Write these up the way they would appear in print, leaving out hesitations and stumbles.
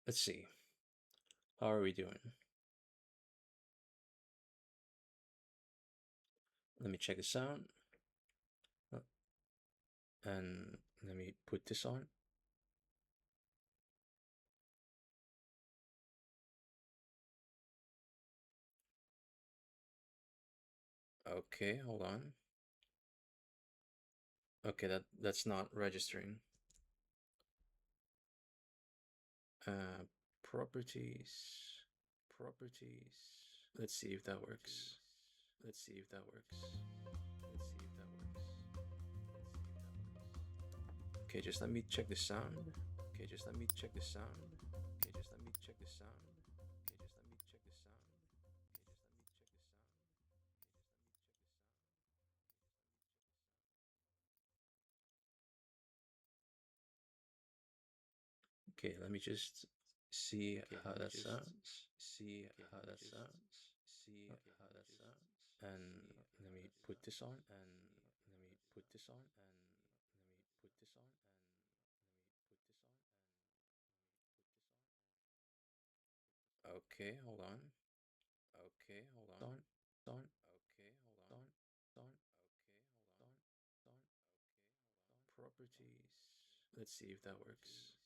Let's see. How are we doing? Let me check this out. And let me put this on. Okay, hold on. Okay, that's not registering. Uh, properties, properties. Let's see if that works. Let's see if that works. Let's see if that works. Okay, just let me check the sound. Okay, just let me check the sound. Okay, just let me check the sound. Okay, just let me check the sound. Okay, let me just see how that sounds. See how that sounds. See how that sounds. And let me put this on. And let me put this on. And let me put this on. Okay, hold on. Okay, hold on. On. Okay, hold on. On. Okay, hold on. Properties. Let's see if that works.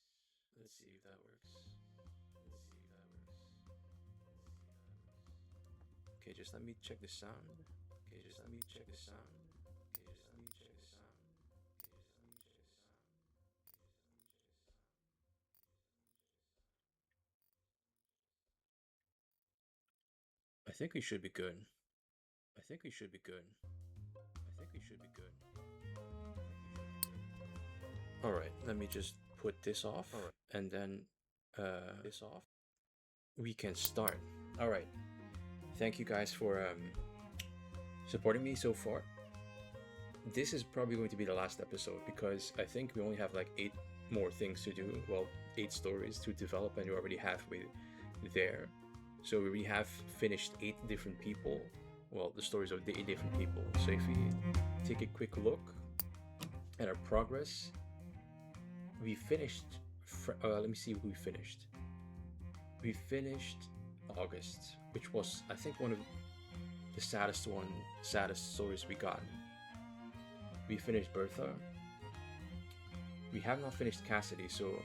Let's see if that works. Let's see if that works. Okay, just let me check the sound. Okay, just let me check the sound. Okay, just let me check the sound. I think we should be good. I think we should be good. I think we should be good. All right, let me just put this off. All right, and then this off. We can start. All right. Thank you guys for supporting me so far. This is probably going to be the last episode because I think we only have like 8 more things to do. Well, 8 stories to develop, and we're already halfway there. So we have finished 8 different people. Well, the stories of the 8 different people. So if we take a quick look at our progress, we finished. Let me see who we finished. We finished August, which was I think one of the saddest stories we got. We finished Bertha. We have not finished Cassidy, so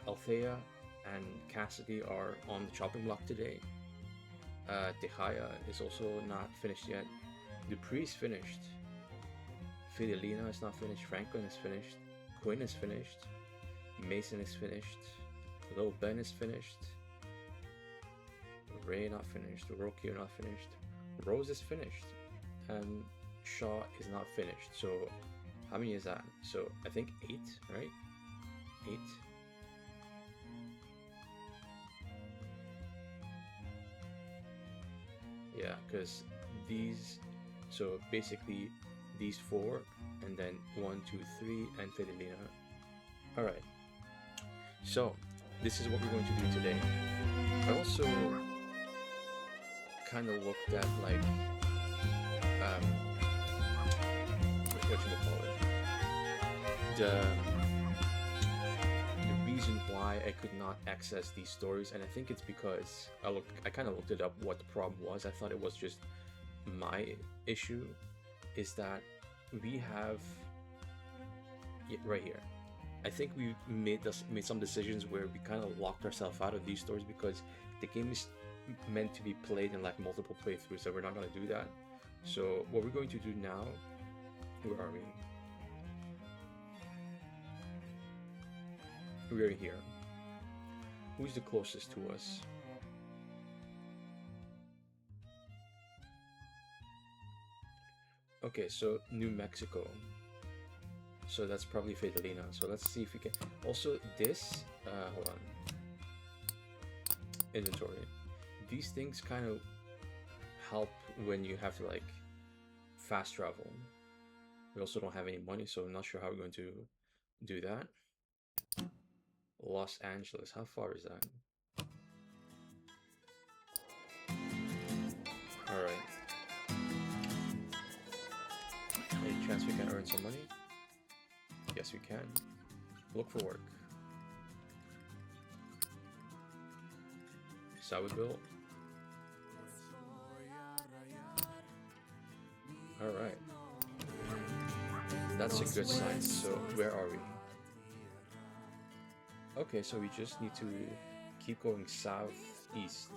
Althea and Cassidy are on the chopping block today. Tehaya is also not finished yet. Dupree's finished. Fidelina is not finished. Franklin is finished. Quinn is finished. Mason is finished. Lil Ben is finished. Ray not finished. Roki not finished. Rose is finished. And Shaw is not finished. So how many is that? So I think 8, right? 8. Yeah, because these, so basically these 4, and then 1, 2, 3, and Fidelina. All right. So this is what we're going to do today. I also kind of looked at like what you call it, the reason why I could not access these stories, and I think it's because I kind of looked it up what the problem was. I thought it was just my issue, is that we have right here. I think we made some decisions where we kind of locked ourselves out of these stories because the game is meant to be played in like multiple playthroughs, so we're not going to do that. So what we're going to do now, where are we? We're here. Who's the closest to us? Okay, so New Mexico. So that's probably Fidelina. So let's see if we can. Also, this, hold on. Inventory. These things kind of help when you have to like fast travel. We also don't have any money, so I'm not sure how we're going to do that. Los Angeles, how far is that? Alright. Any chance we can earn some money? Yes, we can. Look for work. That's how we built. Alright. That's a good sign. So where are we? Okay, so we just need to keep going southeast.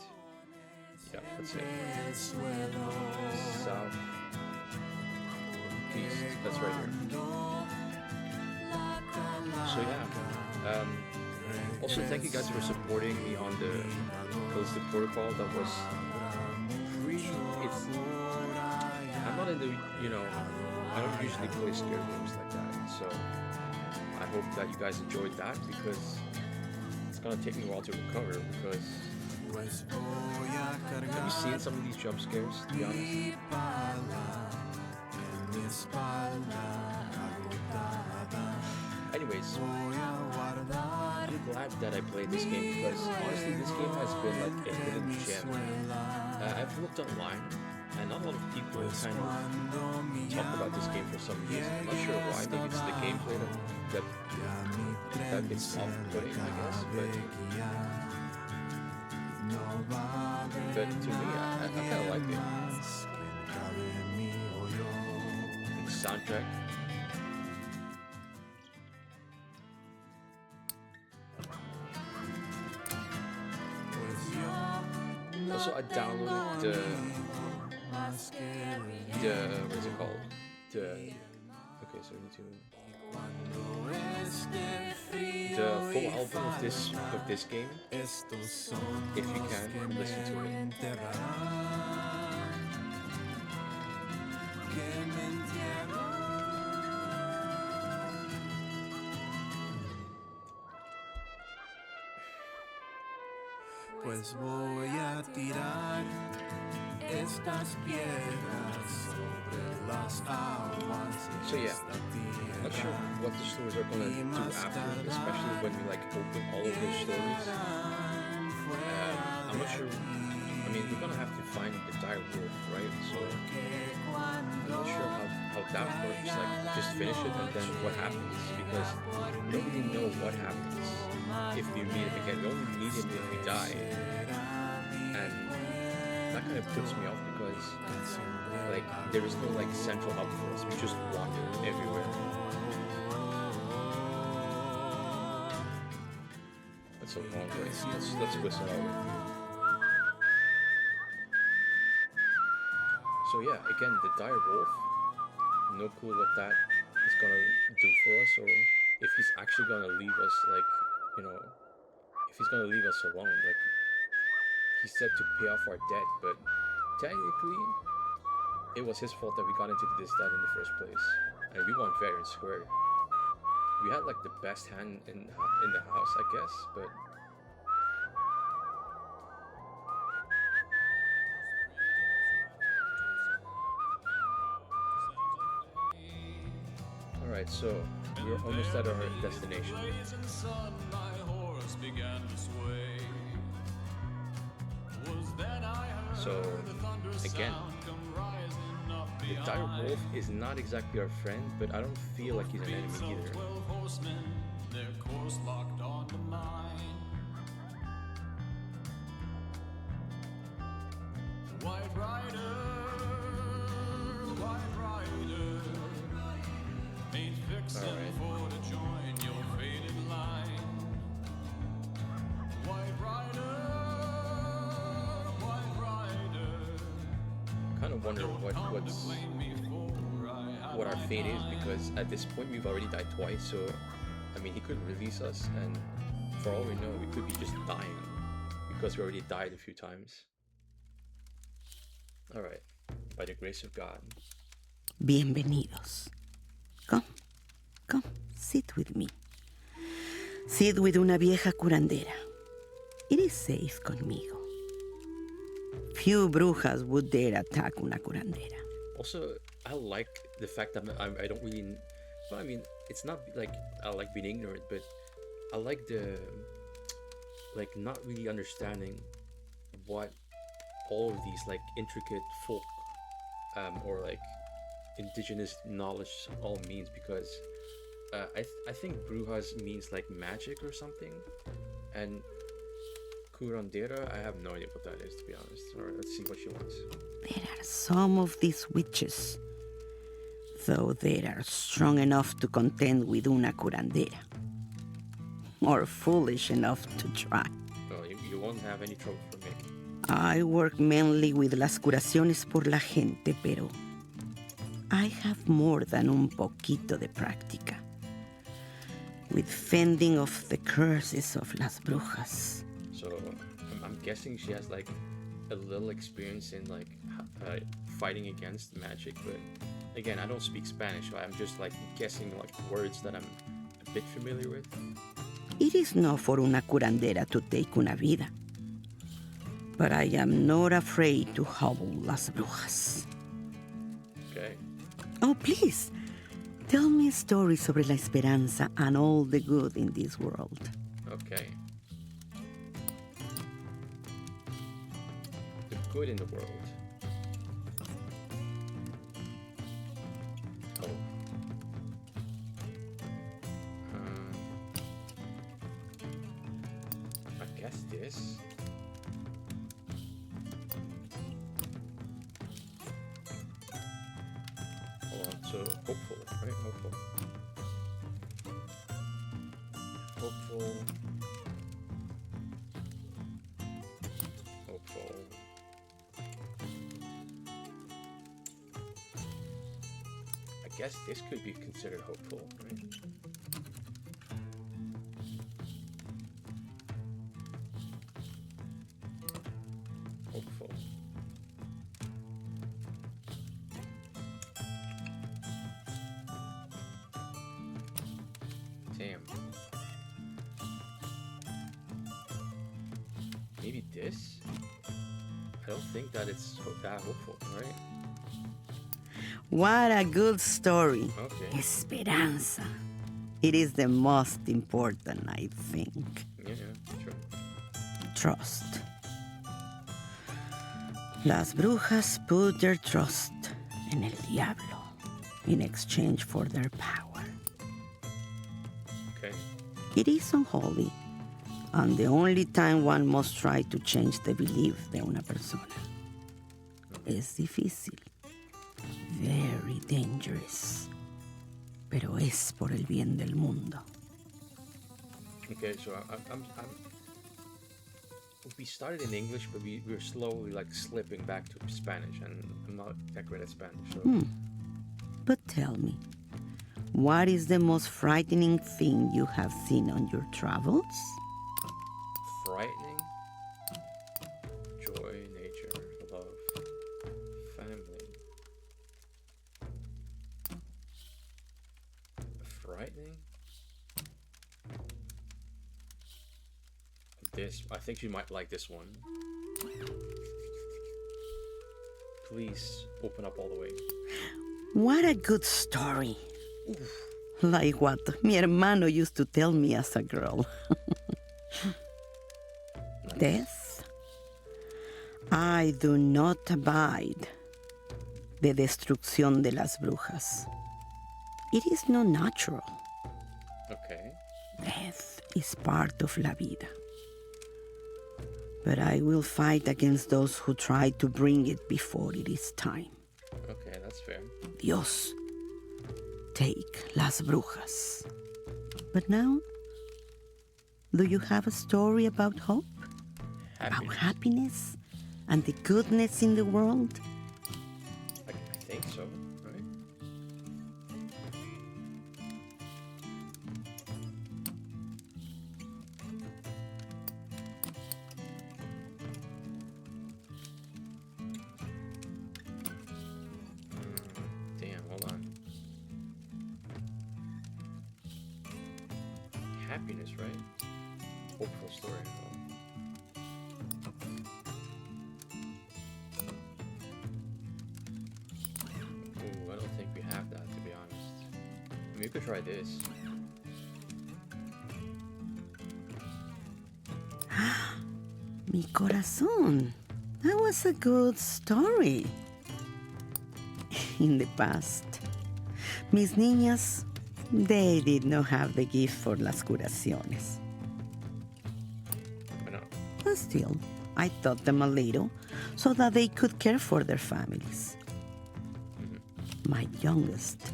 Yeah, that's it. South east. That's right here. So yeah. Also, thank you guys for supporting me on the Callisto Protocol. That was pretty. I'm not in the, I don't usually play scare games like that. So I hope that you guys enjoyed that, because it's gonna take me a while to recover. Because have you seen some of these jump scares? To be honest. Anyways, I'm glad that I played this game, because honestly this game has been like a hidden gem. I've looked online and not a lot of people kind of talk about this game for some reason. I'm not sure why. Maybe it's the gameplay that gets off-putting, I guess. But to me, I kind of like it. The soundtrack. Also, I downloaded the what's it called? Okay, so we need to the full album of this game. If you can listen to it. Pues voy a tirar estas piedras sobre las aguas. So yeah, not sure what the stories are gonna do after, especially when we like open all of those stories. I'm not sure. I mean, we're gonna have to find the dire wolf, right? So I'm not sure how that works. Like, just finish it and then what happens? Because we don't really know what happens if we meet him again. We only meet him if we die, and that kind of puts me off, because like there is no like central hub for us. We just wander everywhere. That's a long race. Let's whistle over. So yeah, again, the dire wolf. No clue what that is gonna do for us, or if he's actually gonna leave us, like, if he's gonna leave us alone. Like, he said to pay off our debt, but technically it was his fault that we got into this debt in the first place, and we won fair and square. We had like the best hand in the house, I guess, but alright, so we're almost at our destination. So, again, the dire wolf is not exactly our friend, but I don't feel like he's an enemy either. Wonder what our fate is, because at this point we've already died twice. So I mean, he could release us, and for all we know, we could be just dying because we already died a few times. All right, by the grace of God. Bienvenidos. Come, sit with me. Sit with una vieja curandera. It is safe conmigo. Few brujas would dare attack una curandera. Also, I like the fact that I don't really... Well, I mean, it's not like I like being ignorant, but I like the... like, not really understanding what all of these, like, intricate folk or, like, indigenous knowledge all means, because I think brujas means, like, magic or something, and Curandera? I have no idea what that is, to be honest. Alright, let's see what she wants. There are some of these witches, though they are strong enough to contend with una curandera. Or foolish enough to try. Well, you won't have any trouble from me. I work mainly with las curaciones por la gente, pero I have more than un poquito de práctica. With fending off the curses of las brujas. So, I'm guessing she has like a little experience in like fighting against magic, but again, I don't speak Spanish, so I'm just like guessing like words that I'm a bit familiar with. It is not for una curandera to take una vida. But I am not afraid to hobble las brujas. Okay. Oh, please, tell me a story sobre la esperanza and all the good in this world. Okay. The good in the world. Oh. I guess this. Hold on, so hopeful, right? Hopeful. Hopeful. Hopeful. I guess this could be considered hopeful, right? Hopeful. Damn. Maybe this? I don't think that it's that hopeful, right? What a good story. Okay. Esperanza. It is the most important, I think. Yeah, sure. Trust. Las brujas put their trust en el diablo in exchange for their power. Okay. It is unholy, and the only time one must try to change the belief de una persona. Es difícil, very dangerous, pero es por el bien del mundo. Okay, so we started in English, but we're slowly like slipping back to Spanish, and I'm not that great at Spanish. So. But tell me, what is the most frightening thing you have seen on your travels? Frightening? Joy, nature, love, family. Frightening? This, I think you might like this one. Please open up all the way. What a good story. Like what mi hermano used to tell me as a girl. Death? I do not abide the destrucción de las brujas. It is not natural. Okay. Death is part of la vida. But I will fight against those who try to bring it before it is time. Okay, that's fair. Dios, take las brujas. But now, do you have a story about hope? About happiness and the goodness in the world? I think so, right? Damn, hold on. Happiness, right? Hopeful story. Ooh, I don't think we have that, to be honest. I mean, you could try this. Mi corazón. That was a good story. In the past, mis niñas, they did not have the gift for las curaciones. Why not? But still, I taught them a little so that they could care for their families. My youngest,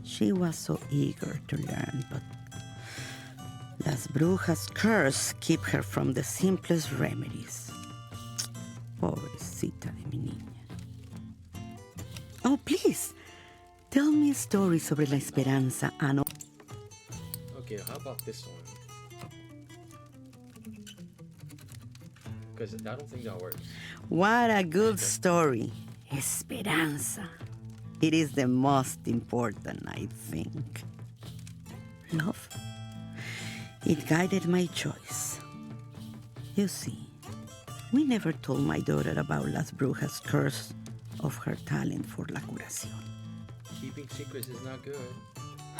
she was so eager to learn, but Las Brujas' curse keep her from the simplest remedies. Pobrecita de mi niña. Oh, please, tell me a story sobre la esperanza and... Okay, how about this one? Because I don't think that works. What a good story. Esperanza. It is the most important, I think. Love. It guided my choice. You see, we never told my daughter about Las Brujas' curse of her talent for la curación. Keeping secrets is not good.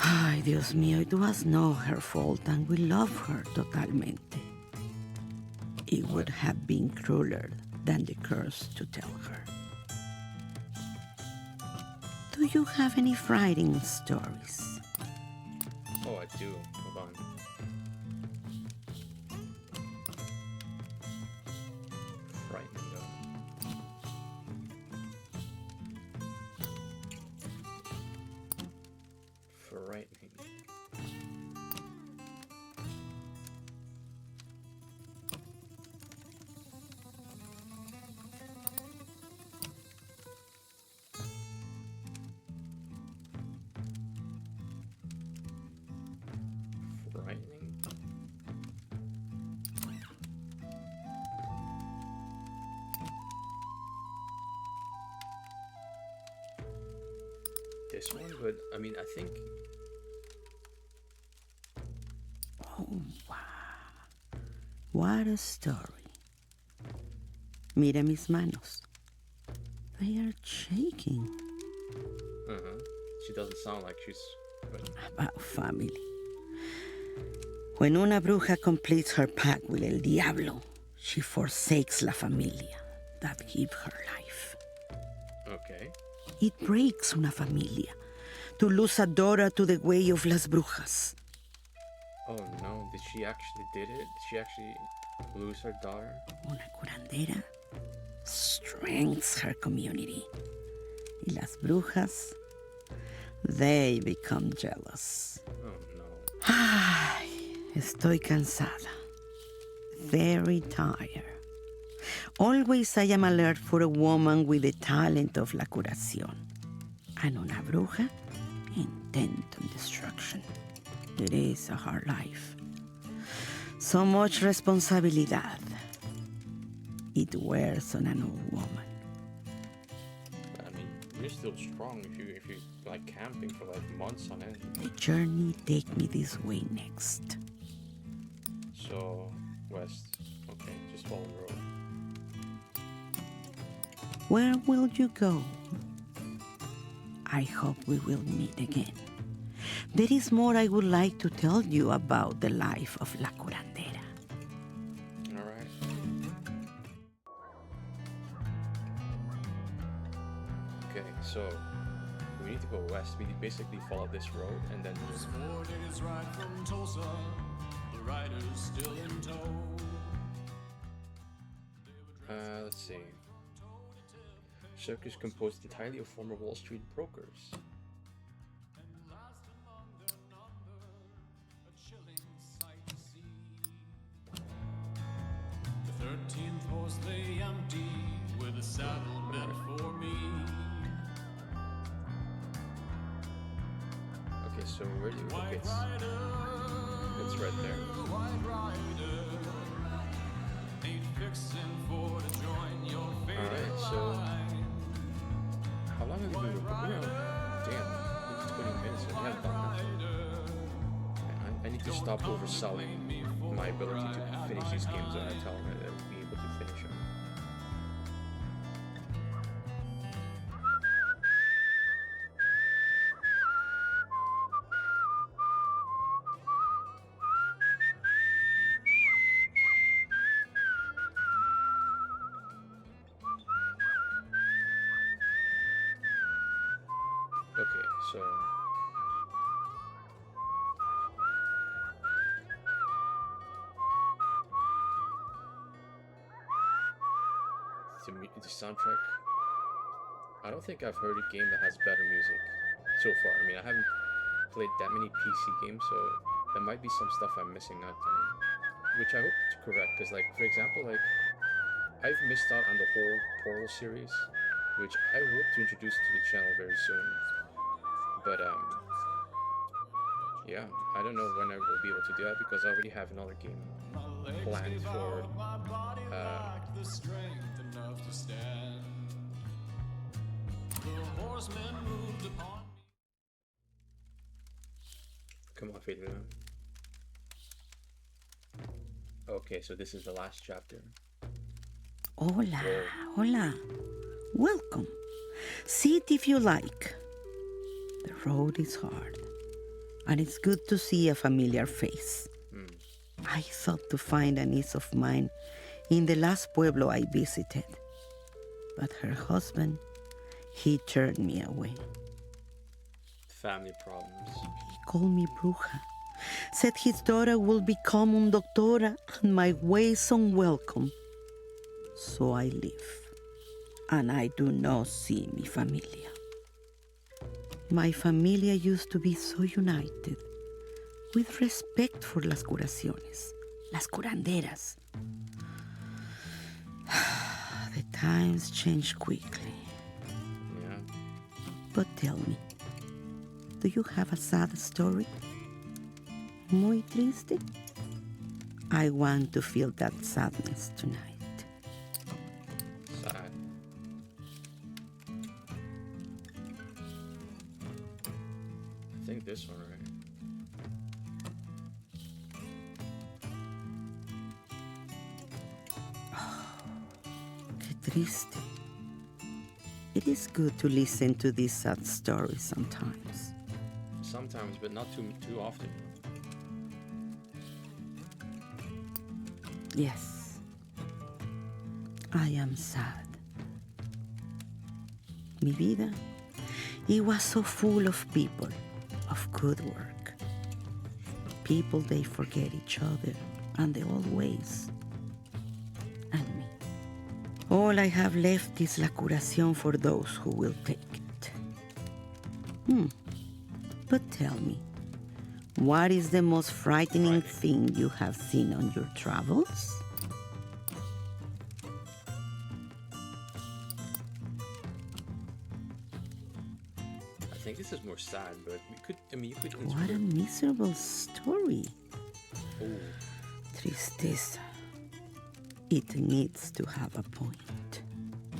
Ay, Dios mío, it was not her fault and we love her totalmente. It would have been crueler than the curse to tell her. Do you have any frightening stories? Oh, I do. Hold on. Frightening though. Frightening. Frightening. This one, but I mean, I think. Oh, wow. What a story. Mira mis manos. They are shaking. She doesn't sound like she's. But About family. When una bruja completes her pact with el diablo, she forsakes la familia that gave her life. okay. It breaks una familia to lose a daughter to the way of las brujas. Oh no! Did she actually did it? Did she actually lose her daughter? Una curandera strengthens her community. Y las brujas, they become jealous. Oh no! Ay, estoy cansada. Very tired. Always I am alert for a woman with the talent of la curación. And una bruja intent on destruction. It is a hard life. So much responsibilidad. It wears on an old woman. I mean, you're still strong if you like camping for like months on end. The journey take me this way next. So west. Okay, just follow the road. Where will you go? I hope we will meet again. There is more I would like to tell you about the life of la curandera. All right. Okay, so we need to go west. We basically follow this road and then just. 4 days ride from Tulsa, the riders still in tow. Let's see. Circus composed entirely of former Wall Street brokers. The 13th horse lay empty with a saddle meant for me. Okay, so where do you? Okay, it's right there. White rider, ain't fixing for to join your faded Alright, so line. how long have you been recording? Damn, it's 20 minutes. I haven't done that. I need to stop overselling my ability to finish these games when I tell them that I'll be able to finish them. Okay, so the soundtrack. I don't think I've heard a game that has better music so far. I mean, I haven't played that many PC games, so there might be some stuff I'm missing out on, which I hope to correct. Because, like, for example, like I've missed out on the whole Portal series, which I hope to introduce to the channel very soon. But yeah, I don't know when I will be able to do that because I already have another game planned for. The strength enough to stand. The horsemen moved upon me. Come on, Fade Luna. Okay, so this is the last chapter. Hola, hola. Welcome. Sit if you like. The road is hard, and it's good to see a familiar face. I thought to find an ease of mind in the last pueblo I visited, but her husband, he turned me away. Family problems. He called me bruja, said his daughter will become un doctora, and my ways unwelcome. So I leave, and I do not see mi familia. My familia used to be so united, with respect for las curaciones, las curanderas. The times change quickly. Yeah. But tell me, do you have a sad story? Muy triste? I want to feel that sadness tonight. Sad. I think this one, right? Qué triste. It is good to listen to these sad stories sometimes. Sometimes, but not too often. Yes, I am sad. Mi vida, it was so full of people, of good work. People, they forget each other and the old ways. And me. All I have left is la curación for those who will take it. But tell me, what is the most frightening thing you have seen on your travels? I think this is more sad, but we could. I mean, you could. What a miserable story. Oh, Tristeza. It needs to have a point.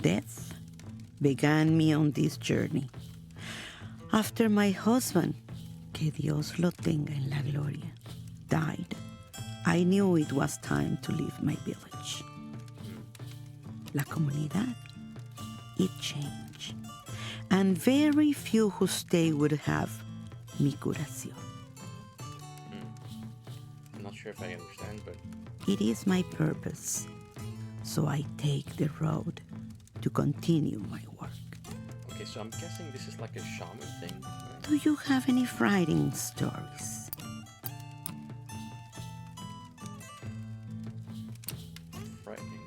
Death began me on this journey. After my husband, que Dios lo tenga en la gloria, died, I knew it was time to leave my village. La comunidad, it changed. And very few who stay would have mi curación. I'm not sure if I understand, but It is my purpose, so I take the road to continue my work. okay. So I'm guessing this is like a shaman thing. Right? Do you have any frightening stories? Frightening.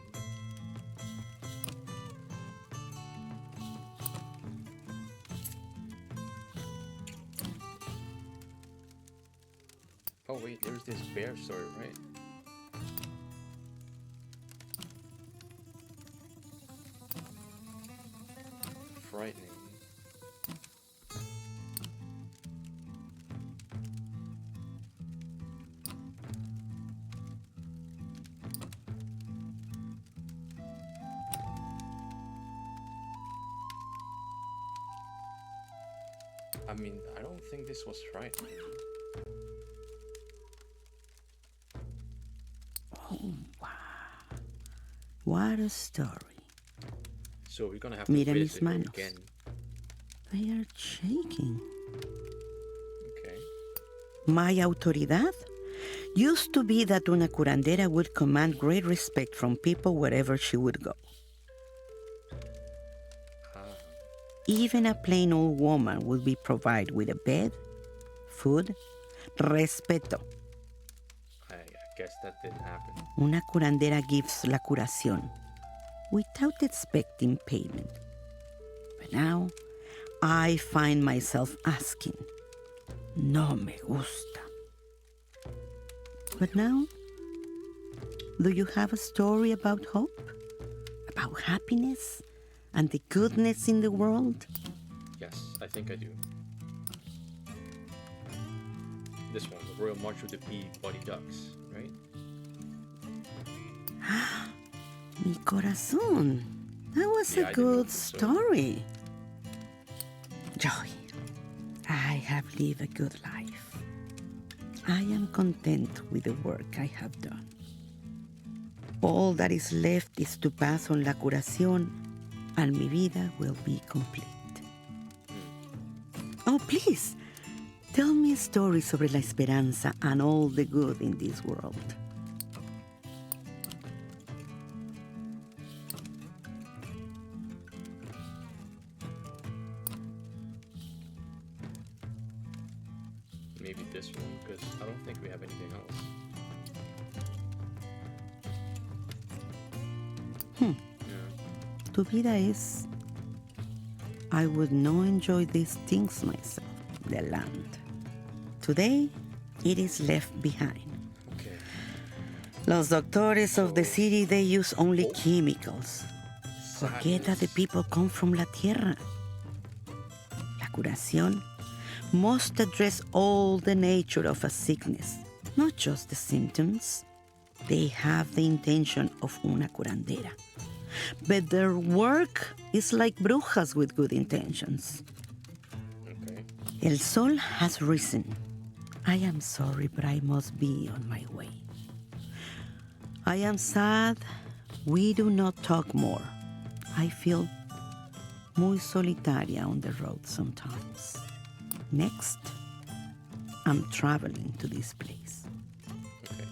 Oh wait, there's this bear story, right? Frightening. I mean, I don't think this was frightening. Oh, wow. What a story. So we're gonna have to Mira visit mis it manos. again. They are shaking. Okay. My autoridad used to be that una curandera would command great respect from people wherever she would go. Even a plain old woman would be provided with a bed, food, respeto. I guess that didn't happen. Una curandera gives la curación, without expecting payment. But now I find myself asking, no me gusta. But now, do you have a story about hope? About happiness and the goodness in the world? Yes, I think I do. This one, the Royal March of the Peabody Ducks, right? Mi corazón. That was Yeah, a I didn't know good this, so- story. Joy, I have lived a good life. I am content with the work I have done. All that is left is to pass on la curación, and mi vida will be complete. Oh, please, tell me a story sobre la esperanza and all the good in this world. Maybe this one, because I don't think we have anything else. Yeah. Tu vida es, I would not enjoy these things myself, the land. Today, it is left behind. Okay. Los doctores of the city, they use only chemicals. Forget that the Sadness. people come from la tierra. La curación must address all the nature of a sickness, not just the symptoms. They have the intention of una curandera. But their work is like brujas with good intentions. Okay. El sol has risen. I am sorry, but I must be on my way. I am sad. We do not talk more. I feel muy solitaria on the road sometimes. Next, I'm traveling to this place. Okay.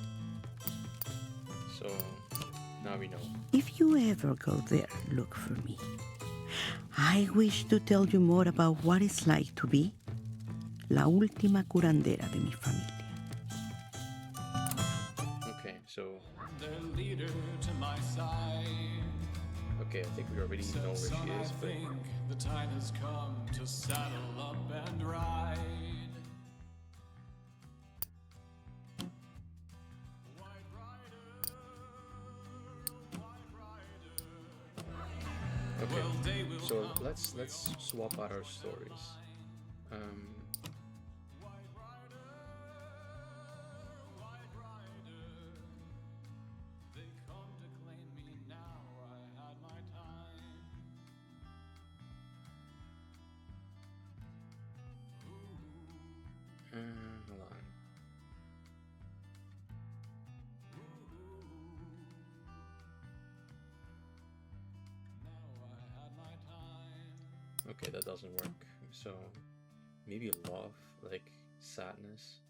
So now we know. If you ever go there, look for me. I wish to tell you more about what it's like to be la última curandera de mi familia. Okay, so The leader to my side. okay, I think we already know where Son, she I is, but think the time has come to saddle up and ride. White rider, white rider. okay. Well, day will So come. let's swap out our stories. Um, White rider, white rider. They come to claim me now. I had my time. hold on. Now I had my time. Okay, that doesn't work. So maybe love, like sadness.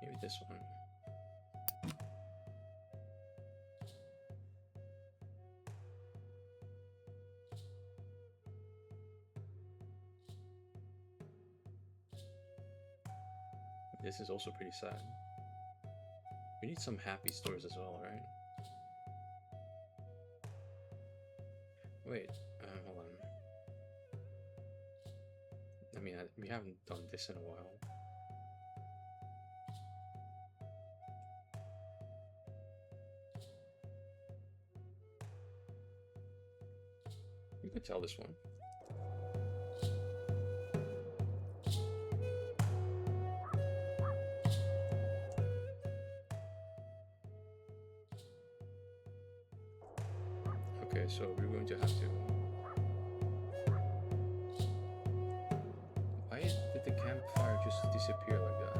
Maybe this one. This is also pretty sad. We need some happy stories as well, right? Wait, hold on. I mean, we haven't done this in a while. You could tell this one. Okay, so we're going to have to. Why did the campfire just disappear like that?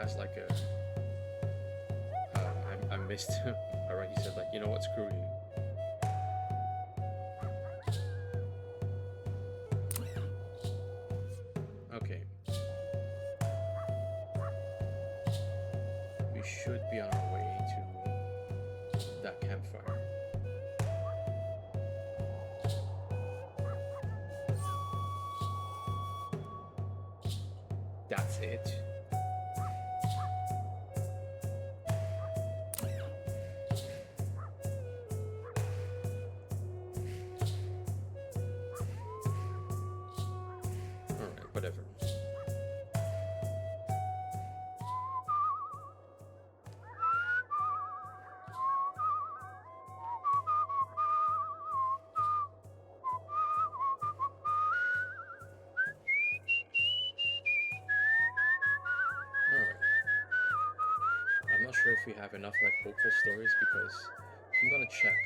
has like a. I missed him. Alright, he said like, you know what, screw you. Okay. We should be on our way to that campfire. That's it. Alright, whatever. Alright. I'm not sure if we have enough like hopeful stories because I'm gonna check.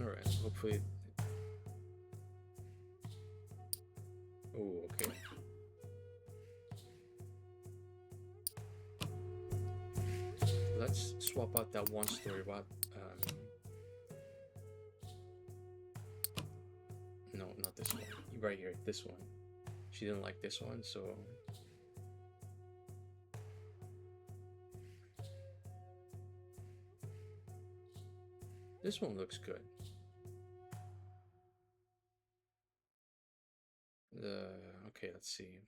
Alright, hopefully. Oh, okay. Let's swap out that one story about no, not this one. Right here, this one. She didn't like this one, so this one looks good. Okay, let's see.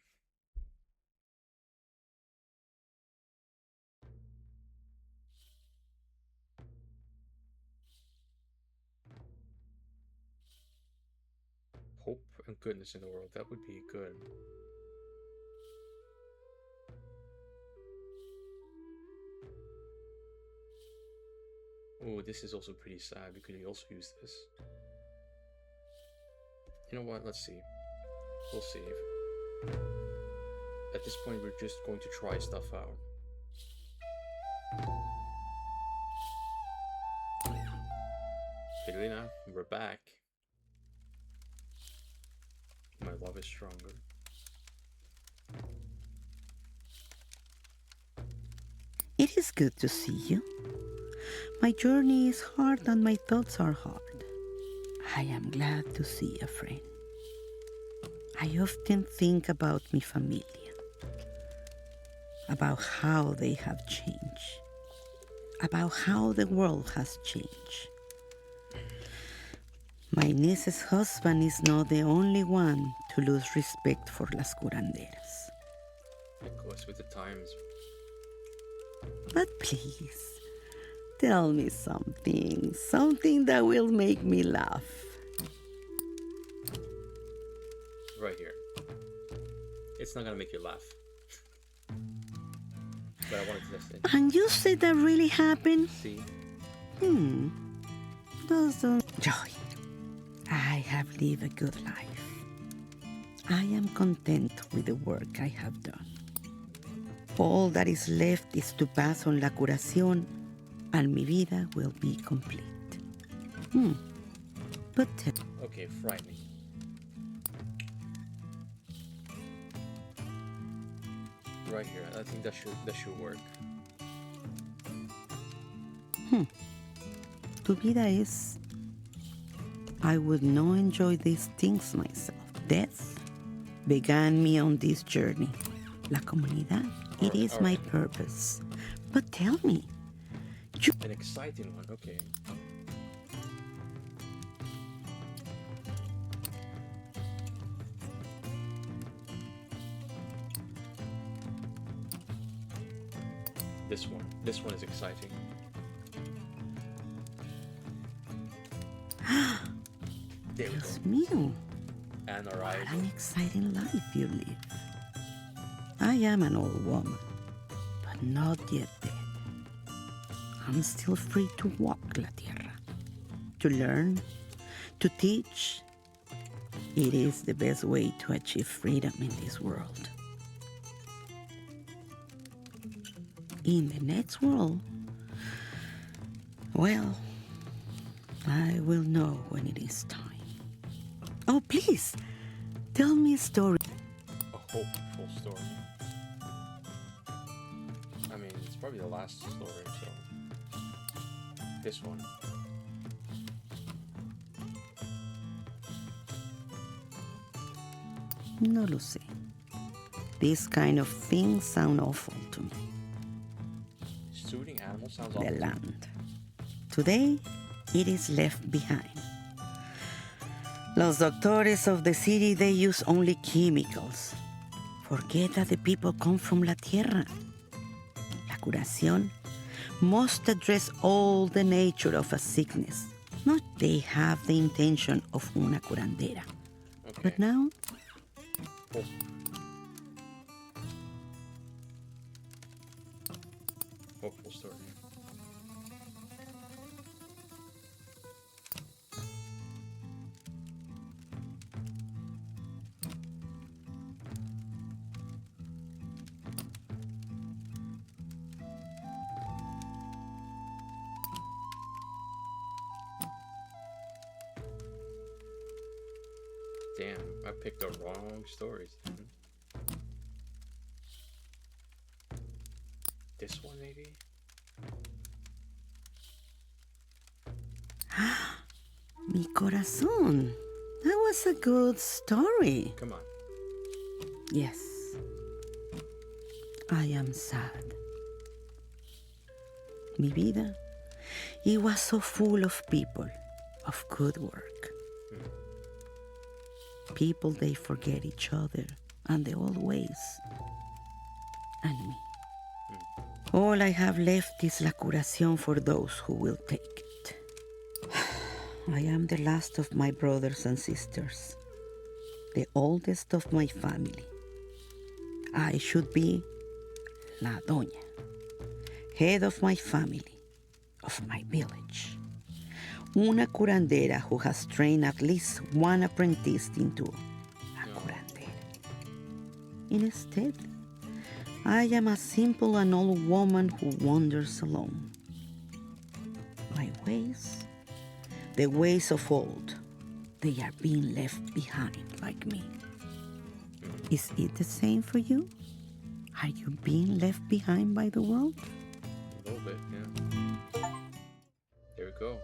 Hope and goodness in the world. That would be good. Oh, this is also pretty sad. We could also use this. You know what? Let's see. We'll see. At this point, we're just going to try stuff out. Helena, we're back. My love is stronger. It is good to see you. My journey is hard and my thoughts are hard. I am glad to see a friend. I often think about mi familia, about how they have changed, about how the world has changed. My niece's husband is not the only one to lose respect for las curanderas. It goes with the times. But please, tell me something that will make me laugh. Right here. It's not gonna make you laugh. But I wanted to test it. And you say that really happened? See? Doesn't. Joy, I have lived a good life. I am content with the work I have done. All that is left is to pass on la curación, and mi vida will be complete. But Okay, frightening. Right here. I think that should work. tu vida is. I would not enjoy these things myself. Death began me on this journey. La comunidad, it is my purpose. But tell me, An exciting one, okay. This one is exciting. There we Dios go. mío, And our what eyes. an exciting life you live. I am an old woman, but not yet dead. I'm still free to walk la tierra, to learn, to teach, It is the best way to achieve freedom in this world. In the next world, well, I will know when it is time. Oh, please, tell me a story. A hopeful story. I mean, it's probably the last story, so this one. No lo sé. These kind of things sound awful to me. Shooting animals sounds The awful. land. Today, it is left behind. Los doctores of the city, they use only chemicals. Forget that the people come from la tierra. La curación must address all the nature of a sickness. Not they have the intention of una curandera. Okay. But now, Hope. Hopeful story. Damn, I picked the wrong stories. This one, maybe? mi corazón. That was a good story. Come on. Yes, I am sad. Mi vida, it was so full of people, of good work. People, they forget each other and the old ways. And me. All I have left is la curación for those who will take it. I am the last of my brothers and sisters, the oldest of my family. I should be la doña, head of my family, of my village. Una curandera who has trained at least one apprentice into a curandera. Instead, I am a simple and old woman who wanders alone. My ways, the ways of old, they are being left behind like me. Is it the same for you? Are you being left behind by the world? A little bit, yeah. There we go.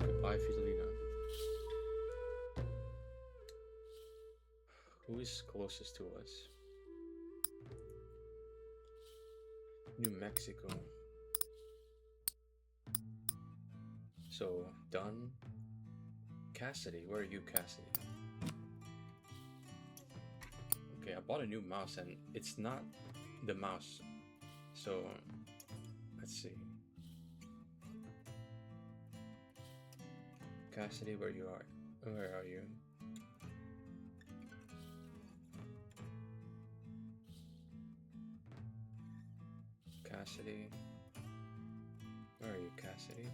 Goodbye, Fidelina. Who is closest to us? New Mexico. So, done. Cassidy, where are you, Cassidy? Okay, I bought a new mouse and it's not the mouse. So, let's see. Cassidy, where you are? Where are you? Cassidy. Where are you, Cassidy?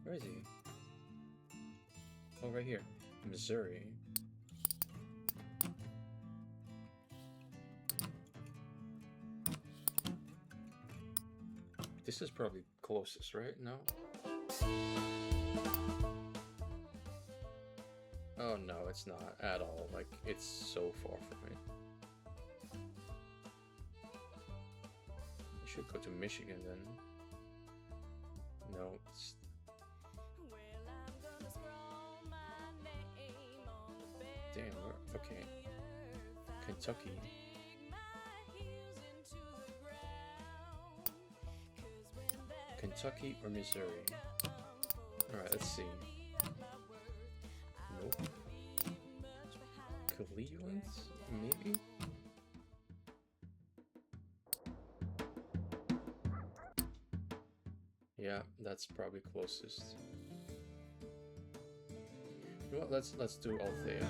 Where is he? Oh, right here. Missouri. This is probably closest, right? No? Oh no, it's not at all. Like, it's so far from me. I should go to Michigan then. No, it's... Damn, where... Okay. Kentucky. Kentucky or Missouri? Alright, let's see. Nope. Cleveland? Maybe? Yeah, that's probably closest. You know what, let's do Althea,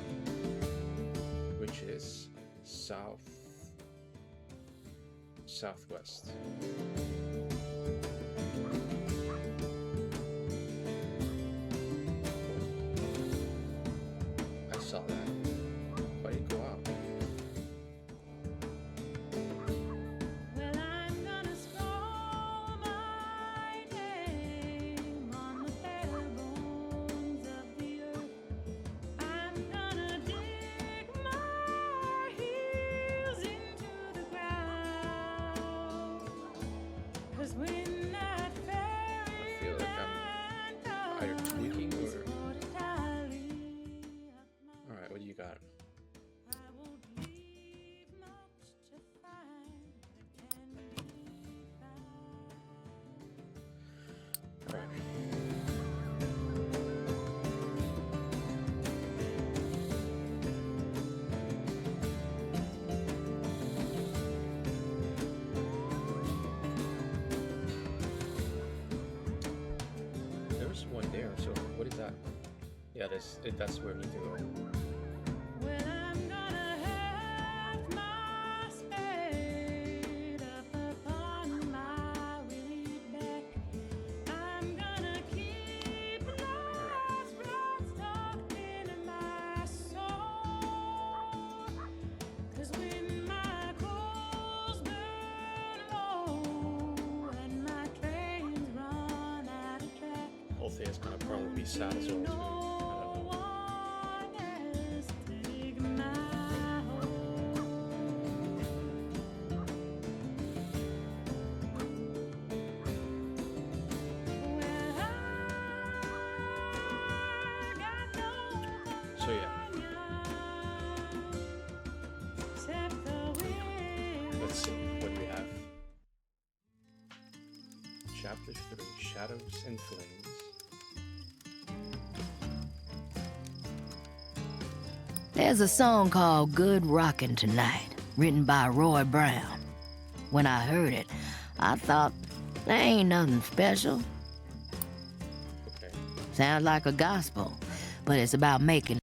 which is southwest. either tweaking or. Alright, what do you got? Alright. There was one there, so what is that? Yeah, that's where we need to go. Althea's gonna probably be sad as well too. So yeah. Let's see, what do we have? Chapter 3, Shadows and Flames. There's a song called Good Rockin' Tonight, written by Roy Brown. When I heard it, I thought, there ain't nothing special. Okay. Sounds like a gospel, but it's about making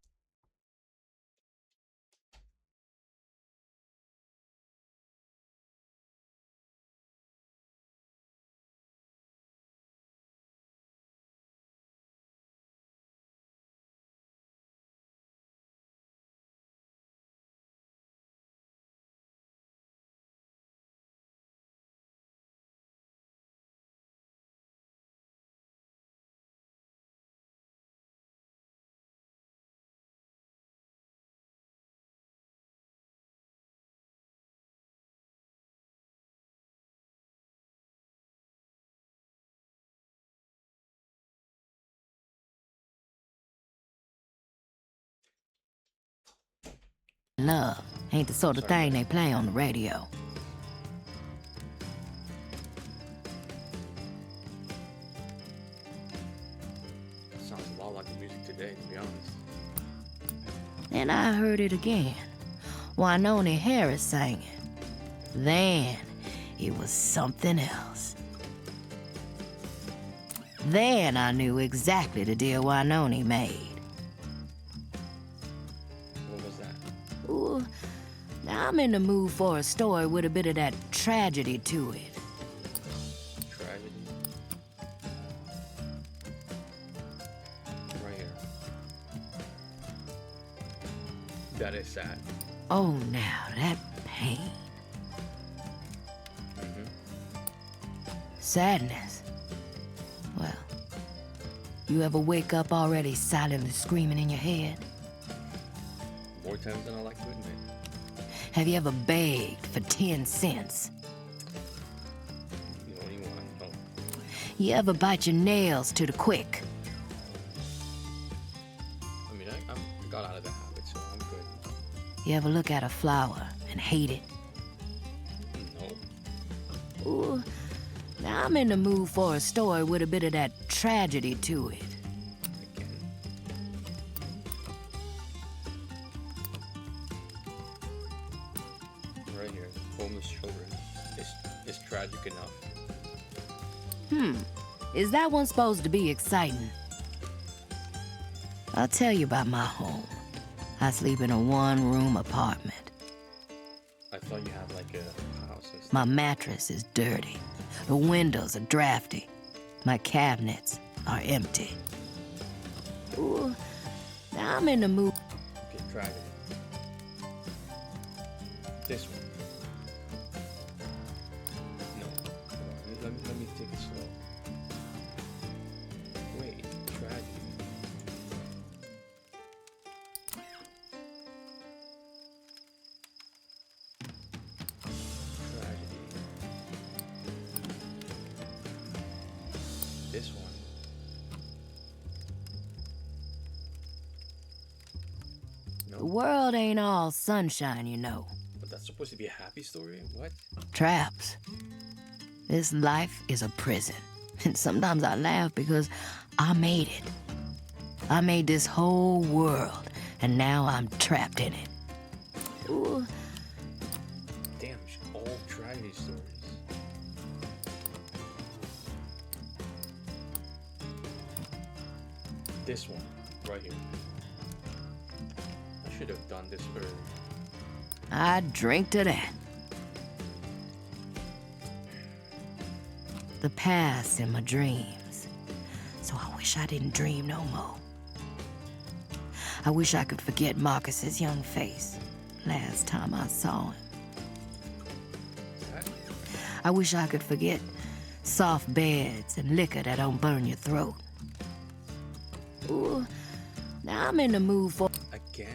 love. Ain't the sort of Sorry, thing they play on the radio. Sounds a lot like the music today, to be honest. And I heard it again. Wynonie Harris sang it. Then it was something else. Then I knew exactly the deal Wynonie made. What was that? Ooh, now I'm in the mood for a story with a bit of that tragedy to it. Tragedy. Right here. That is sad. Oh, now that pain. Sadness. Well, you ever wake up already silently screaming in your head? More times than I like to admit. Have you ever begged for 10 cents? You don't even want to know. You ever bite your nails to the quick? I mean, I got out of the habit, so I'm good. You ever look at a flower and hate it? No. Ooh, now I'm in the mood for a story with a bit of that tragedy to it. Again. Right here, homeless children. Is tragic enough. Is that one supposed to be exciting? I'll tell you about my home. I sleep in a one-room apartment. I thought you had like a house and stuff. My mattress is dirty. The windows are drafty. My cabinets are empty. Ooh, now I'm in the mood. Okay, tragedy. This one. No. Let me take it slow. Wait, tragedy. Tragedy. This one. The world ain't all sunshine, you know. But that's supposed to be a happy story? What? Traps. This life is a prison. And sometimes I laugh because I made it. I made this whole world, and now I'm trapped in it. Ooh. Damn, all tragedy stories. This one, right here. I should have done this earlier. I drink to that. The past in my dreams. So I wish I didn't dream no more. I wish I could forget Marcus's young face last time I saw him. I wish I could forget soft beds and liquor that don't burn your throat. Ooh, now I'm in the mood for... Again?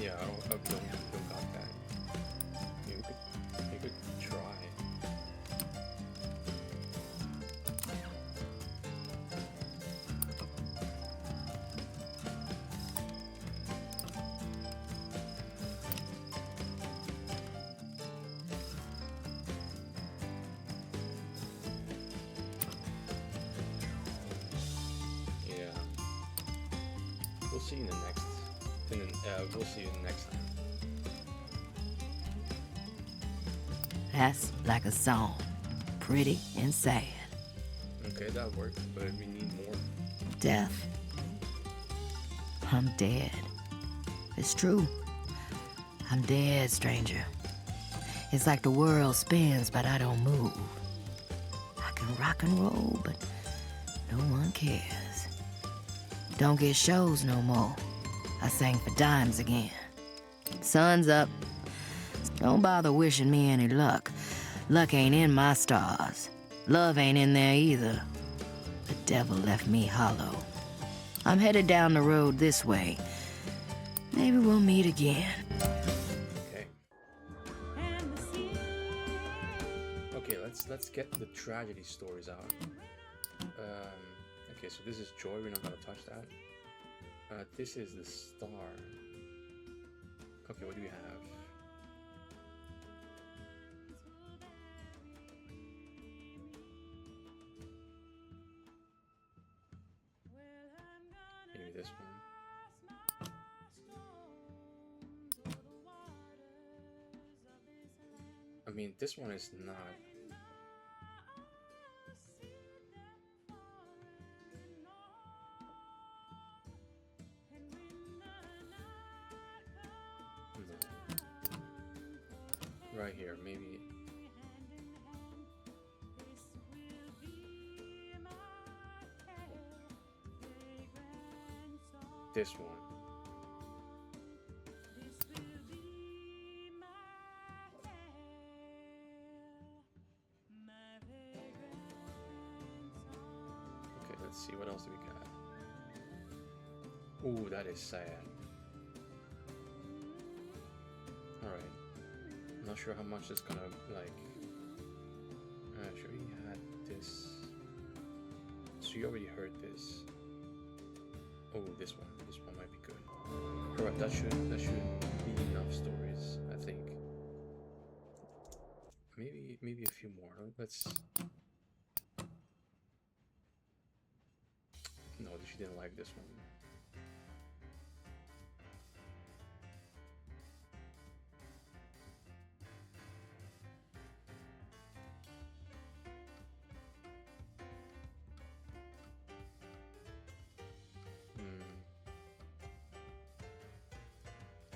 Yeah, I don't got that. You could try. Yeah. We'll see you in the next. We'll see you next time. That's like a song. Pretty and sad. Okay, that works, but we need more. Death. I'm dead. It's true. I'm dead, stranger. It's like the world spins, but I don't move. I can rock and roll, but no one cares. Don't get shows no more. I sang for dimes again. Sun's up. Don't bother wishing me any luck. Luck ain't in my stars. Love ain't in there either. The devil left me hollow. I'm headed down the road this way. Maybe we'll meet again. Okay. Okay, let's get the tragedy stories out. Okay, so this is joy. We're not gonna touch that. This is the star. Okay, what do we have? Maybe this one. I mean, this one is not. Right here, maybe. This one. Okay, let's see what else do we got. Ooh, that is sad. Alright. I'm not sure how much it's gonna like. Sure you had this. So you already heard this. Oh, this one might be good. Alright, that should be enough stories, I think. Maybe a few more. Let's. No, she didn't like this one.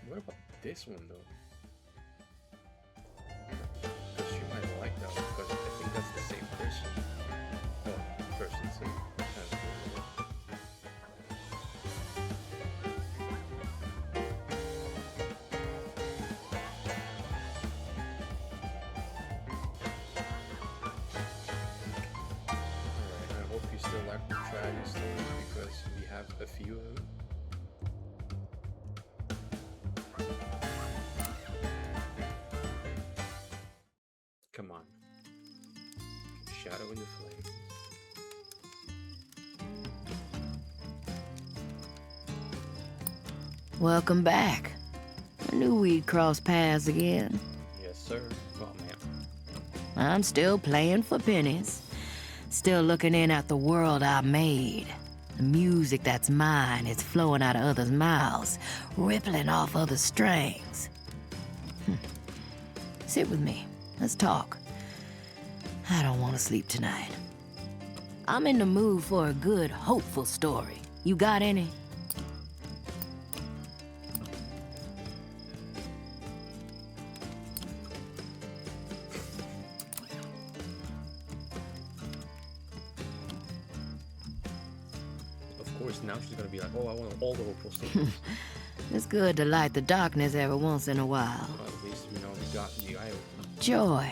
What about this one though? Because you might like that one because I think that's the same person. Oh, person, same. Alright, I hope you still like the tragedy stories because we have a few of them. shadow in the flames. Welcome back. I knew we'd cross paths again. Yes, sir. Well, ma'am. I'm still playing for pennies. Still looking in at the world I made. The music that's mine is flowing out of others' mouths, rippling off other strings. Sit with me. Let's talk. I don't want to sleep tonight. I'm in the mood for a good, hopeful story. You got any? Of course, now she's gonna be like, oh, I want all the hopeful stories. It's good to light the darkness every once in a while. Well, at least we know we got the eye open. Joy.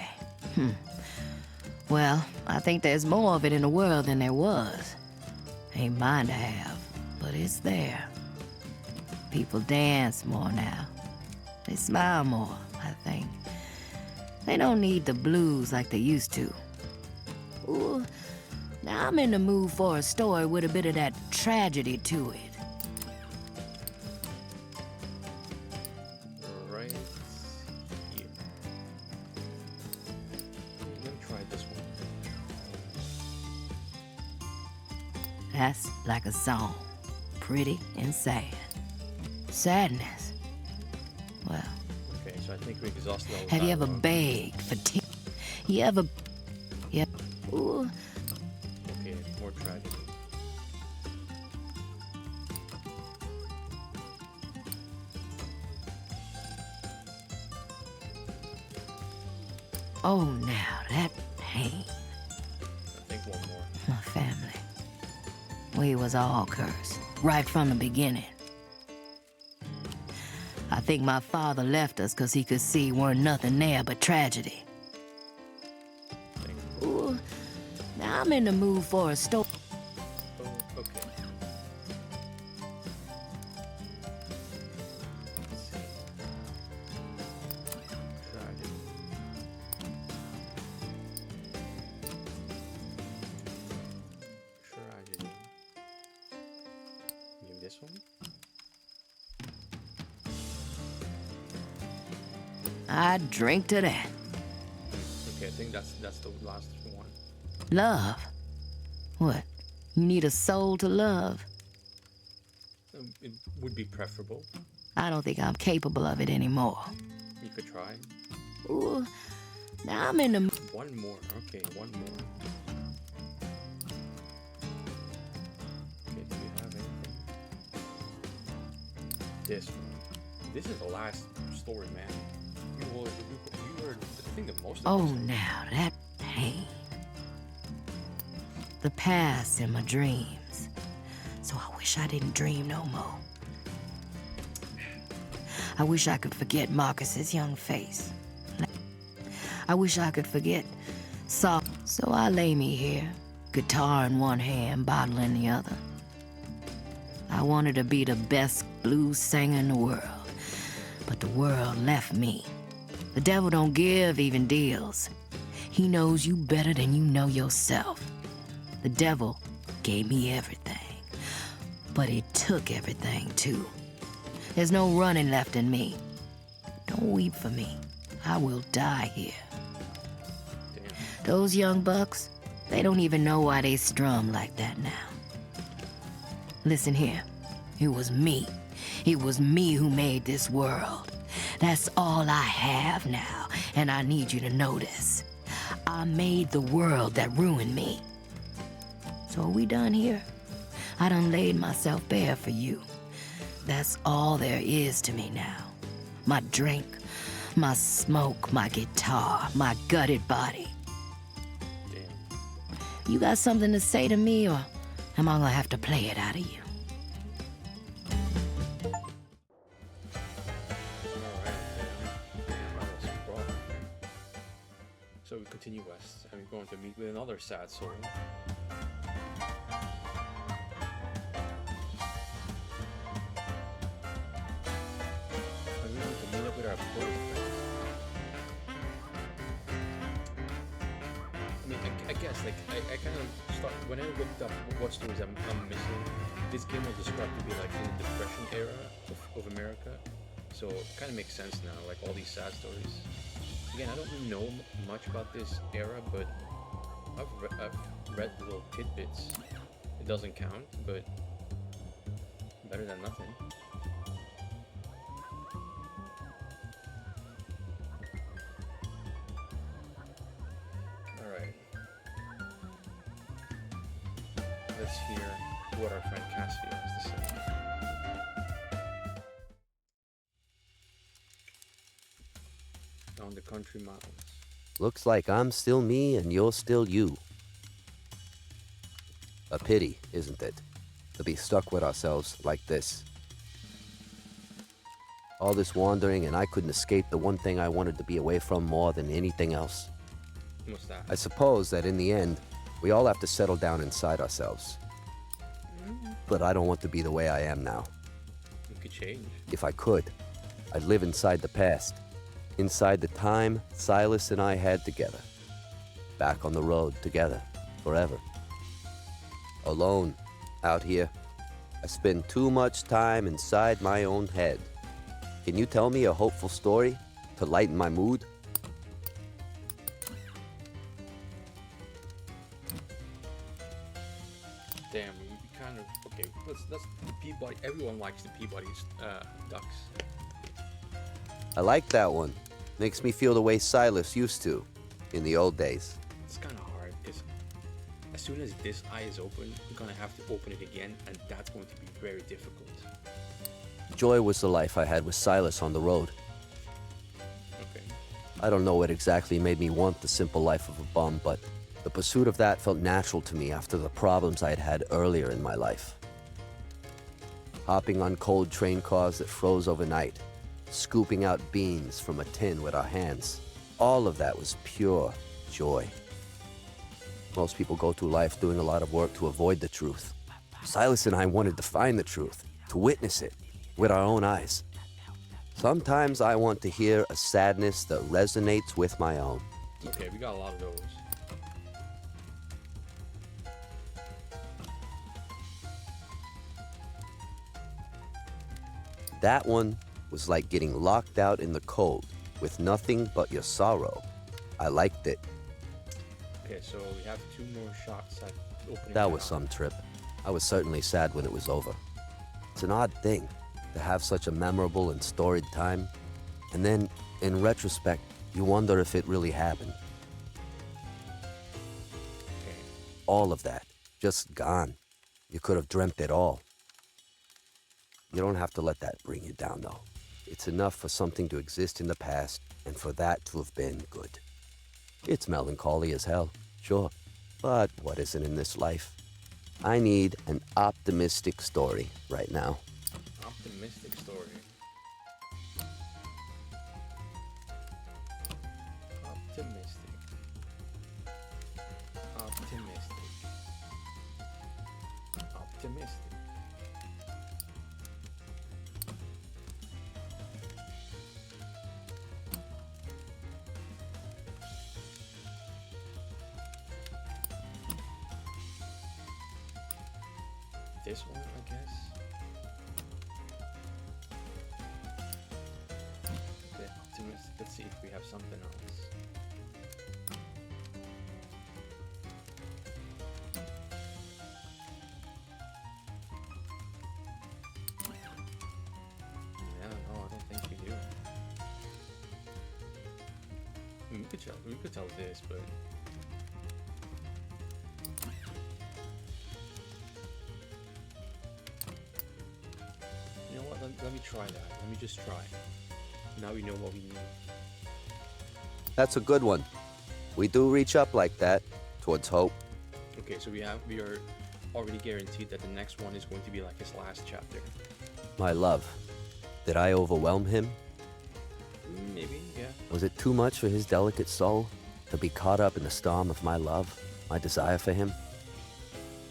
Well, I think there's more of it in the world than there was. Ain't mine to have, but it's there. People dance more now. They smile more, I think. They don't need the blues like they used to. Ooh, now I'm in the mood for a story with a bit of that tragedy to it. Right here. Let me try this one. That's like a song. Pretty and sad. Sadness. Well, Okay, so I think we exhausted all the have you ever dialogue. begged for tea? You ever... Yeah. Ooh. Okay, more tragedy. Oh, now that pain. I think one more. My family. We was all cursed, right from the beginning. I think my father left us because he could see weren't nothing there but tragedy. Thing. Ooh, now I'm in the mood for a story. Oh, okay. Let's see. Tragedy. Tragedy. Maybe this one? I drink to that. Okay, I think that's the last one. Love? What? You need a soul to love? It would be preferable. I don't think I'm capable of it anymore. You could try. Ooh, now I'm in the... One more. Okay, one more. Okay, do we have anything? This one. This is the last story, man. You were the thing the most. Oh, now that pain. The past in my dreams. So I wish I didn't dream no more. I wish I could forget Marcus's young face. I wish I could forget soft. So I lay me here, guitar in one hand, bottle in the other. I wanted to be the best blues singer in the world, but the world left me. The devil don't give even deals. He knows you better than you know yourself. The devil gave me everything, but he took everything too. There's no running left in me. Don't weep for me. I will die here. Damn. Those young bucks, they don't even know why they strum like that now. Listen here. It was me. It was me who made this world. That's all I have now, and I need you to know this. I made the world that ruined me. So are we done here? I done laid myself bare for you. That's all there is to me now. My drink, my smoke, my guitar, my gutted body. Damn. You got something to say to me, or am I gonna have to play it out of you? So we continue west, and we're going to meet with another sad soul. And we're going to meet up with our boyfriend. I mean, I guess like I kind of start when I looked up what stories I'm missing. This game was described to be like in the Depression era of America, so it kind of makes sense now. Like all these sad stories. Again, I don't really know much about this era, but I've read little tidbits. It doesn't count, but better than nothing. Alright. Let's hear what our friend Cassio has to say. Down the country miles. Looks like I'm still me and you're still you. A pity, isn't it, to be stuck with ourselves like this? All this wandering and I couldn't escape the one thing I wanted to be away from more than anything else. What's that? I suppose that in the end, we all have to settle down inside ourselves. But I don't want to be the way I am now. You could change. If I could, I'd live inside the past. Inside the time Silas and I had together. Back on the road together, forever. Alone, out here. I spend too much time inside my own head. Can you tell me a hopeful story to lighten my mood? Damn, we kind of okay. Let's Peabody. Everyone likes the Peabody's ducks. I like that one. Makes me feel the way Silas used to in the old days. It's kind of hard because as soon as this eye is open, you're gonna have to open it again, and that's going to be very difficult. Joy was the life I had with Silas on the road. Okay. I don't know what exactly made me want the simple life of a bum, but the pursuit of that felt natural to me after the problems I had had earlier in my life. Hopping on cold train cars that froze overnight, scooping out beans from a tin with our hands. All of that was pure joy. Most people go through life doing a lot of work to avoid the truth. Silas and I wanted to find the truth, to witness it with our own eyes. Sometimes I want to hear a sadness that resonates with my own. Okay, we got a lot of those. That one was like getting locked out in the cold with nothing but your sorrow. I liked it. Okay, so we have 2 more shots at opening. That was some trip. I was certainly sad when it was over. It's an odd thing to have such a memorable and storied time, and then, in retrospect, you wonder if it really happened. Okay. All of that, just gone. You could have dreamt it all. You don't have to let that bring you down, though. It's enough for something to exist in the past, and for that to have been good. It's melancholy as hell, sure, but what isn't in this life? I need an optimistic story right now. Optimistic story. Optimistic. Optimistic. Optimistic. This one, I guess. Okay, optimistic. Let's see if we have something else. Yeah, no, I don't think we do. I mean, we could tell this, but you know what? Let me try that. Let me just try. Now we know what we need. That's a good one. We do reach up like that, towards hope. Okay, so we are already guaranteed that the next one is going to be like his last chapter. My love. Did I overwhelm him? Maybe, yeah. Was it too much for his delicate soul to be caught up in the storm of my love, my desire for him?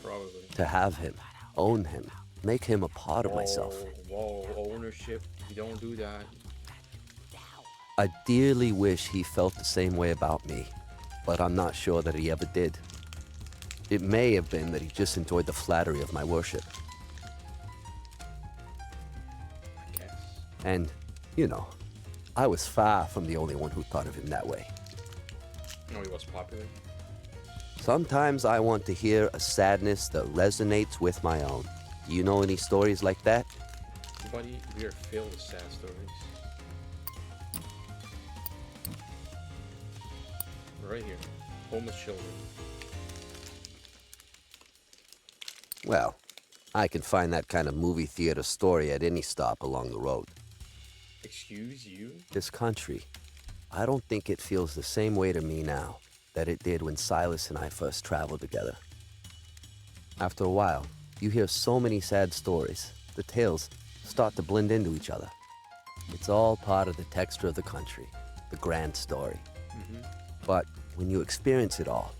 Probably. To have him, own him, make him a part of myself. Whoa, ownership. You don't do that. I dearly wish he felt the same way about me, but I'm not sure that he ever did. It may have been that he just enjoyed the flattery of my worship. I guess. And, you know, I was far from the only one who thought of him that way. No, he was popular. Sometimes I want to hear a sadness that resonates with my own. Do you know any stories like that? Buddy, we are filled with sad stories. Right here. Homeless children. Well, I can find that kind of movie theater story at any stop along the road. Excuse you? This country, I don't think it feels the same way to me now that it did when Silas and I first traveled together. After a while, you hear so many sad stories. The tales start to blend into each other. It's all part of the texture of the country, the grand story. But when you experience it all,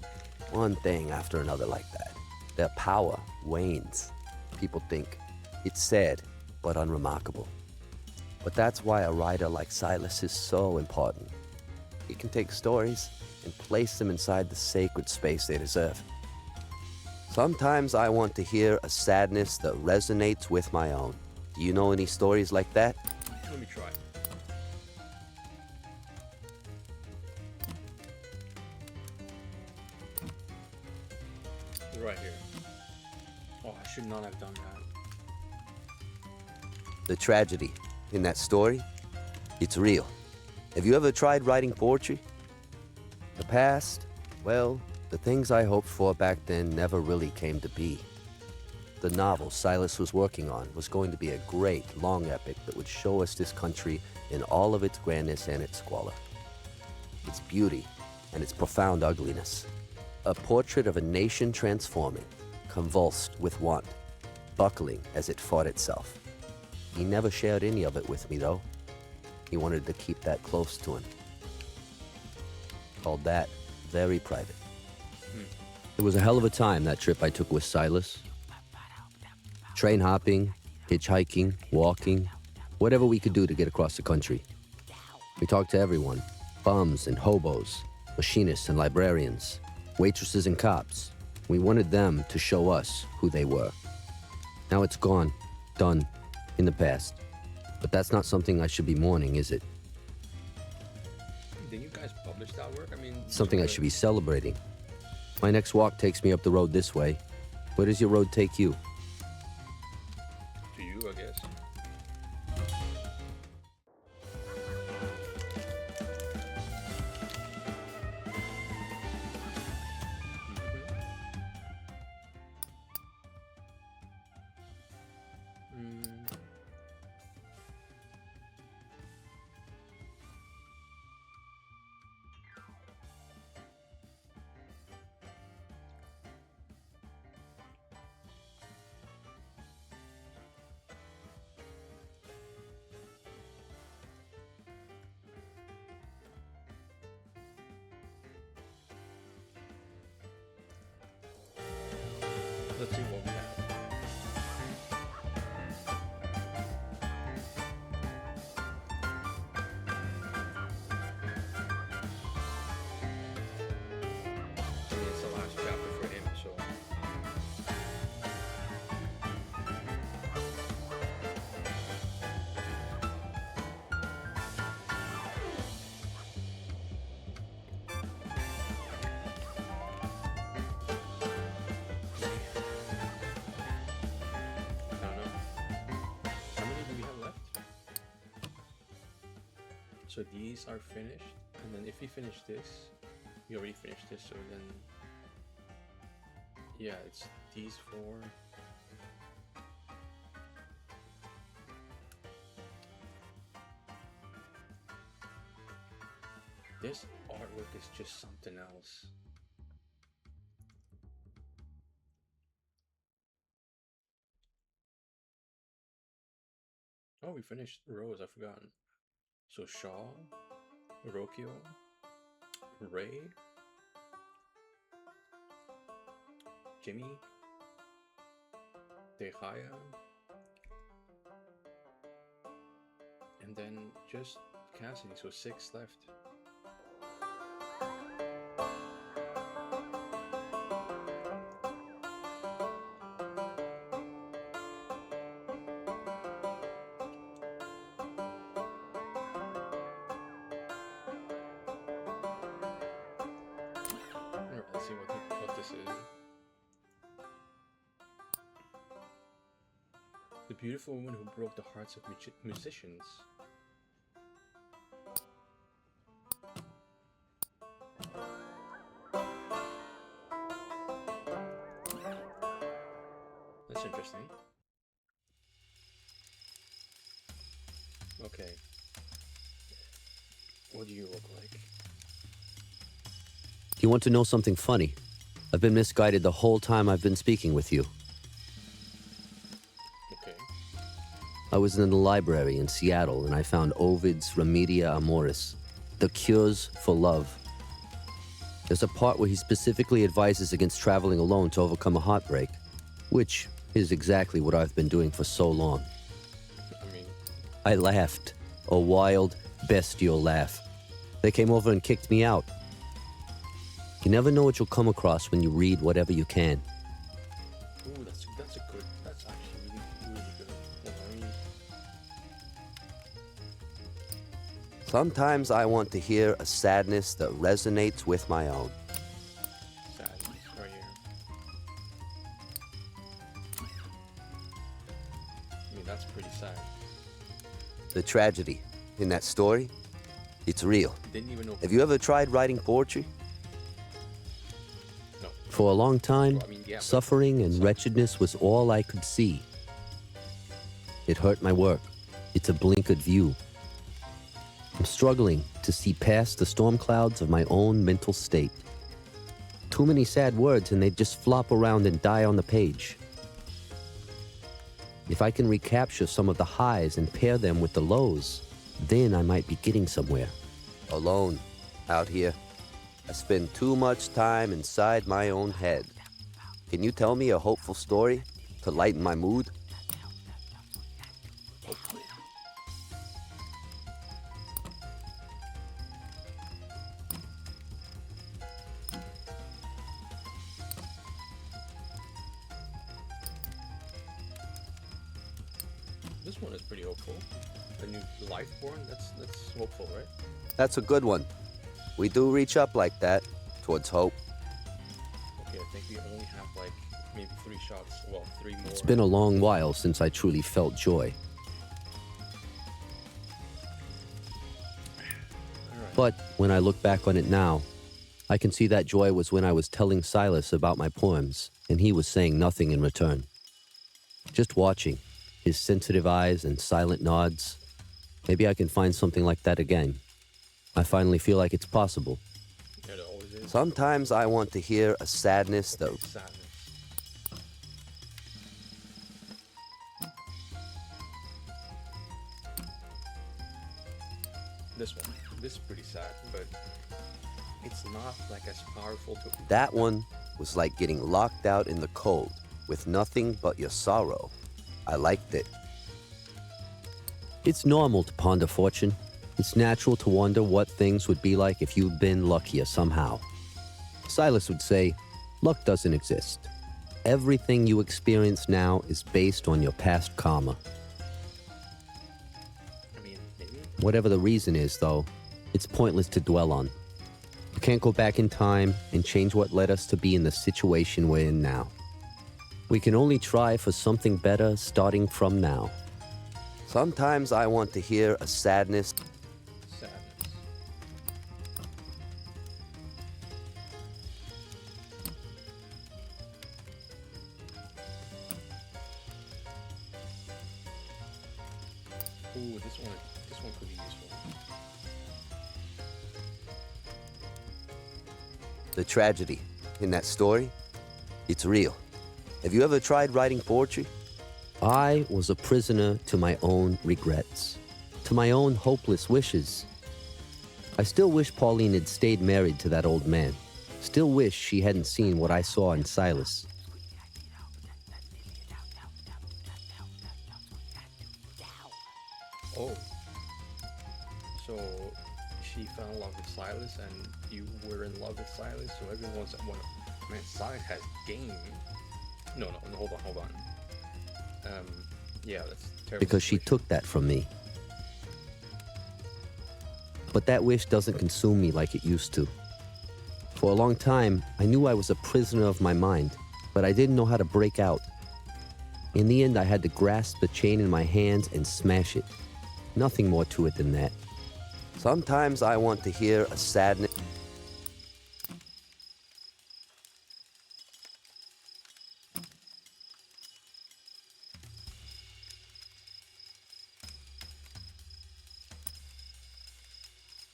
one thing after another like that, their power wanes. People think it's sad but unremarkable. But that's why a writer like Silas is so important. He can take stories and place them inside the sacred space they deserve. Sometimes I want to hear a sadness that resonates with my own. Do you know any stories like that? Let me try. Right here. Oh, I should not have done that. The tragedy in that story, it's real. Have you ever tried writing poetry? The past, well, the things I hoped for back then never really came to be. The novel Silas was working on was going to be a great, long epic that would show us this country in all of its grandness and its squalor. Its beauty and its profound ugliness. A portrait of a nation transforming, convulsed with want, buckling as it fought itself. He never shared any of it with me, though. He wanted to keep that close to him. Called that very private. It was a hell of a time, that trip I took with Silas. Train hopping, hitchhiking, walking, whatever we could do to get across the country. We talked to everyone, bums and hobos, machinists and librarians, waitresses and cops. We wanted them to show us who they were. Now it's gone, done, in the past. But that's not something I should be mourning, is it? Did you guys publish that work? I mean, Something I should be celebrating. My next walk takes me up the road this way. Where does your road take you? To you, I guess. Let's see what we have. I mean, it's the last chapter for him, so. I don't know. How many do we have left? So these are finished, and then if we finish this, we already finished this, so then yeah, it's these four. This artwork is just something else. Oh, we finished Rose, I've forgotten. So Shaw, Rokio, Ray, Jimmy, Dehaya, and then just Cassidy, so 6 left. this is. The beautiful woman who broke the hearts of musicians. That's interesting. Okay. What do you look like? You want to know something funny? I've been misguided the whole time I've been speaking with you. Okay. I was in the library in Seattle and I found Ovid's Remedia Amoris, The Cures for Love. There's a part where he specifically advises against traveling alone to overcome a heartbreak, which is exactly what I've been doing for so long. I laughed, a wild, bestial laugh. They came over and kicked me out. You never know what you'll come across when you read whatever you can. Ooh, that's actually really good. Well, Sometimes I want to hear a sadness that resonates with my own. sadness right here. I mean, that's pretty sad. The tragedy in that story, it's real. Didn't even know. Have you ever tried writing poetry? No. For a long time, Well, I mean, yeah, but- suffering and wretchedness was all I could see. It hurt my work. It's a blinkered view. I'm struggling to see past the storm clouds of my own mental state. Too many sad words and they just flop around and die on the page. If I can recapture some of the highs and pair them with the lows, then I might be getting somewhere. Alone, out here. I spend too much time inside my own head. Can you tell me a hopeful story to lighten my mood? Hopefully. This one is pretty hopeful. The new Lifeborn, that's hopeful, right? That's a good one. We do reach up like that, towards hope. Okay, I think we only have like maybe 3 shots. Well, 3 more. It's been a long while since I truly felt joy. Alright. But when I look back on it now, I can see that joy was when I was telling Silas about my poems, and he was saying nothing in return. Just watching, his sensitive eyes and silent nods. Maybe I can find something like that again. I finally feel like it's possible. Yeah, it always is. Sometimes I want to hear a sadness that... Sadness. This one. This is pretty sad, but it's not like as powerful to... That one was like getting locked out in the cold with nothing but your sorrow. I liked it. It's normal to ponder fortune. It's natural to wonder what things would be like if you'd been luckier somehow. Silas would say, luck doesn't exist. Everything you experience now is based on your past karma. I mean, maybe. Whatever the reason is, though, it's pointless to dwell on. You can't go back in time and change what led us to be in the situation we're in now. We can only try for something better starting from now. Sometimes I want to hear a sadness. Sadness. Ooh, this one could be useful. The tragedy in that story, it's real. Have you ever tried writing poetry? I was a prisoner to my own regrets, to my own hopeless wishes. I still wish Pauline had stayed married to that old man. Still wish she hadn't seen what I saw in Silas. Oh. So she fell in love with Silas and you were in love with Silas, so everyone's at one. Man, Silas has game. No, hold on. Yeah, that's terrible. Because she situation. took that from me. But that wish doesn't consume me like it used to. For a long time, I knew I was a prisoner of my mind, but I didn't know how to break out. In the end, I had to grasp the chain in my hands and smash it. Nothing more to it than that. Sometimes I want to hear a sadness.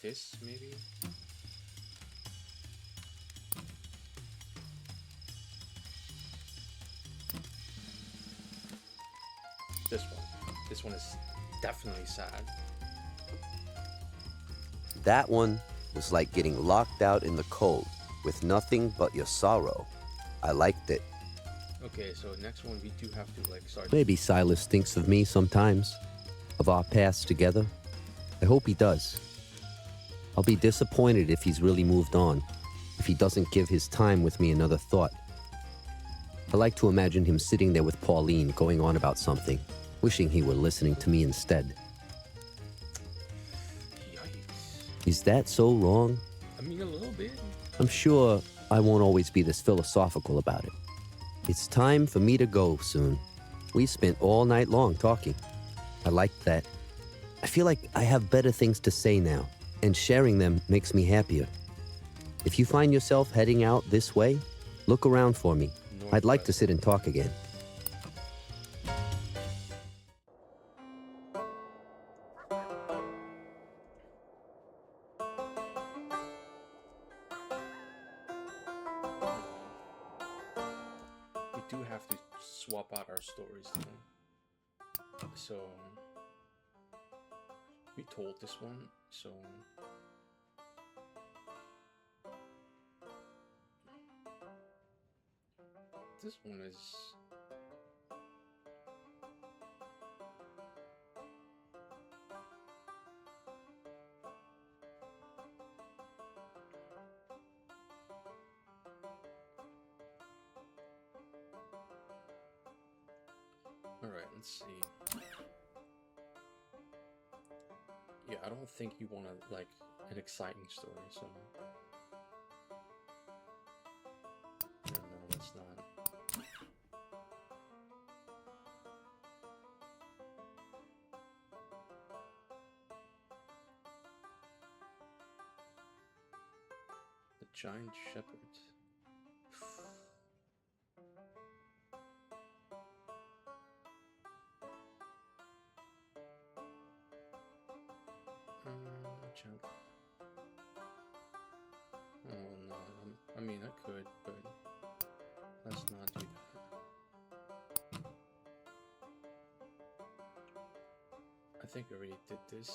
This, maybe? This one. This one is definitely sad. That one was like getting locked out in the cold with nothing but your sorrow. I liked it. Okay, so next one we do have to like start. Maybe Silas thinks of me sometimes, of our paths together. I hope he does. I'll be disappointed if he's really moved on, if he doesn't give his time with me another thought. I like to imagine him sitting there with Pauline going on about something, wishing he were listening to me instead. Yikes. Is that so wrong? I mean, a little bit. I'm sure I won't always be this philosophical about it. It's time for me to go soon. We spent all night long talking. I like that. I feel like I have better things to say now, and sharing them makes me happier. If you find yourself heading out this way, look around for me. I'd like to sit and talk again. We do have to swap out our stories though. So we told this one, so this one is alright, let's see. Yeah, I don't think you want to like an exciting story, so no, that's not. The Giant Shepherd. Giant. Oh no, I mean I could, but let's not do that. I think I already did this.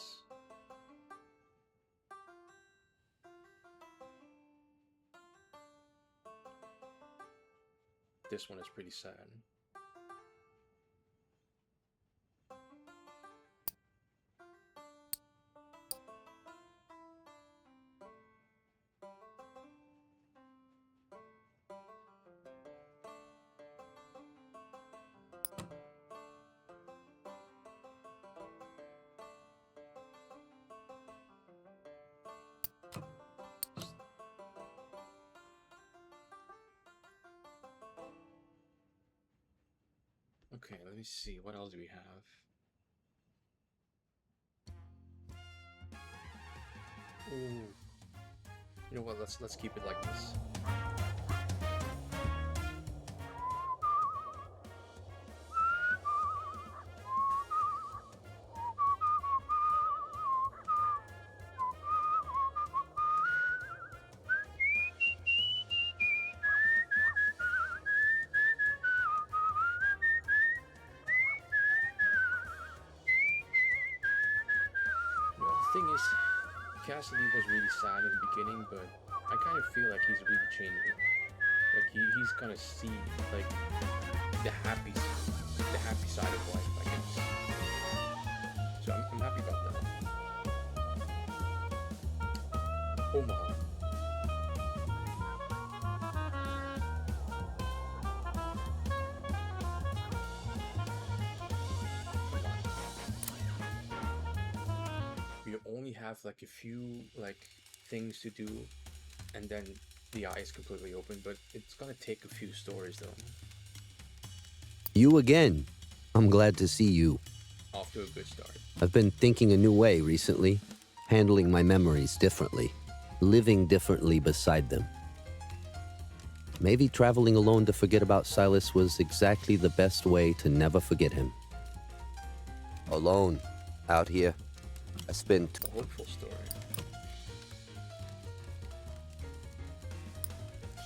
This one is pretty sad. Okay, let me see. What else do we have? Ooh. You know what? Let's keep it like this. The thing is, Cassidy was really sad in the beginning, but I kind of feel like he's really changing. Like he's gonna see like the happy side of life, I guess. So I'm happy about that. Omaha. We only have like a few like things to do, and then the eye is completely open, but it's gonna take a few stories though. You again. I'm glad to see you. Off to a good start. I've been thinking a new way recently, handling my memories differently, living differently beside them. Maybe traveling alone to forget about Silas was exactly the best way to never forget him. Alone, out here, I spent... A hopeful story.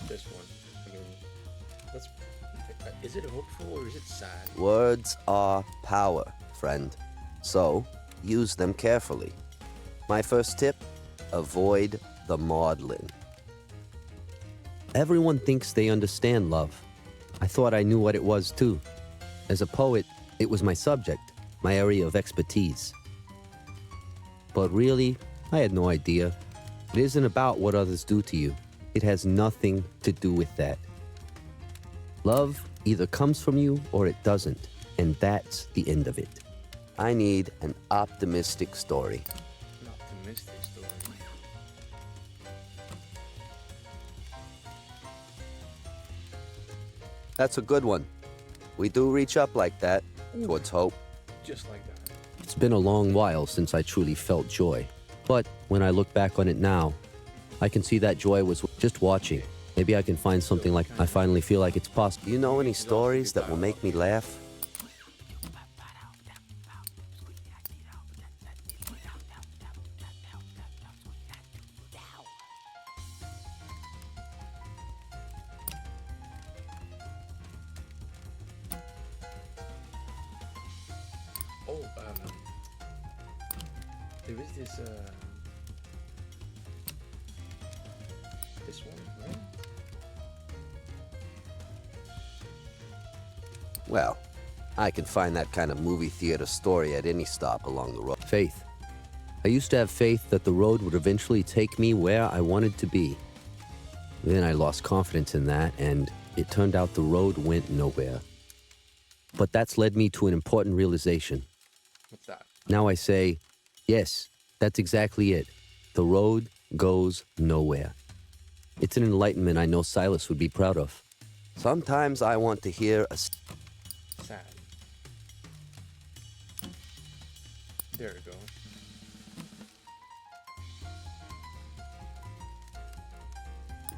This one, I mean, let's... Is it hopeful or is it sad? Words are power, friend. So, use them carefully. My first tip, avoid the maudlin. Everyone thinks they understand love. I thought I knew what it was too. As a poet, it was my subject, my area of expertise. But really, I had no idea. It isn't about what others do to you. It has nothing to do with that. Love either comes from you or it doesn't, and that's the end of it. I need an optimistic story. An optimistic story. That's a good one. We do reach up like that, towards hope. Just like that. It's been a long while since I truly felt joy. But when I look back on it now, I can see that joy was just watching. Maybe I can find something like I finally feel like it's possible. You know any stories that will make me laugh? Oh, there is this one, right? Well, I can find that kind of movie theater story at any stop along the road. Faith. I used to have faith that the road would eventually take me where I wanted to be. Then I lost confidence in that, and it turned out the road went nowhere. But that's led me to an important realization. What's that? Now I say, yes, that's exactly it. The road goes nowhere. It's an enlightenment I know Silas would be proud of. Sometimes I want to hear a... Sad. There we go.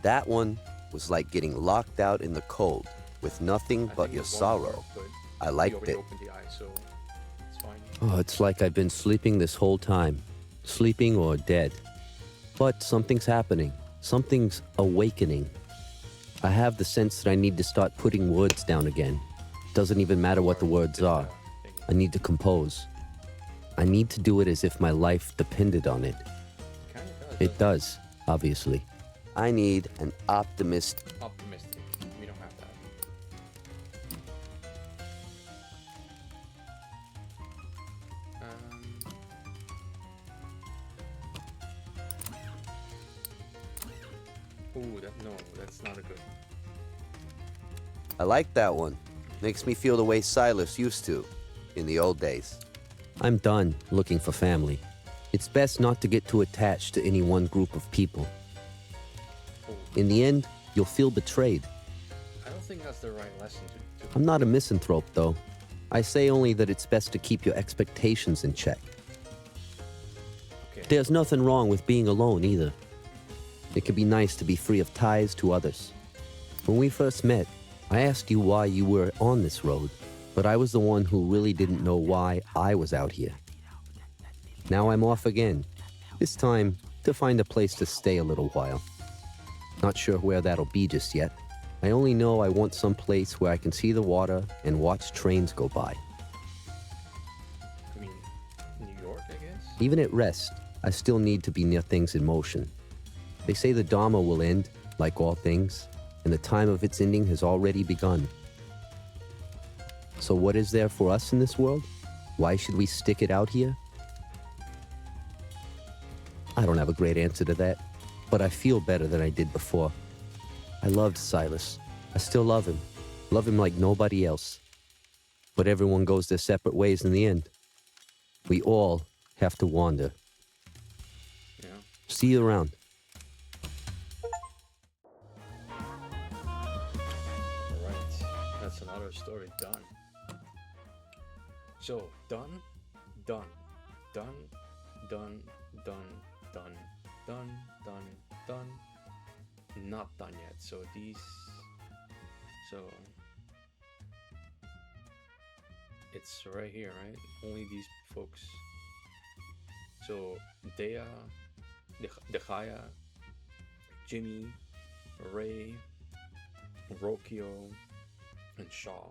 That one was like getting locked out in the cold with nothing I but think your there's one more, sorrow. but I we liked already it. opened the eye, so it's fine. Oh, it's like I've been sleeping this whole time. Sleeping or dead. But something's happening. Something's awakening. I have the sense that I need to start putting words down again. Doesn't even matter what the words are. I need to compose. I need to do it as if my life depended on it. Kind of does. It does, obviously. I need an optimist. Optimistic. We don't have that. Ooh, that's not a good. I like that one. Makes me feel the way Silas used to in the old days. I'm done looking for family. It's best not to get too attached to any one group of people. In the end, you'll feel betrayed. I don't think that's the right lesson to I'm not a misanthrope, though. I say only that it's best to keep your expectations in check. Okay. There's nothing wrong with being alone, either. It can be nice to be free of ties to others. When we first met, I asked you why you were on this road, but I was the one who really didn't know why I was out here. Now I'm off again, this time to find a place to stay a little while. Not sure where that'll be just yet. I only know I want some place where I can see the water and watch trains go by. I mean, New York, I guess? Even at rest, I still need to be near things in motion. They say the Dharma will end, like all things, and the time of its ending has already begun. So what is there for us in this world? Why should we stick it out here? I don't have a great answer to that, but I feel better than I did before. I loved Silas. I still love him. Love him like nobody else. But everyone goes their separate ways in the end. We all have to wander. Yeah. See you around. story done. So done, done, done, done, done, done, done, done, done. Not done yet. So these. So it's right here, right? Only these folks. So Dea, Dechaya, Jimmy, Ray, Rokio, and Shaw.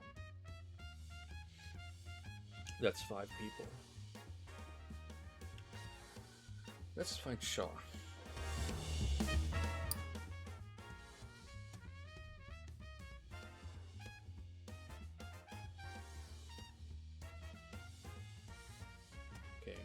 That's 5 people. Let's find Shaw. Okay.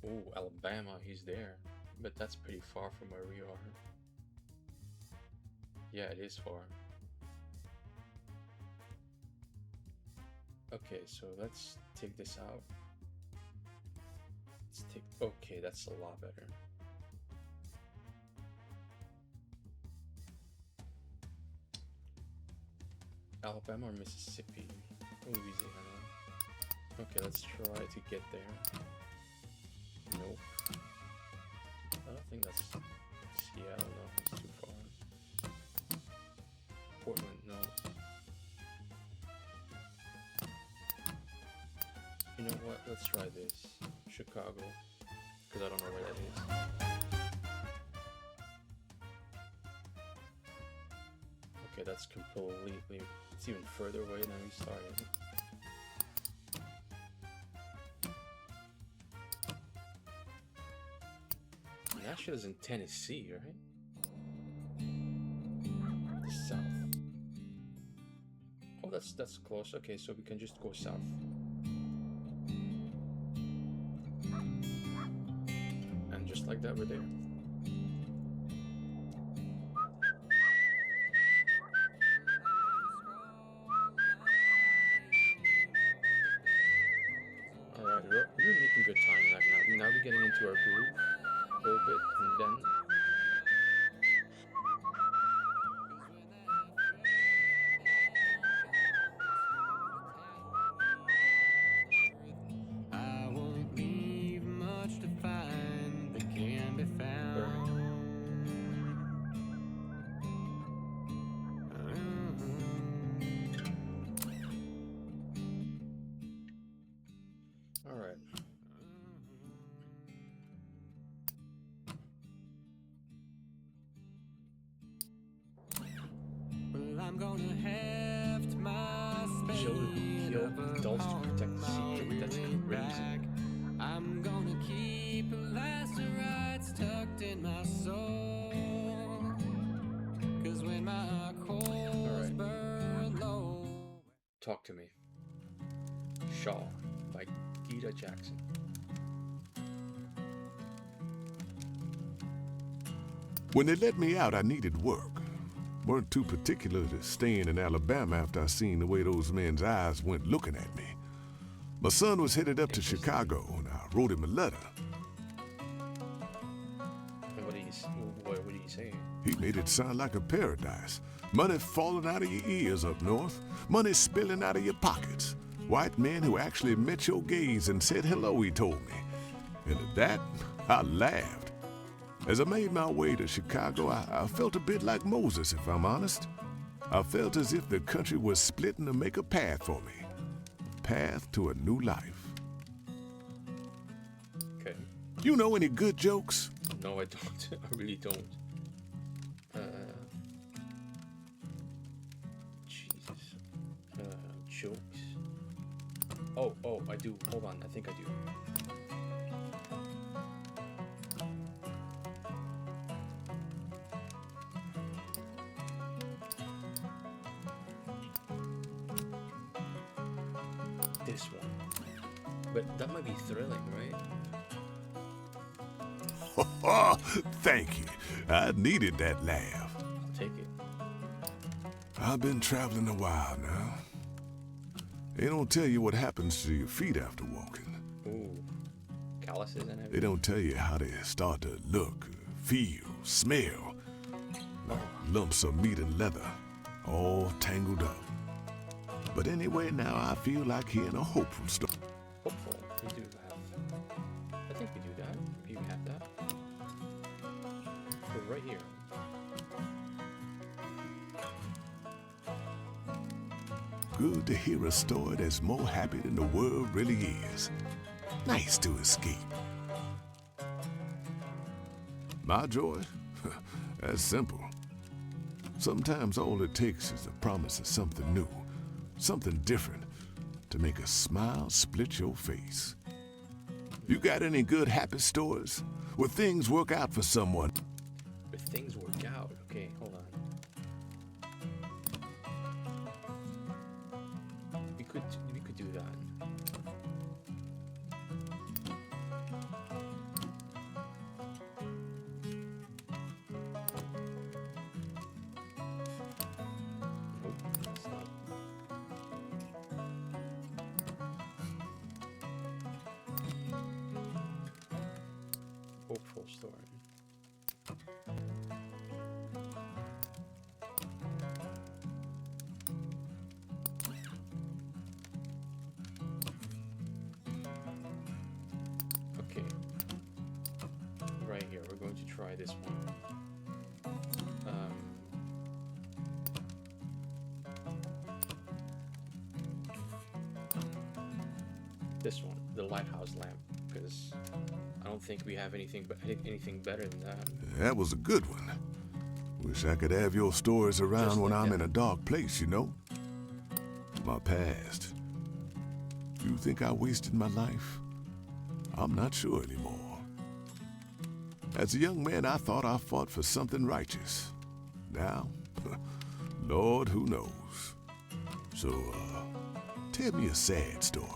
Ooh, Alabama, he's there. But that's pretty far from where we are. Yeah, it is far. Okay, so let's take this out. Let's take. Okay, that's a lot better. Alabama or Mississippi? Louisiana. Okay, let's try to get there. Nope. I don't think that's Seattle. No, it's too far. Portland, no. You know what? Let's try this. Chicago. Because I don't know where that is. Okay, that's completely... It's even further away than we started. Nashville is in Tennessee, right? The south. Oh, that's close. Okay, so we can just go south. And just like that, we're there. Alright, we're making good time right now. Now we're getting into our groove a little bit, and then I won't leave much to find that can be found. alright. Well, I'm gonna heft my Show spade the up adults to protect the upon my secret. That's weary crazy. back. I'm gonna keep lacerates tucked in my soul. 'Cause when my coals Alright. burn low. Talk to Me. Shaw by Gita Jackson. When they let me out, I needed work. Weren't too particular to staying in Alabama after I seen the way those men's eyes went looking at me. My son was headed up to Chicago, and I wrote him a letter. And what did he say? He made it sound like a paradise. Money falling out of your ears up north. Money spilling out of your pockets. White men who actually met your gaze and said hello, he told me. And at that, I laughed. As I made my way to Chicago, I felt a bit like Moses, if I'm honest. I felt as if the country was splitting to make a path for me. A path to a new life. Okay. You know any good jokes? No, I don't. I really don't. Jesus. Jokes. Oh, I do. Hold on, I think I do. This one. But that might be thrilling, right? Thank you. I needed that laugh. I'll take it. I've been traveling a while now. They don't tell you what happens to your feet after walking. Ooh. calluses and They everything. don't tell you how they start to look, feel, smell. Like lumps of meat and leather, all tangled up. But anyway, now I feel like hearing a hopeful story. Hopeful. We do have. I think we do that. We have that. So right here. Good to hear a story that's more happy than the world really is. Nice to escape. My joy? That's simple. Sometimes all it takes is the promise of something new, something different, to make a smile split your face. You got any good happy stories where things work out for someone? If things work out. Okay, hold on. We could do that. Nope, that's not. Hopeful story. Okay. Right here, we're going to try this one. This one, the lighthouse lamp, because I don't think we have anything better than that. That was a good one. Wish I could have your stories around Just when like I'm that. in a dark place, you know? My past. You think I wasted my life? I'm not sure anymore. As a young man, I thought I fought for something righteous. Now, Lord, who knows? So, tell me a sad story.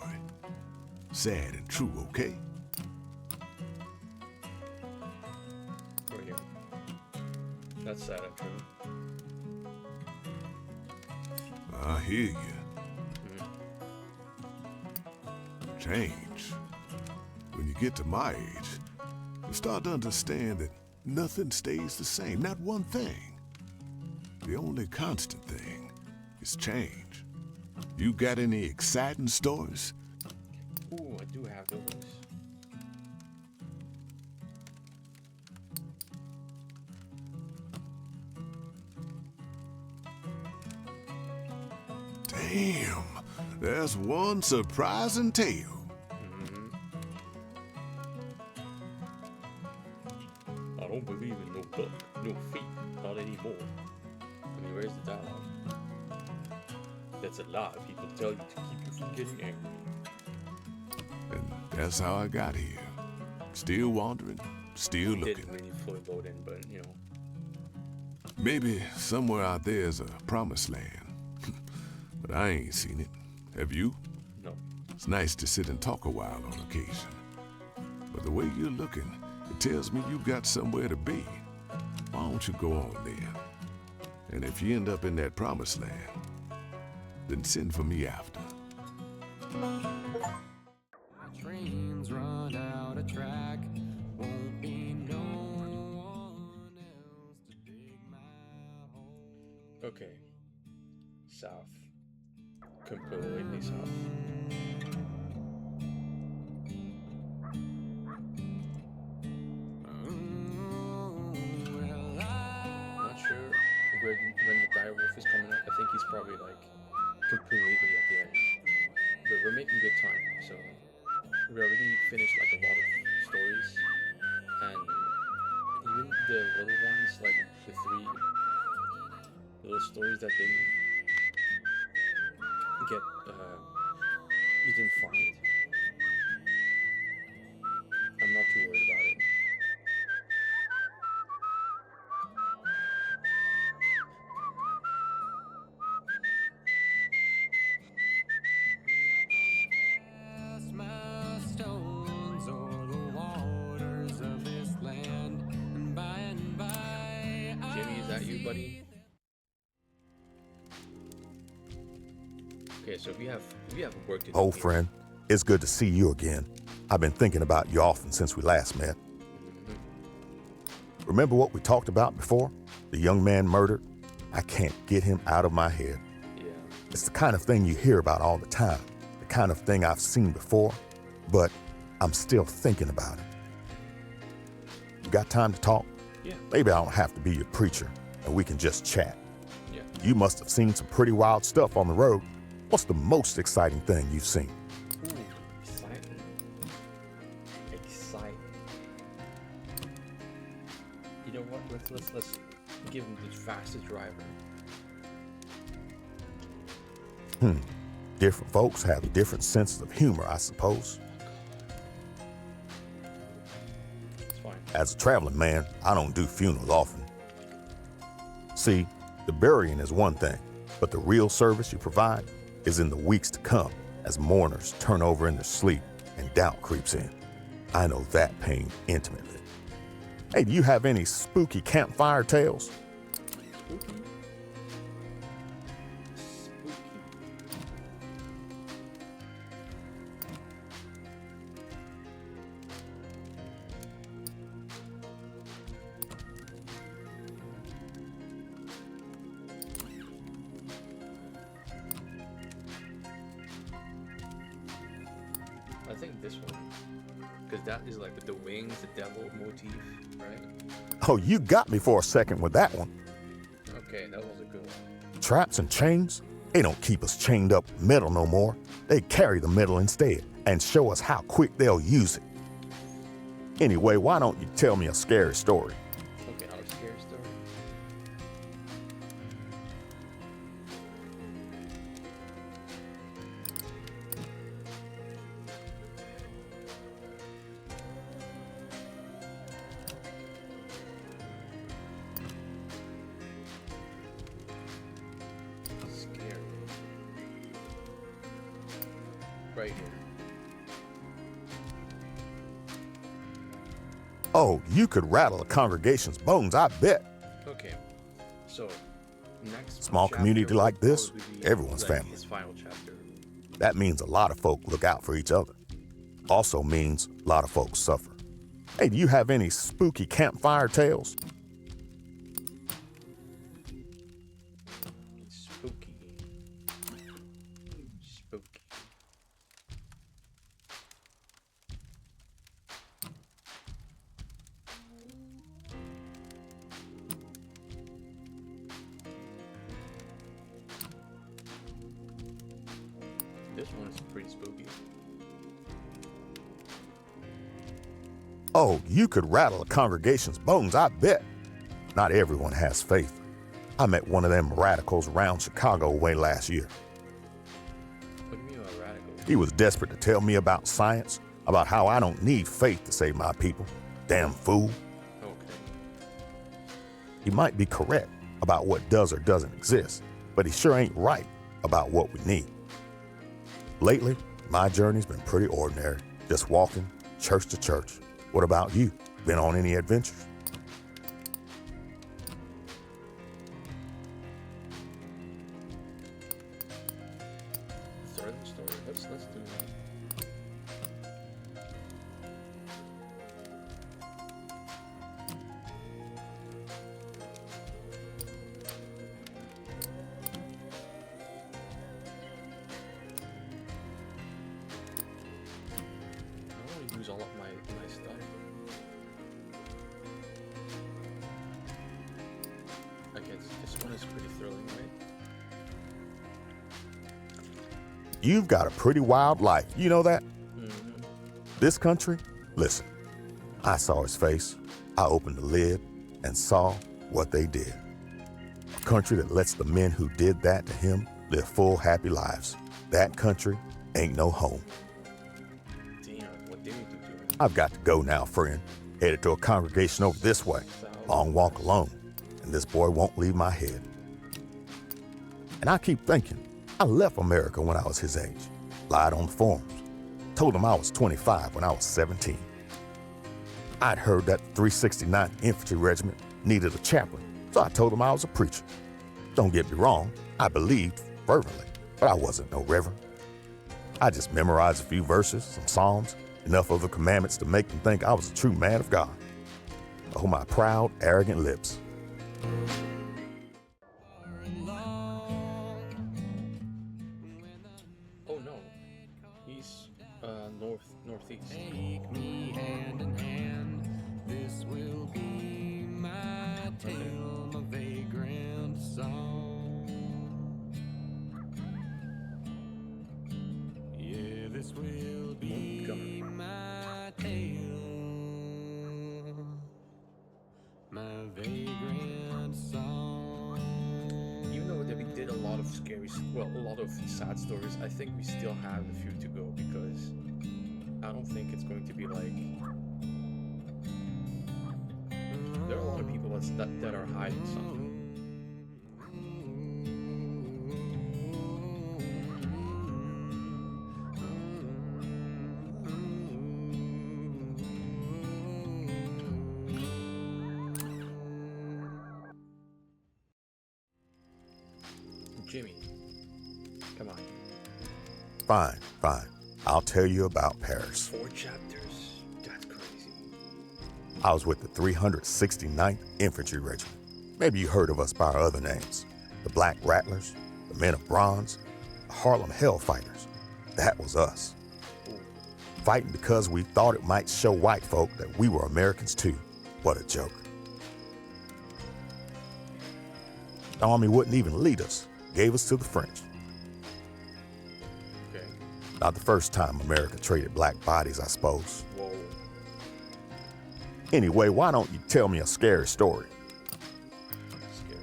Sad and true, okay? Right here. That's sad and true. I hear you. Change. When you get to my age, you start to understand that nothing stays the same, not one thing. The only constant thing is change. You got any exciting stories? Ooh, I do have those. Damn, that's one surprising tale. I don't believe in no duck, no feet, not anymore. I mean, where's the dialogue? That's a lie. People tell you to keep you from getting angry. And that's how I got here. Still wandering, still looking. Didn't really fully load in, but you know. Maybe somewhere out there is a promised land. But I ain't seen it. Have you? No. It's nice to sit and talk a while on occasion. But the way you're looking, it tells me you got somewhere to be. Why don't you go on there? And if you end up in that promised land, then send for me after. Trains run out of track. Won't be no one else to dig my hole. Okay. South. Completely south. Not sure when the direwolf is coming up. I think he's probably like completely at the end. But we're making good time, so we already finished like a lot of stories, and even the little ones, like the 3 little stories that didn't get you didn't find. I'm not too worried about it. Cast my stones o'er the waters of this land, and by Jimmy, is that you, buddy? Okay, so we have work to do. Old here. friend, it's good to see you again. I've been thinking about you often since we last met. Remember what we talked about before? The young man murdered? I can't get him out of my head. Yeah. It's the kind of thing you hear about all the time, the kind of thing I've seen before, but I'm still thinking about it. You got time to talk? Yeah. Maybe I don't have to be your preacher, and we can just chat. Yeah. You must have seen some pretty wild stuff on the road. What's the most exciting thing you've seen? Ooh, exciting. Exciting. You know what? Let's give him the fastest driver. Different folks have different senses of humor, I suppose. It's fine. As a traveling man, I don't do funerals often. See, the burying is one thing, but the real service you provide is in the weeks to come as mourners turn over in their sleep and doubt creeps in. I know that pain intimately. Hey, do you have any spooky campfire tales? Spooky. Spooky. I think this one, because that is like with the wings, the devil motif, right? Oh, you got me for a second with that one. Okay, that was a good one. Traps and chains? They don't keep us chained up with metal no more. They carry the metal instead and show us how quick they'll use it. Anyway, why don't you tell me a scary story? Okay, our scary story. Scary. Right here. Oh, you could rattle a congregation's bones, I bet. Okay, so next Small chapter community will like this, probably be, everyone's like, family. his final chapter. That means a lot of folk look out for each other. Also means a lot of folks suffer. Hey, do you have any spooky campfire tales? Spooky. Spooky. This one is pretty spooky. Oh, you could rattle a congregation's bones, I bet. Not everyone has faith. I met one of them radicals around Chicago way last year. What do you mean by radical? He was desperate to tell me about science, about how I don't need faith to save my people. Damn fool. Okay. He might be correct about what does or doesn't exist, but he sure ain't right about what we need. Lately, my journey's been pretty ordinary, just walking church to church. What about you? Been on any adventures? Third story. Let's do that. I want to use all of my stuff. Okay, this one is pretty thrilling, right? You've got a pretty wild life, you know that? Mm-hmm. This country, listen, I saw his face. I opened the lid and saw what they did. A country that lets the men who did that to him live full, happy lives. That country ain't no home. Damn, what did we do to him? I've got to go now, friend. Headed to a congregation over this way. Long walk alone, and this boy won't leave my head. And I keep thinking, I left America when I was his age. Lied on the forms. Told him I was 25 when I was 17. I'd heard that 369th Infantry Regiment needed a chaplain, so I told him I was a preacher. Don't get me wrong, I believed fervently, but I wasn't no reverend. I just memorized a few verses, some psalms, enough of the commandments to make them think I was a true man of God. Oh, my proud, arrogant lips. Oh no, he's northeast. Take me hand in hand. This will be my tale, my vagrant song. Yeah, this will be my tale, my vagrant song. Even though that we did a lot of a lot of sad stories, I think we still have a few to go because I don't think it's going to be like there are a lot of people that are hiding something. Jimmy, come on. Fine, fine. I'll tell you about Paris. 4 chapters? That's crazy. I was with the 369th Infantry Regiment. Maybe you heard of us by our other names. The Black Rattlers, the Men of Bronze, the Harlem Hellfighters. That was us. Ooh. Fighting because we thought it might show white folk that we were Americans too. What a joke. The Army wouldn't even lead us. Gave us to the French. Okay. Not the first time America traded black bodies, I suppose. Whoa. Anyway, why don't you tell me a scary story? Scary.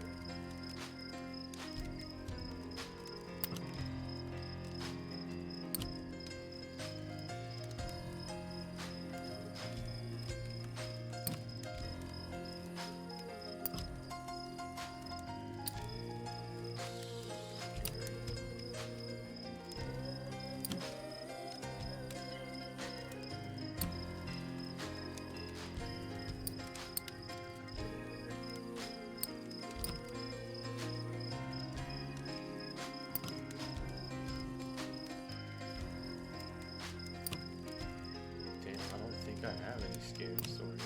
Damn, I don't think I have any scary stories.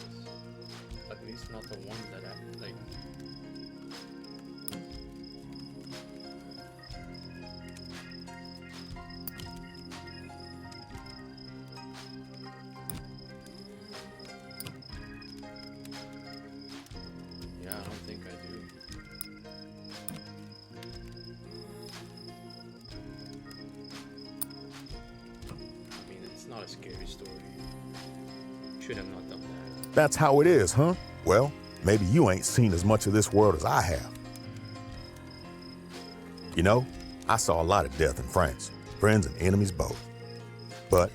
At least not the one that I like. Yeah, I don't think I do. I mean, it's not a scary story. Should have not done that. That's how it is, huh? Well, maybe you ain't seen as much of this world as I have. You know, I saw a lot of death in France, friends and enemies both. But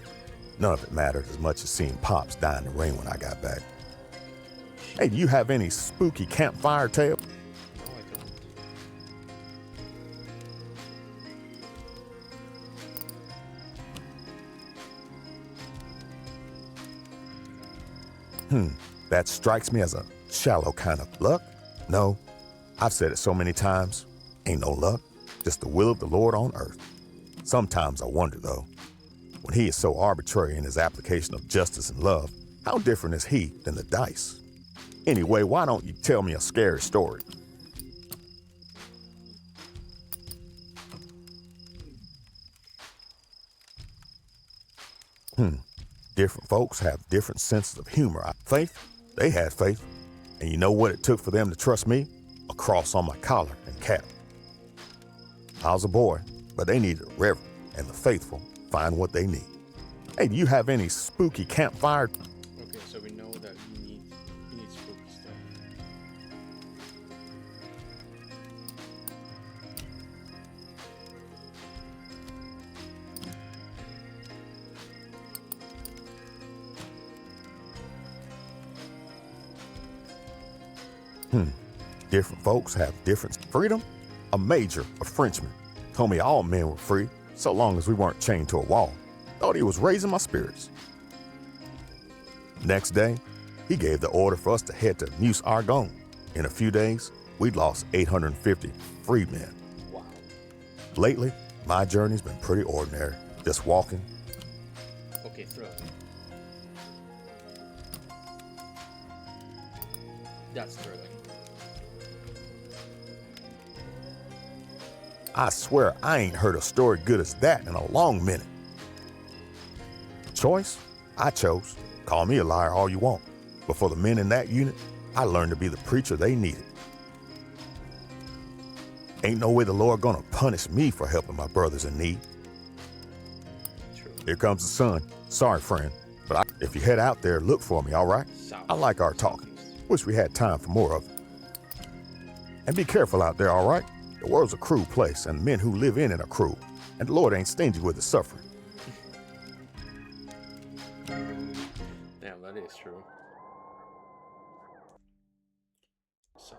none of it mattered as much as seeing Pops die in the rain when I got back. Hey, do you have any spooky campfire tale? No, I don't. That strikes me as a shallow kind of luck. No, I've said it so many times. Ain't no luck, just the will of the Lord on earth. Sometimes I wonder, though, when he is so arbitrary in his application of justice and love, how different is he than the dice? Anyway, why don't you tell me a scary story? Different folks have different senses of humor. Faith, they had faith. And you know what it took for them to trust me? A cross on my collar and cap. I was a boy, but they needed a reverend, and the faithful find what they need. Hey, do you have any spooky campfire? Okay, so we know that we need spooky stuff. Different folks have different freedom. A major, a Frenchman, told me all men were free, so long as we weren't chained to a wall. Thought he was raising my spirits. Next day, he gave the order for us to head to Meuse Argonne. In a few days, we'd lost 850 freedmen. Wow. Lately, my journey's been pretty ordinary, just walking. Okay, throw. That's thrilling. I swear I ain't heard a story good as that in a long minute. Choice? I chose. Call me a liar all you want. But for the men in that unit, I learned to be the preacher they needed. Ain't no way the Lord gonna punish me for helping my brothers in need. True. Here comes the sun. Sorry, friend, but if you head out there, look for me, all right? I like our talking. Wish we had time for more of it. And be careful out there, all right? The world's a cruel place, and men who live in it are cruel. And the Lord ain't stingy with the suffering. Damn, that is true. South.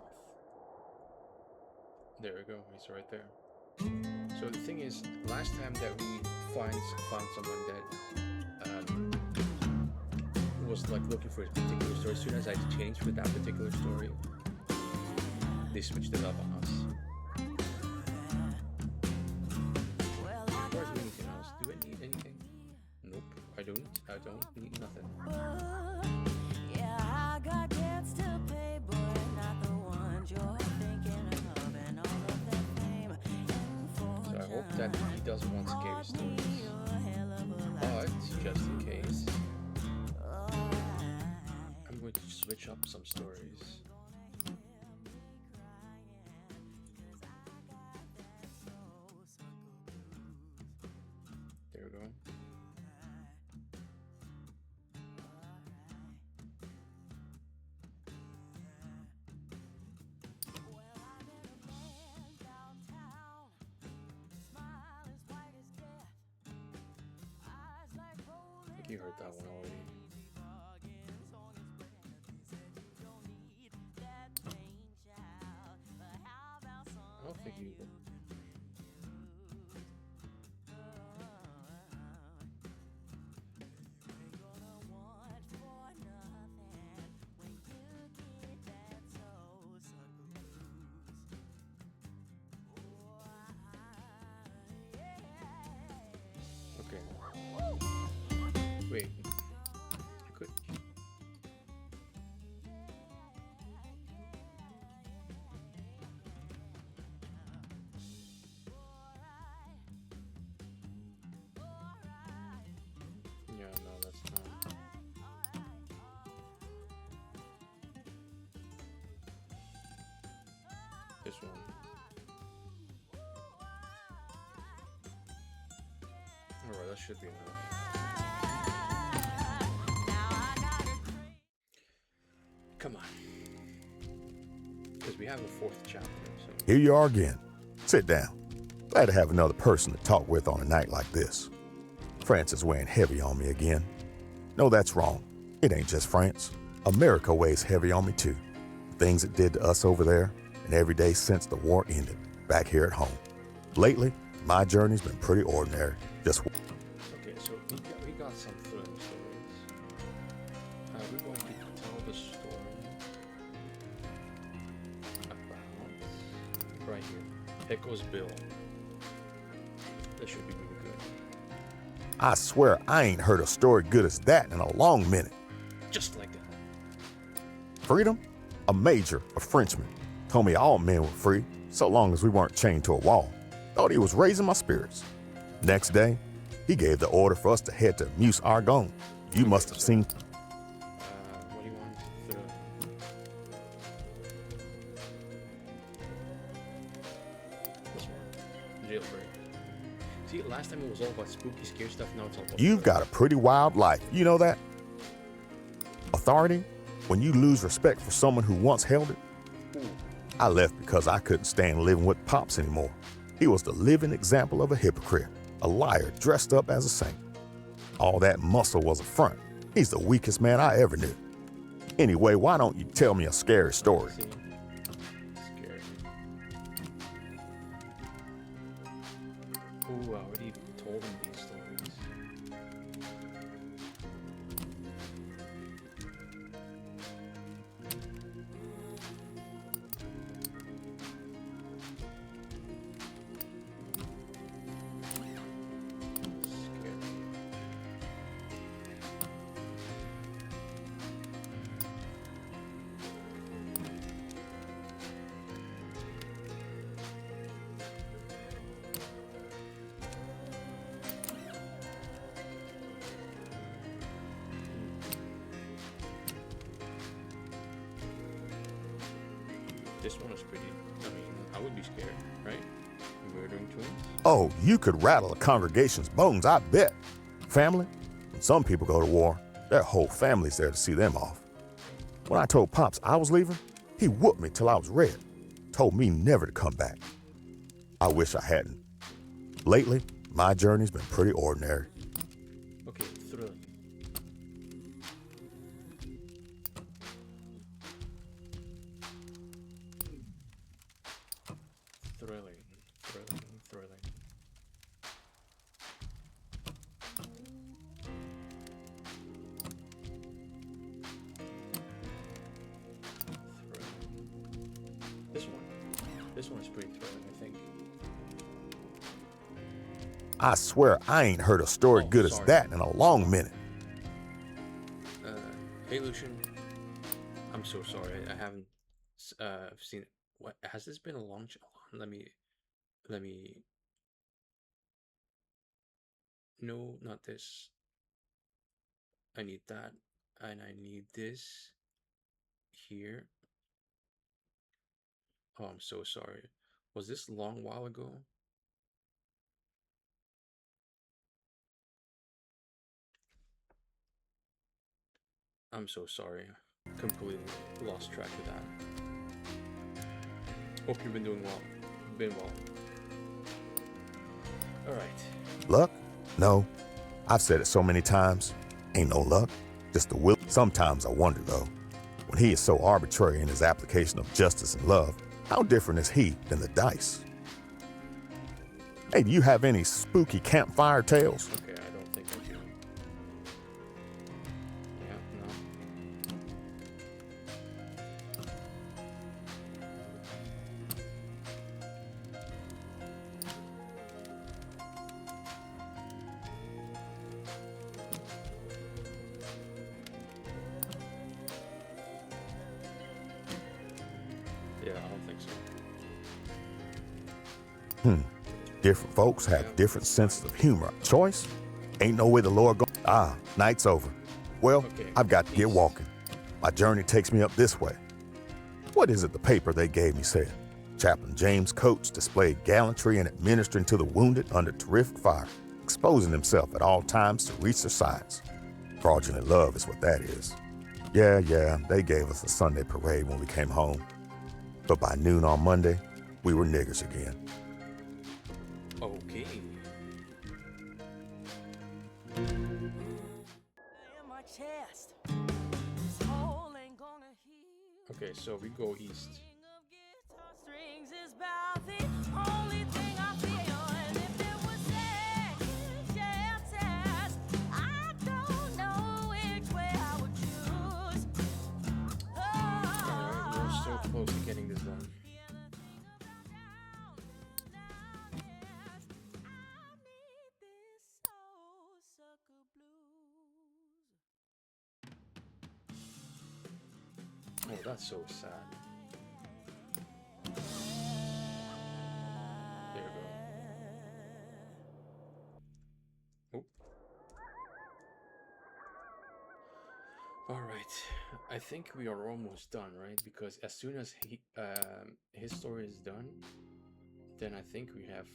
There we go, he's right there. So the thing is, last time that we found someone that was like looking for a particular story, as soon as I changed with that particular story, they switched it up on us. Of course, anything else? Do I need anything? Nope, I don't need nothing. So I hope that he doesn't want scary stories. But just in case, I'm going to switch up some stories. There we go. I think you heard that one already. I don't think you will. Okay. Wait. I could. Yeah, no, that's not. This one. Alright, that should be enough. Come on. Because we have a fourth chapter, so. Here you are again. Sit down. Glad to have another person to talk with on a night like this. France is weighing heavy on me again. No, that's wrong. It ain't just France. America weighs heavy on me too. The things it did to us over there, and every day since the war ended, back here at home. Lately, my journey's been pretty ordinary. Just Okay, so we got some thrilling stories. We're going to tell the story about right here, Echo's Bill. That should be really good. I swear I ain't heard a story good as that in a long minute. Just like that. Freedom? A major, a Frenchman, told me all men were free, so long as we weren't chained to a wall. Thought he was raising my spirits. Next day, he gave the order for us to head to Meuse Argonne. You must have seen. What do you want? This one. Jailbreak. See, last time it was all about spooky, scary stuff. Now it's all about. You've got a pretty wild life. You know that? Authority? When you lose respect for someone who once held it? I left because I couldn't stand living with Pops anymore. He was the living example of a hypocrite, a liar dressed up as a saint. All that muscle was a front. He's the weakest man I ever knew. Anyway, why don't you tell me a scary story? See? Scary. Ooh, I already told him these stories. Scary. this one is pretty. I mean, I would be scared, right? Murdering twins. Oh, you could rattle a congregation's bones, I bet. Family? When some people go to war, their whole family's there to see them off. When I told Pops I was leaving, he whooped me till I was red. Told me never to come back. I wish I hadn't. Lately, my journey's been pretty ordinary. Okay, thrilling. Thrilling, thrilling, thrilling. This one is pretty thrilling, I think. I swear I ain't heard a story good as that in a long minute. Hey Lucian, I'm so sorry. I haven't seen it. What has this been a long? Hold on, let me. No, not this. I need that, and I need this here. Oh, I'm so sorry. Was this a long while ago? I'm so sorry. Completely lost track of that. Hope you've been doing well. Been well. Alright. Luck? No. I've said it so many times. Ain't no luck. Just the will. Sometimes I wonder, though, when he is so arbitrary in his application of justice and love, how different is he than the dice? Hey, do you have any spooky campfire tales? Okay, I don't think I do. Yeah, no. Yeah, I don't think so. Different folks have different senses of humor. Choice? Ain't no way the Lord go. Ah, night's over. Well, Okay, I've got to get walking. My journey takes me up this way. What is it the paper they gave me said? Chaplain James Coates displayed gallantry in administering to the wounded under terrific fire, exposing himself at all times to reach their sides. Fraudulent love is what that is. Yeah, they gave us a Sunday parade when we came home. But by noon on Monday, we were niggers again. Okay. Okay, so we go east. We're so close to getting this done. Oh, that's so sad. There you go. Oh. All right. I think we are almost done, right? Because as soon as his story is done, then I think we have.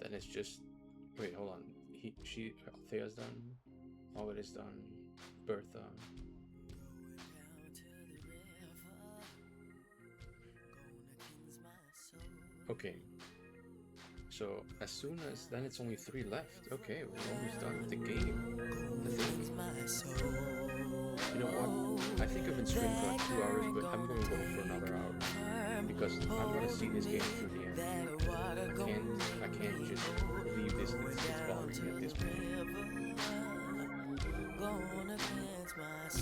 Then it's just. Wait, hold on. Thea's done. All it is done. Bertha. Okay. So as soon as then it's only 3 left. Okay, we're almost done with the game. You know what? I think I've been streaming for like 2 hours, but I'm gonna go for another hour because I'm gonna see this game through the end. I can't just leave this. It's bothering me at this point. Those are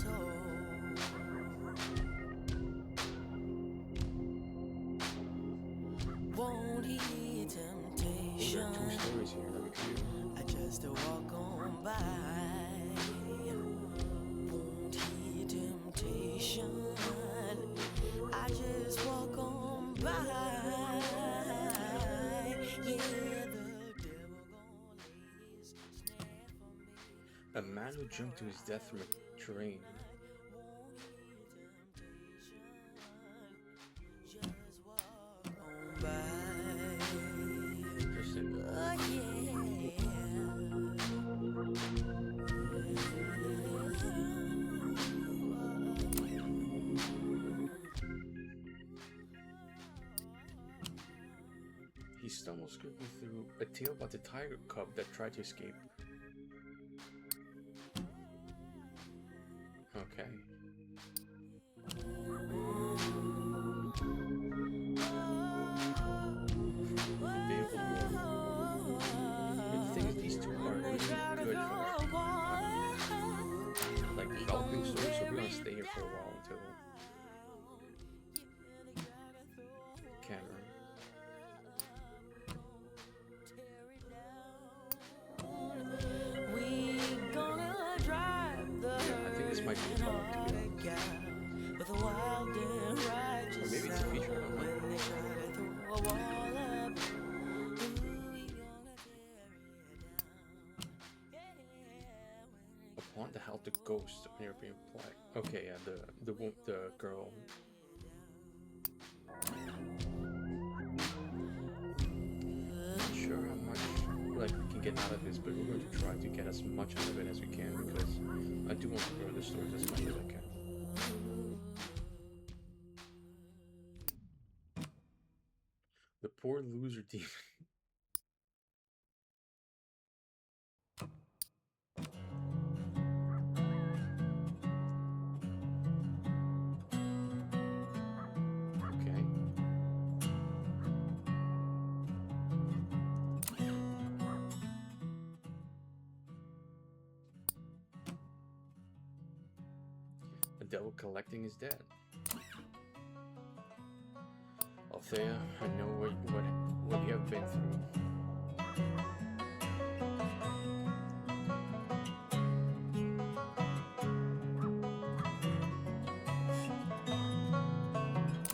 2 stories here. Let me clear. I just walk on by. Won't hear temptation. I just walk on by. Yeah, the devil gonna lay his snare for me. A man who jumped to his death from a train He stumbles scribbling through a tale about the tiger cub that tried to escape. Okay. The thing is, these two are really good for like developing stories, so we're gonna stay here for a while until Cameron. I think this might be a problem, to be honest. Or maybe it's a feature, I don't know. Upon the help the ghost when you're being plagued. Okay, yeah, the girl. Not sure how much like we can get out of this, but we're going to try to get as much out of it as we can because I do want to grow the stories as much as I can. The poor loser demon. Okay. The devil collecting his debt. Althea, I know what you have been through.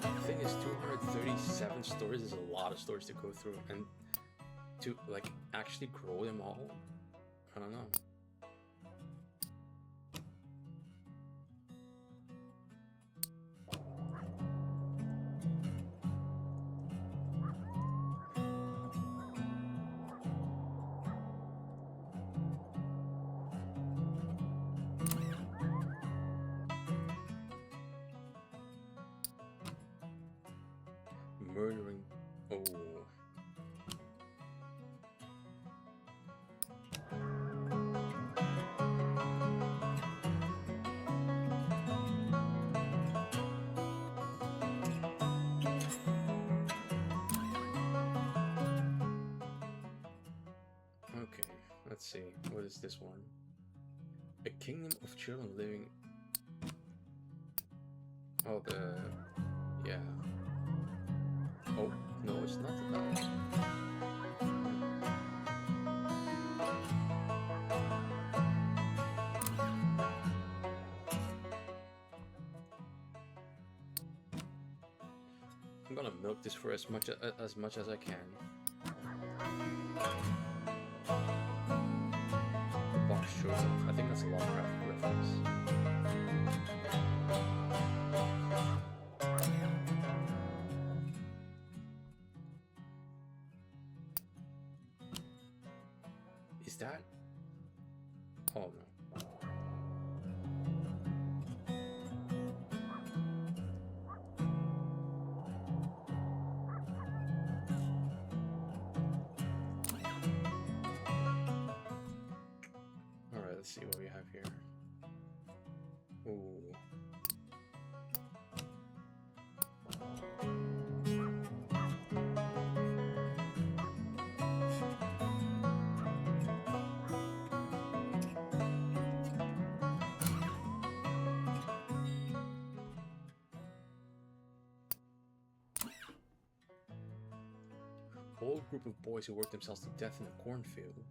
The thing is, 237 stories is a lot of stories to go through, and to like actually grow them all, I don't know. Murdering. Oh. Okay, let's see. What is this one? A kingdom of children living. Oh, yeah. Oh, no, it's not that. I'm gonna milk this for as much as I can. The box shows up. I think that's a Lovecraft reference. Is that? Oh no. Alright, let's see what we have here. Ooh. Whole group of boys who worked themselves to death in a cornfield.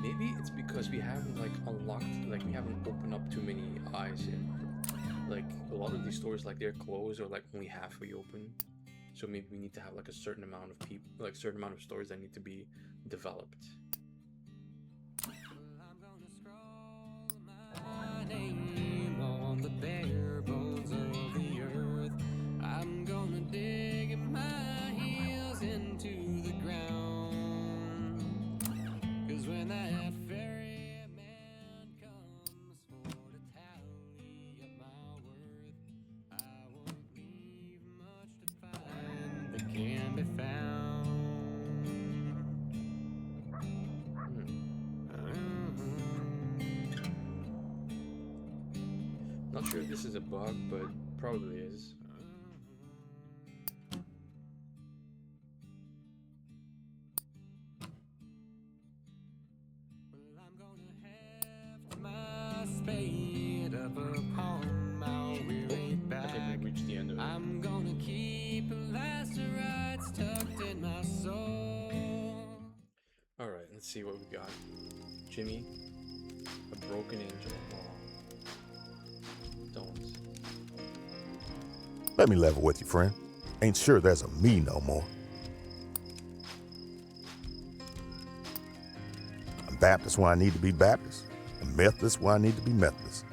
Maybe it's because we haven't like unlocked, like we haven't opened up too many eyes yet. Like a lot of these stories, like they're closed or like only halfway open. So maybe we need to have like a certain amount of people, like certain amount of stories that need to be developed. I'm gonna scroll my name on the bare bones of the earth. I'm gonna dig my heels into the ground. 'Cause when that ferryman comes for to tally up my worth, I won't leave much to find that can be found. Not sure if this is a bug, but probably is. Well, I'm gonna heft my spade up upon my weary I back. think we reached the end of it. I'm gonna keep lacerites tucked in my soul. Alright, let's see what we got. Jimmy, a broken angel. Oh. Don't. Let me level with you, friend. Ain't sure there's a me no more. I'm Baptist when I need to be Baptist, and Methodist when I need to be Methodist.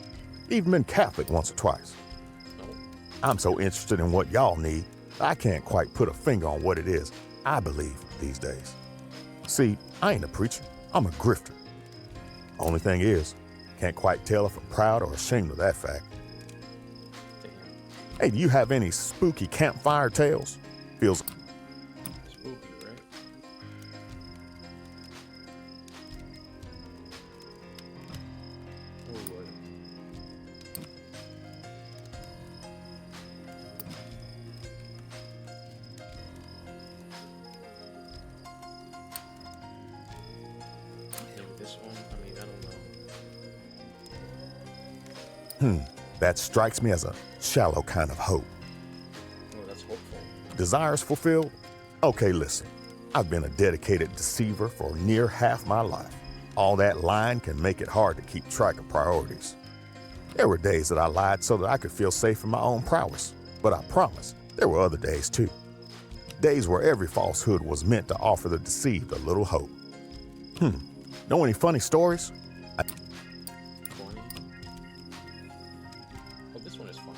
Even been Catholic once or twice. No. I'm so interested in what y'all need, I can't quite put a finger on what it is I believe these days. See, I ain't a preacher, I'm a grifter. Only thing is, can't quite tell if I'm proud or ashamed of that fact. Hey, do you have any spooky campfire tales? Feels Spooky, right? Oh, what? Maybe this one? I mean, I don't know. that strikes me as a shallow kind of hope. Oh, that's hopeful. Desires fulfilled? Okay, listen. I've been a dedicated deceiver for near half my life. All that lying can make it hard to keep track of priorities. There were days that I lied so that I could feel safe in my own prowess. But I promise, there were other days too. Days where every falsehood was meant to offer the deceived a little hope. Know any funny stories? 20. Oh, this one is fun.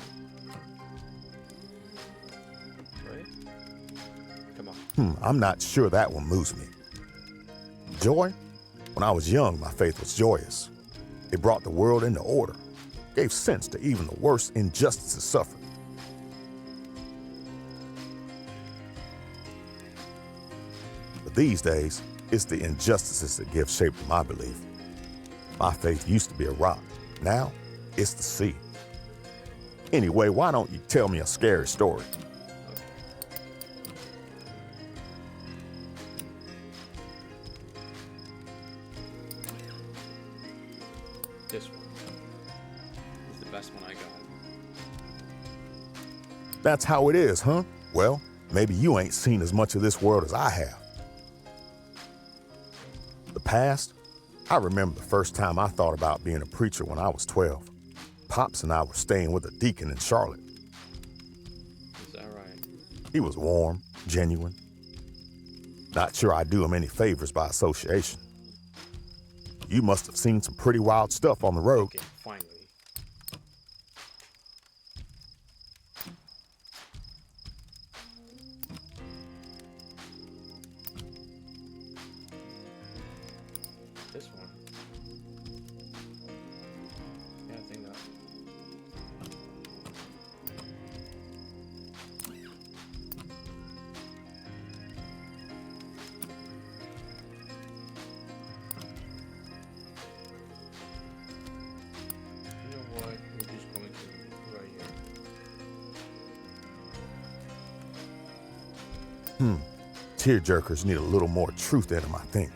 Right? Come on. I'm not sure that one moves me. Joy? When I was young, my faith was joyous. It brought the world into order, gave sense to even the worst injustices suffered. But these days, it's the injustices that give shape to my belief. My faith used to be a rock. Now, it's the sea. Anyway, why don't you tell me a scary story? This one is the best one I got. That's how it is, huh? Well, maybe you ain't seen as much of this world as I have. The past? I remember the first time I thought about being a preacher when I was 12. Pops and I were staying with a deacon in Charlotte. Is that right? He was warm, genuine. Not sure I'd do him any favors by association. You must have seen some pretty wild stuff on the road. Okay, finally. This one. Yeah, I think that. You know what? We're just going to right here. Tearjerkers need a little more truth in them, I think.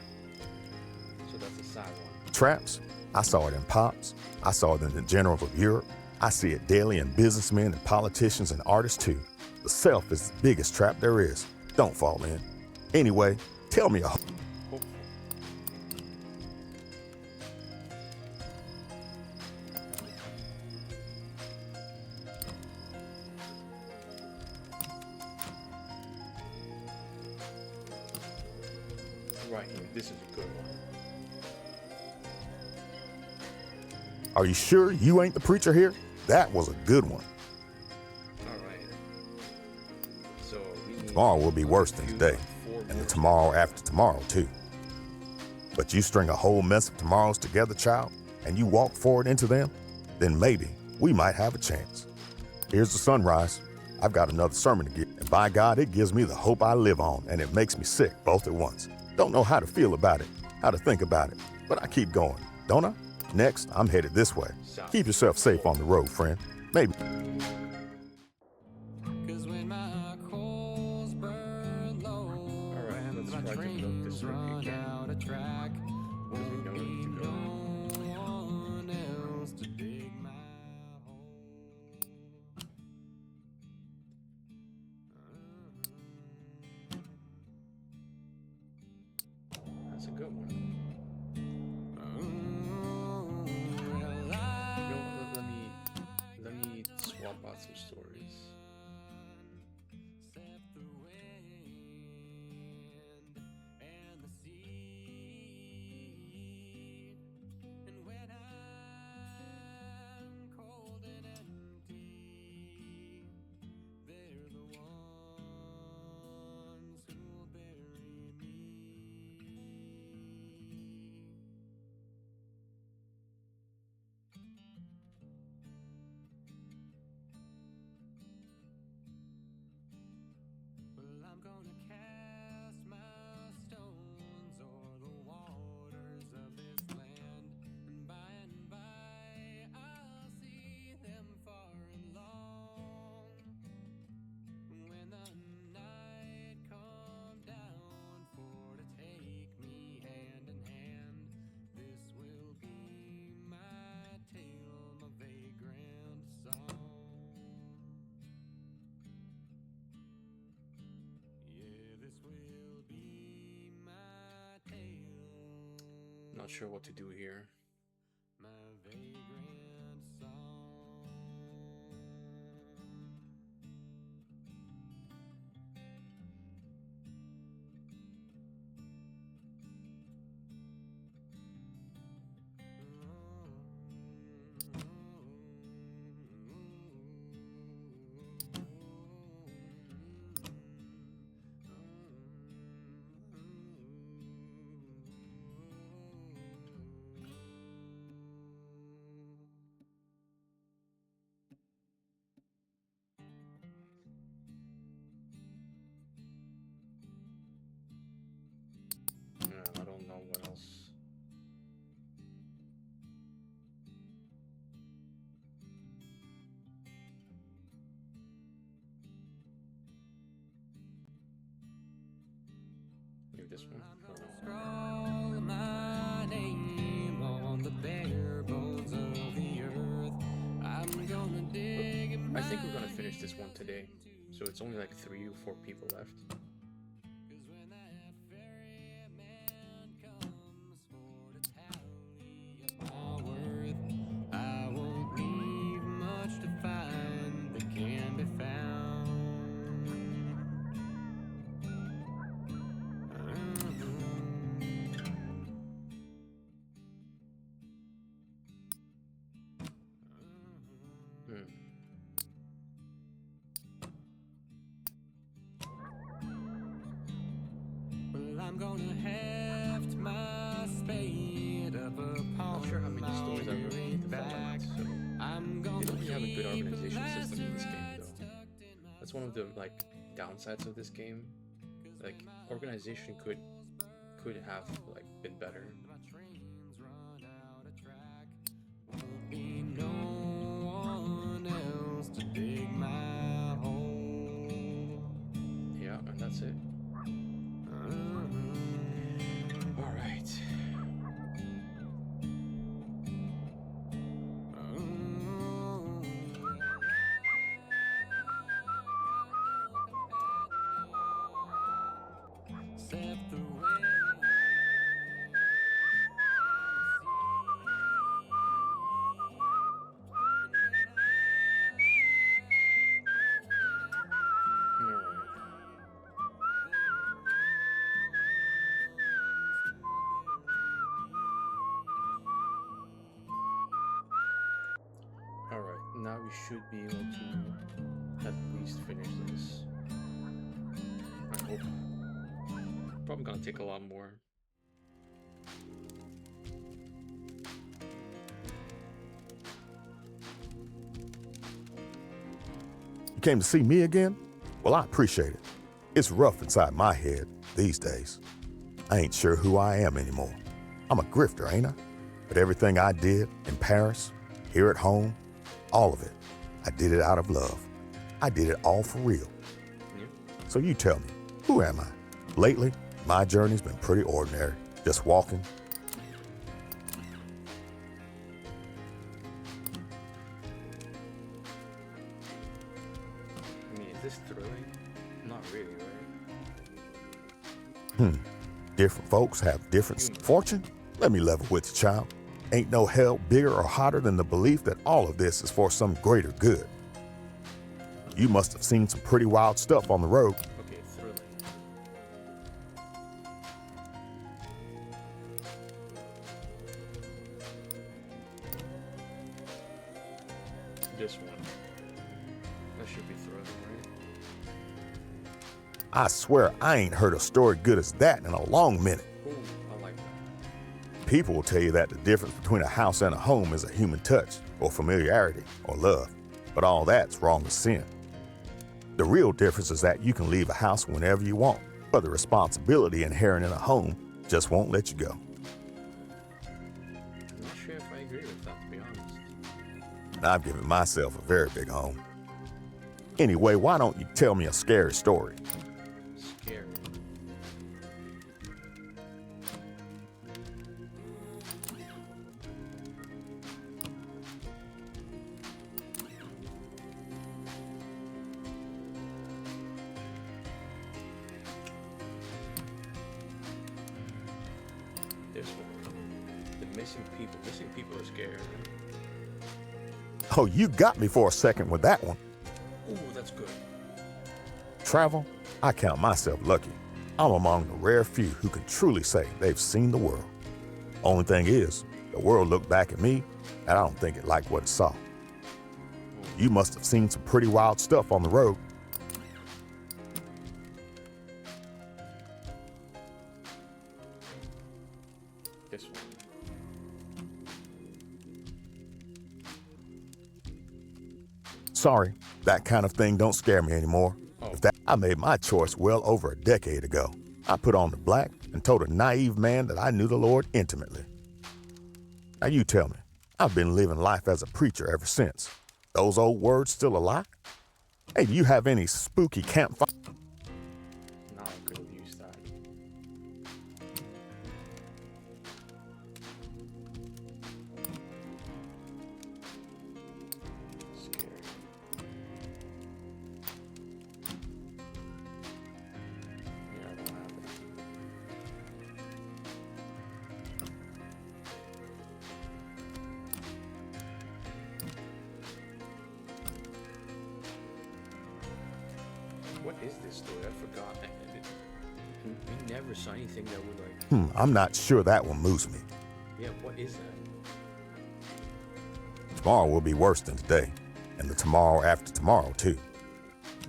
So that's a sad one. Traps? I saw it in Pops. I saw it in the generals of Europe. I see it daily in businessmen and politicians and artists too. The self is the biggest trap there is. Don't fall in. Anyway, tell me a Hopeful. right here. This is a good one. Are you sure you ain't the preacher here? That was a good one. Alright. So we need Tomorrow will be worse than today, and the tomorrow after tomorrow, too. But you string a whole mess of tomorrows together, child, and you walk forward into them, then maybe we might have a chance. Here's the sunrise. I've got another sermon to give, and by God, it gives me the hope I live on, and it makes me sick both at once. Don't know how to feel about it, how to think about it, but I keep going, don't I? Next, I'm headed this way. Keep yourself safe on the road, friend. Maybe. 'Cause when my coals burn low and my trains run out of track, won't be no one else to dig my hole. That's a good one. Let me swap out some stories. Set the wind and the sea, and when I'm cold and empty, they're the ones who'll bury me. Well, I'm gonna cast my stones o'er the waters of this land, and by I'll see them far and long. When the night come down for to take me hand in hand, this will be my tale, my vagrant song. Yeah, this will be my tale, Not sure what to do here. my vagrant song. I don't know what else. Maybe this one? Or no? Scrawl my name on the bare bones of the earth. I'm gonna dig I think we're gonna finish this one today. So it's only like 3 or 4 people left. 'cause when that ferryman comes for to tally up my worth, I won't leave much to find that can be found. Hmm. Well, I'm gonna heft my spade up upon Not sure how many stories I wrote in the back. format, so I'm they gonna don't really have a good keep the organization last system in this game, rats though. tucked in my That's one of the like downsides of this game. Like organization could have like been better. my trains run out of track. Won't be no one else to dig my hole. Yeah, and that's it. All right. Set the wind All right. we should be able to at least finish this. I hope. Probably gonna take a lot more. You came to see me again? Well, I appreciate it. It's rough inside my head these days. I ain't sure who I am anymore. I'm a grifter, ain't I? But everything I did in Paris, here at home, all of it, I did it out of love. I did it all for real. Yeah. So you tell me, who am I? Lately, my journey's been pretty ordinary. Just walking. I mean, is this thrilling? Not really, right? Different folks have different fortune. Let me level with you, child. Ain't no hell bigger or hotter than the belief that all of this is for some greater good. You must have seen some pretty wild stuff on the road. Okay, thrilling. This one. That should be thrilling, right? I swear I ain't heard a story good as that in a long minute. Ooh, I like that. People will tell you that the difference between a house and a home is a human touch, or familiarity, or love. But all that's wrong as sin. The real difference is that you can leave a house whenever you want, but the responsibility inherent in a home just won't let you go. I'm not sure if I agree with that, to be honest. And I've given myself a very big home. Anyway, why don't you tell me a scary story? Scary. This one. The missing people. Missing people are scary. Oh, you got me for a second with that one. Ooh, that's good. Travel? I count myself lucky. I'm among the rare few who can truly say they've seen the world. Only thing is, the world looked back at me, and I don't think it liked what it saw. You must have seen some pretty wild stuff on the road. This one. Sorry, that kind of thing don't scare me anymore. Oh. I made my choice well over a decade ago. I put on the black and told a naive man that I knew the Lord intimately. Now you tell me, I've been living life as a preacher ever since. Those old words still a lie? Hey, do you have any spooky campfire? Now I could have used that. Scary. Yeah, I don't have it. What is this story? I forgot. We never saw anything that would like. I'm not sure that one moves me. Yeah, what is that? Tomorrow will be worse than today, and the tomorrow after tomorrow too.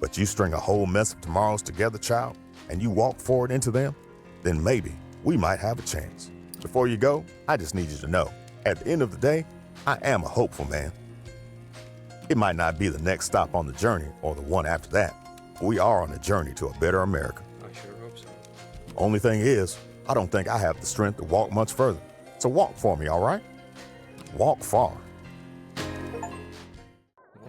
But you string a whole mess of tomorrows together, child, and you walk forward into them, then maybe we might have a chance. Before you go, I just need you to know, at the end of the day, I am a hopeful man. It might not be the next stop on the journey or the one after that. We are on a journey to a better America. I sure hope so. Only thing is, I don't think I have the strength to walk much further. So walk for me, all right? Walk far. Well,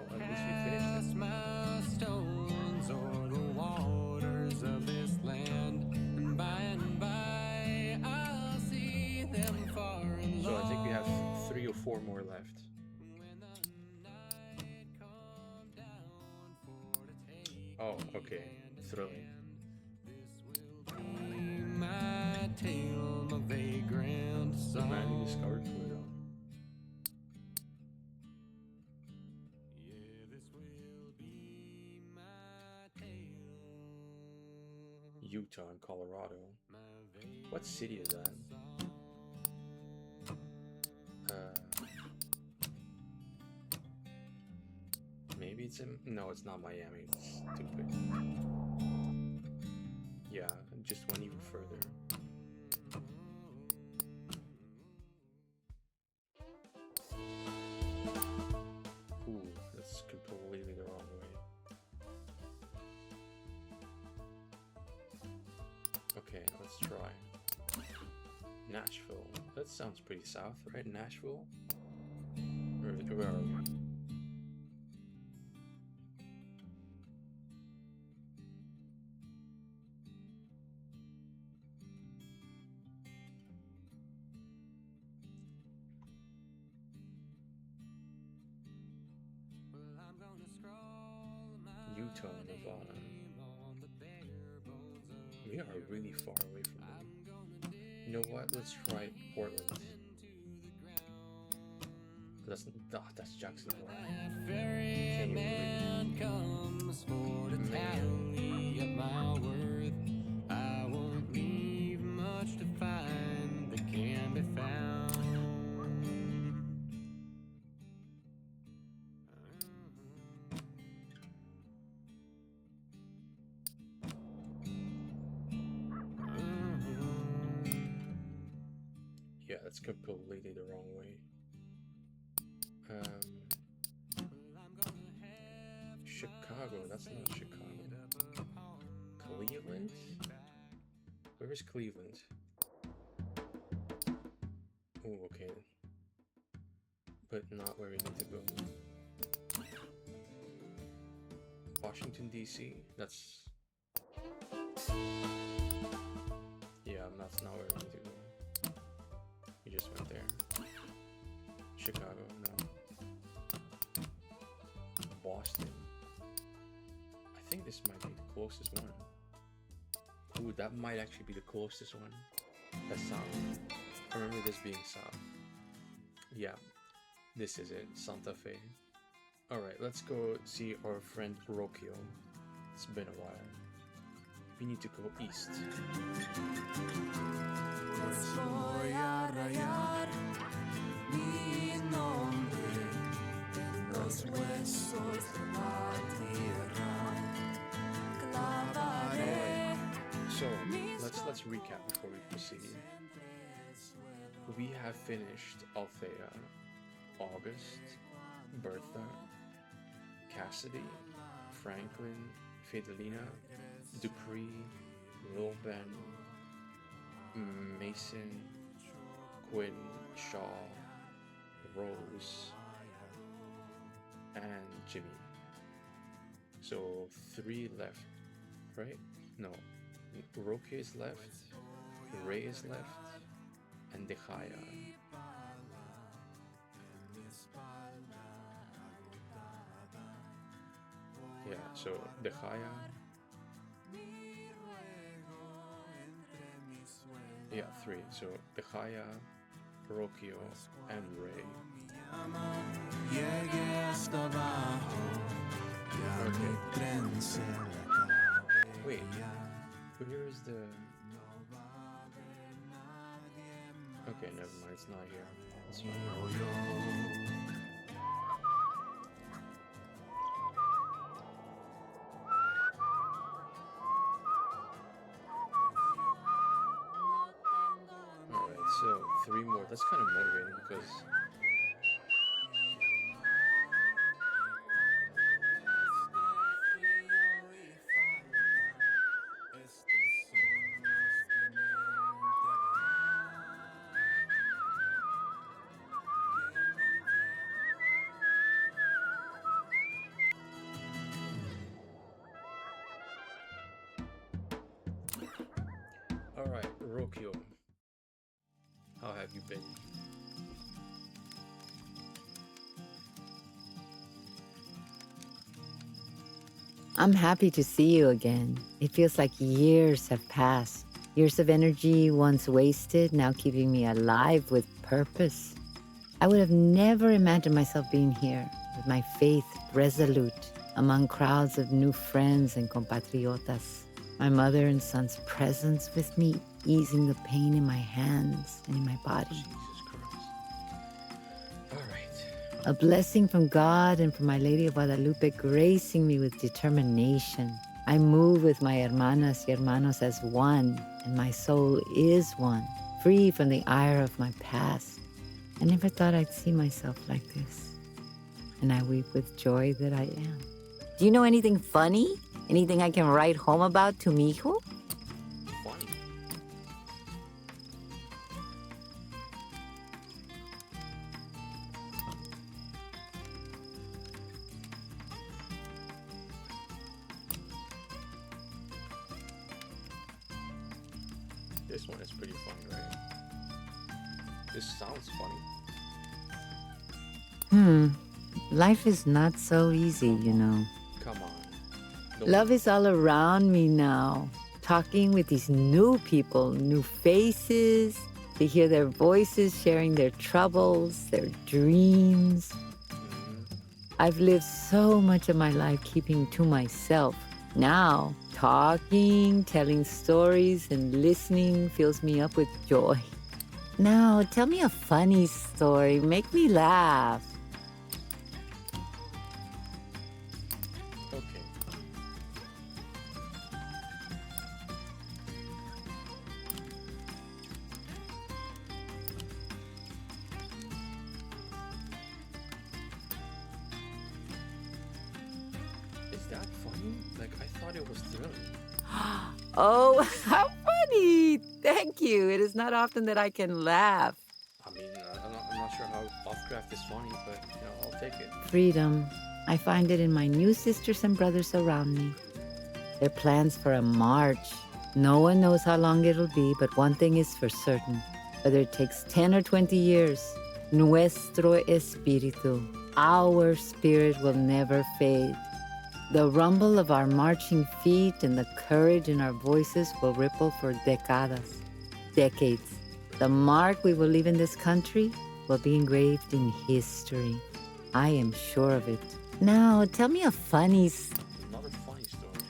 at least we finished it. Cast my stones o'er the waters of this land, and by I'll see them far and So I think we have long. 3 or 4 more left. When the night come down for to take Oh, okay. Thrilling. this will be my tale, my vagrant The man who song. discovered Pluto. Yeah, this will be my tale. Utah and Colorado. My vagrant What city is that? No, it's not Miami. It's stupid. Yeah, just went even further. Ooh, that's completely the wrong way. Okay, let's try. Nashville. That sounds pretty south, right? Nashville? Where are we? Utah, Nevada. We are really far away from them. You know what? Let's try Portland. That's Jacksonville. Ferry man comes for to tally up my worth. I won't leave much to find that can be found. Yeah, that's completely the wrong way. Chicago, that's not Chicago. Cleveland? Where is Cleveland? Oh, okay. But not where we need to go. Washington, D.C.? That's... Yeah, that's not where we need to go. We just went there. Chicago, no. Boston. I think this might be the closest one. Ooh, that might actually be the closest one. That's south. I remember this being south. Yeah, this is it. Santa Fe. Alright, let's go see our friend Rocchio. It's been a while. We need to go east. So let's recap before we proceed. We have finished Althea, August, Bertha, Cassidy, Franklin, Fidelina, Dupree, Lil Ben, Mason, Quinn, Shaw, Rose, and Jimmy. So 3 left, right? No, Roque is left, Ray is left, and Dechaya. Yeah, so Dechaya. Yeah, 3. So Dechaya, Rocchio, and Ray. Okay. Wait, where is the... Okay, never mind, it's not here. It's fine. Alright, so 3 more. That's kind of motivating because... Alright, Rocchio. How have you been? I'm happy to see you again. It feels like years have passed. Years of energy once wasted, now keeping me alive with purpose. I would have never imagined myself being here, with my faith resolute, among crowds of new friends and compatriotas. My mother and son's presence with me, easing the pain in my hands and in my body. Jesus Christ. A blessing from God and from My Lady of Guadalupe gracing me with determination. I move with my hermanas y hermanos as one, and my soul is one, free from the ire of my past. I never thought I'd see myself like this, and I weep with joy that I am. Do you know anything funny? Anything I can write home about to mi hijo? Funny. This one is pretty funny, right? This sounds funny. Life is not so easy, you know. Come on. No. Love is all around me now. Talking with these new people, new faces, to hear their voices sharing their troubles, their dreams. I've lived so much of my life keeping to myself. Now, talking, telling stories, and listening fills me up with joy. Now, tell me a funny story. Make me laugh. Okay. Is that funny? Like, I thought it was thrilling. Oh, how funny! Thank you. It is not often that I can laugh. I mean, I'm not sure how Lovecraft is funny, but, you know, I'll take it. Freedom. I find it in my new sisters and brothers around me. Their plans for a march. No one knows how long it'll be, but one thing is for certain. Whether it takes 10 or 20 years, nuestro espíritu, our spirit will never fade. The rumble of our marching feet and the courage in our voices will ripple for decades. The mark we will leave in this country will be engraved in history. I am sure of it. Now, tell me a funny Another funny story.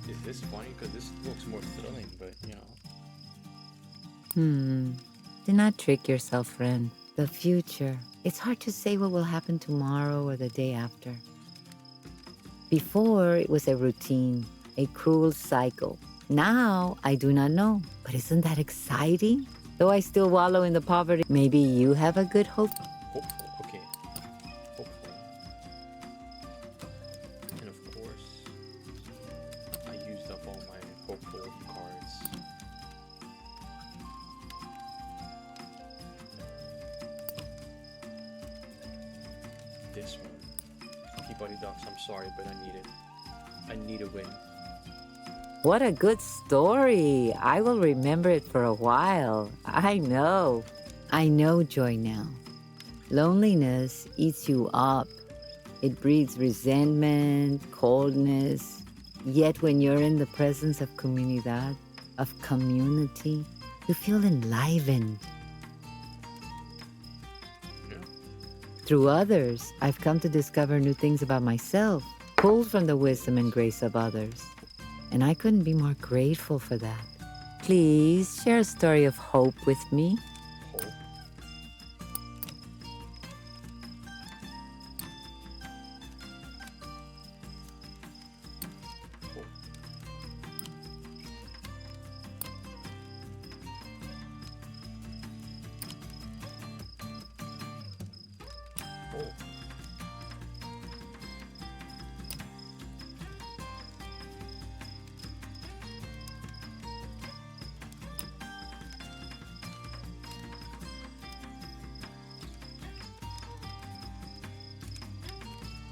Is this funny? Because this looks more thrilling, but, you know. Do not trick yourself, friend. The future. It's hard to say what will happen tomorrow or the day after. Before, it was a routine, a cruel cycle. Now, I do not know. But isn't that exciting? Though I still wallow in the poverty, maybe you have a good hope. Hopeful, okay. Hopeful. And of course, I used up all my hopeful cards. This one. Peabody Ducks, I'm sorry, but I need it. I need a win. What a good story. I will remember it for a while. I know. I know joy now. Loneliness eats you up. It breeds resentment, coldness. Yet when you're in the presence of comunidad, of community, you feel enlivened. Yeah. Through others, I've come to discover new things about myself, pulled from the wisdom and grace of others. And I couldn't be more grateful for that. Please share a story of hope with me. Hope. Hope. Oh.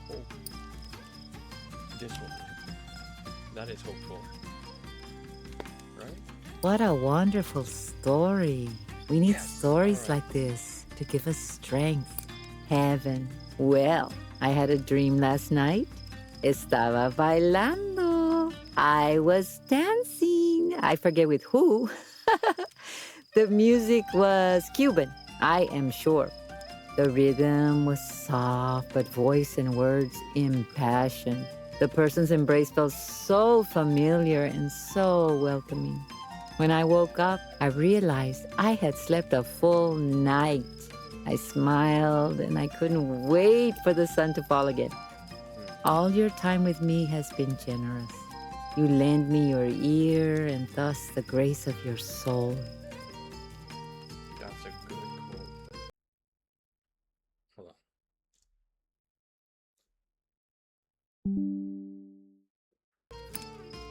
Hope. This one. That is hopeful. Right? What a wonderful story. We need Yes, stories all right. like this to give us strength. Heaven. Well, I had a dream last night. Estaba bailando. I was dancing. I forget with who. The music was Cuban, I am sure. The rhythm was soft, but voice and words impassioned. The person's embrace felt so familiar and so welcoming. When I woke up, I realized I had slept a full night. I smiled and I couldn't wait for the sun to fall again. All your time with me has been generous. You lend me your ear and thus the grace of your soul. That's a good quote. Hold on.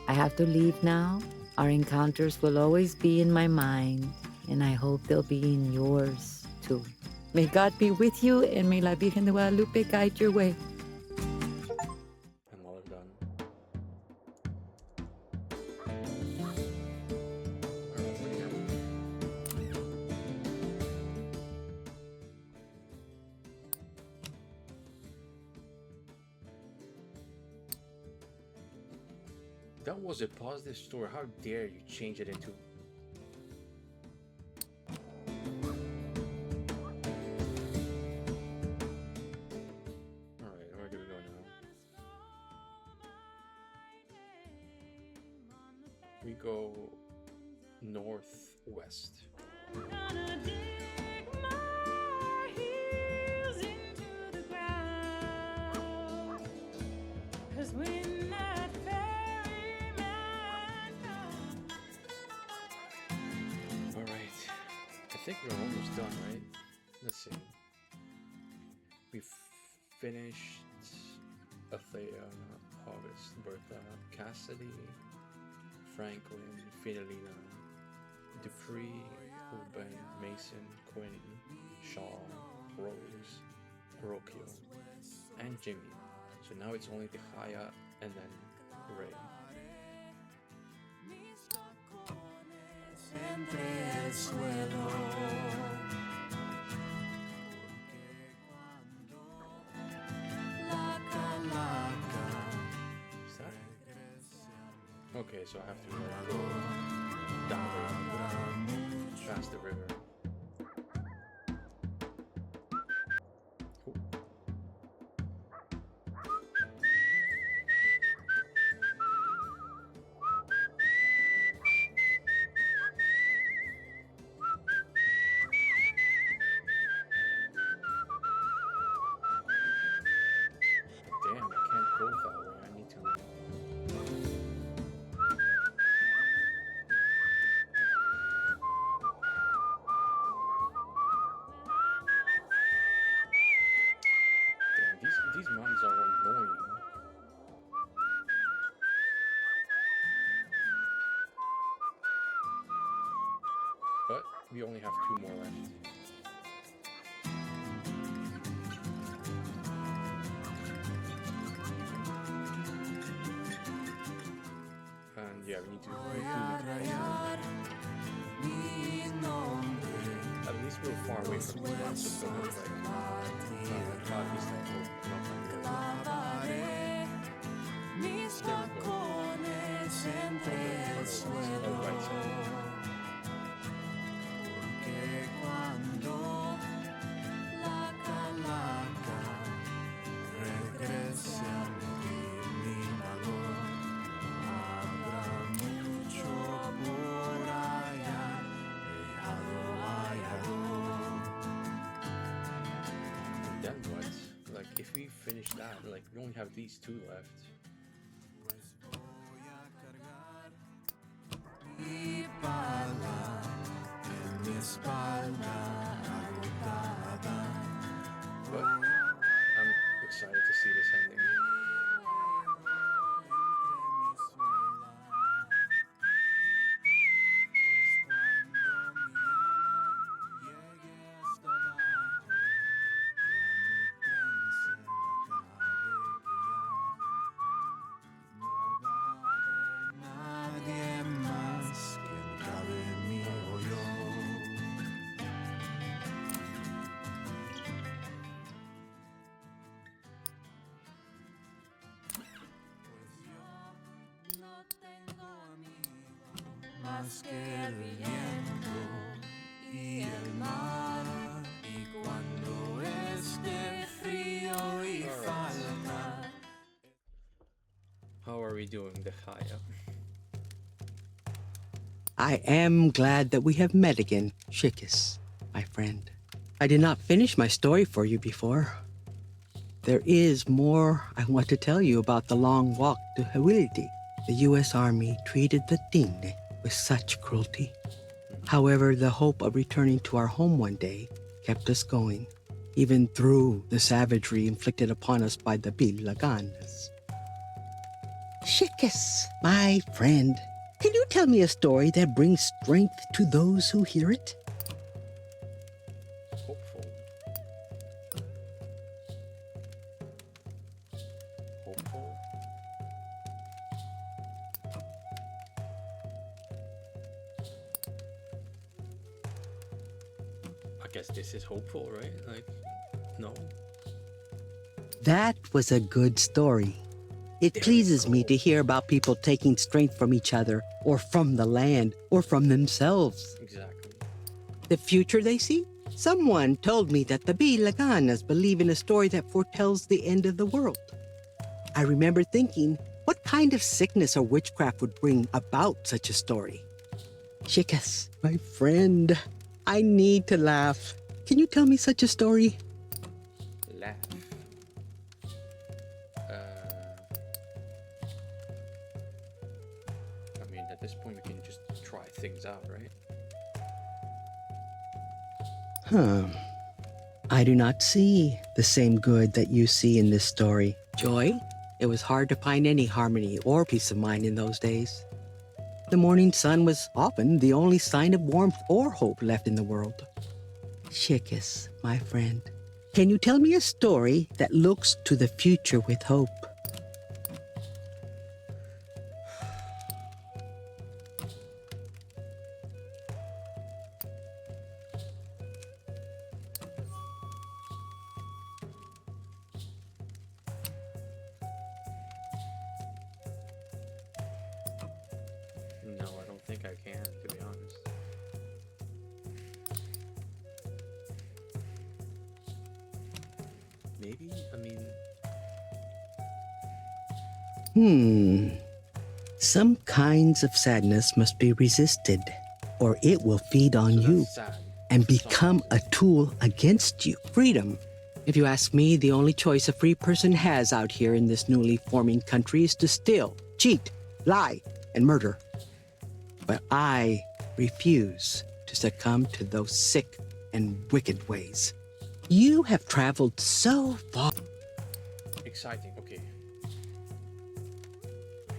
I have to leave now. Our encounters will always be in my mind, and I hope they'll be in yours too. May God be with you, and may La Virgen de Guadalupe guide your way. I'm all done. Alright, what do you have? That was a positive story. How dare you change it into... Alright, where do we go now? We go northwest. Gonna dig my heels into the ground. 'Cause when that ferryman comes. Alright. I think we're almost done, right? Let's see. We finished Althea, August, Bertha, Cassidy, Franklin, Finalina, Dupree, Ruben, Mason, Quinn, Shaw, Rose, Rocchio, and Jimmy. So now it's only Dejaya and then Ray. Entre el suelo. Is that? Okay, so I have to go down the river, past the river. Cool. Damn, I can't go that way. I need to. Damn, these mountains are annoying. But we only have 2 more left. And yeah, we need to do at least we're far away from the ones that don't have like at least I hope not Mis tacones entre el suelo. right side. Porque cuando la calaca regrese a mi valor, habrá mucho por allá, And then what? Like if we finish that, like we only have these 2 left. mi pala en mi espalda agotada. But I'm excited to see this ending. Nadie más que cabe mi rollo. Más que el viento y el mar, y cuando How are we doing the Chaya? I am glad that we have met again, Shikis, my friend. I did not finish my story for you before. There is more I want to tell you about the long walk to Hawildi. The U.S. Army treated the Tingne with such cruelty. However, the hope of returning to our home one day kept us going, even through the savagery inflicted upon us by the Bilaganas. Shikis, my friend, can you tell me a story that brings strength to those who hear it? Hopeful. Hopeful. I guess this is hopeful, right? Like, no. That was a good story. It pleases me to hear about people taking strength from each other, or from the land, or from themselves. Exactly. The future they see? Someone told me that the Bilaganas believe in a story that foretells the end of the world. I remember thinking, what kind of sickness or witchcraft would bring about such a story? Shikas, my friend, I need to laugh. Can you tell me such a story? Laugh. I mean, at this point, we can just try things out, right? I do not see the same good that you see in this story. Joy? It was hard to find any harmony or peace of mind in those days. The morning sun was often the only sign of warmth or hope left in the world. Shikis, my friend, can you tell me a story that looks to the future with hope? No, I don't think I can, to be honest. Maybe? I mean... Some kinds of sadness must be resisted, or it will feed on So you that's sad. and become a tool against you. Freedom. If you ask me, the only choice a free person has out here in this newly forming country is to steal, cheat, lie, and murder. But I refuse to succumb to those sick and wicked ways. You have traveled so far. Exciting, okay.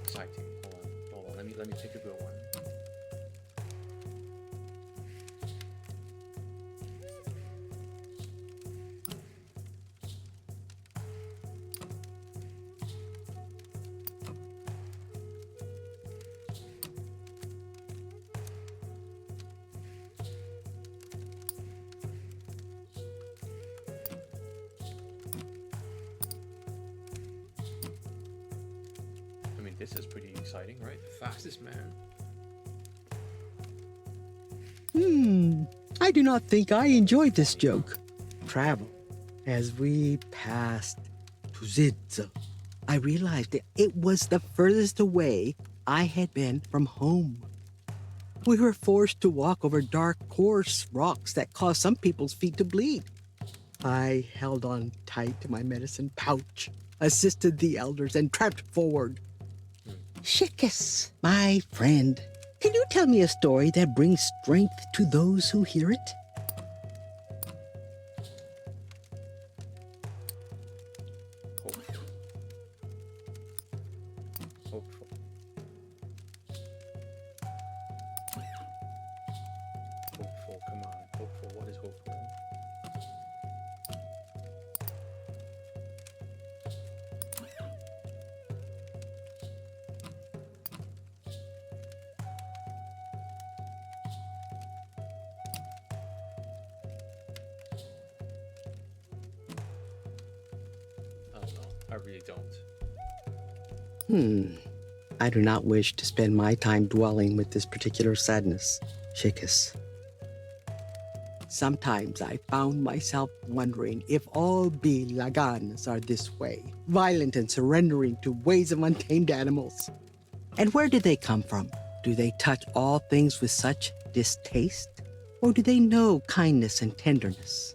Exciting. Hold on. Let me pick a good one. I mean, this is pretty exciting, right? Fastest man. I do not think I enjoyed this joke. Travel. As we passed Tuzidza, I realized that it was the furthest away I had been from home. We were forced to walk over dark, coarse rocks that caused some people's feet to bleed. I held on tight to my medicine pouch, assisted the elders, and tramped forward. Shikis, my friend, can you tell me a story that brings strength to those who hear it? Hopeful. Hopeful. Hopeful, come on. Hopeful, what is hopeful? I don't know. I really don't. I do not wish to spend my time dwelling with this particular sadness, Shikis. Sometimes I found myself wondering if all Bilagans are this way, violent and surrendering to ways of untamed animals. And where do they come from? Do they touch all things with such distaste? Or do they know kindness and tenderness?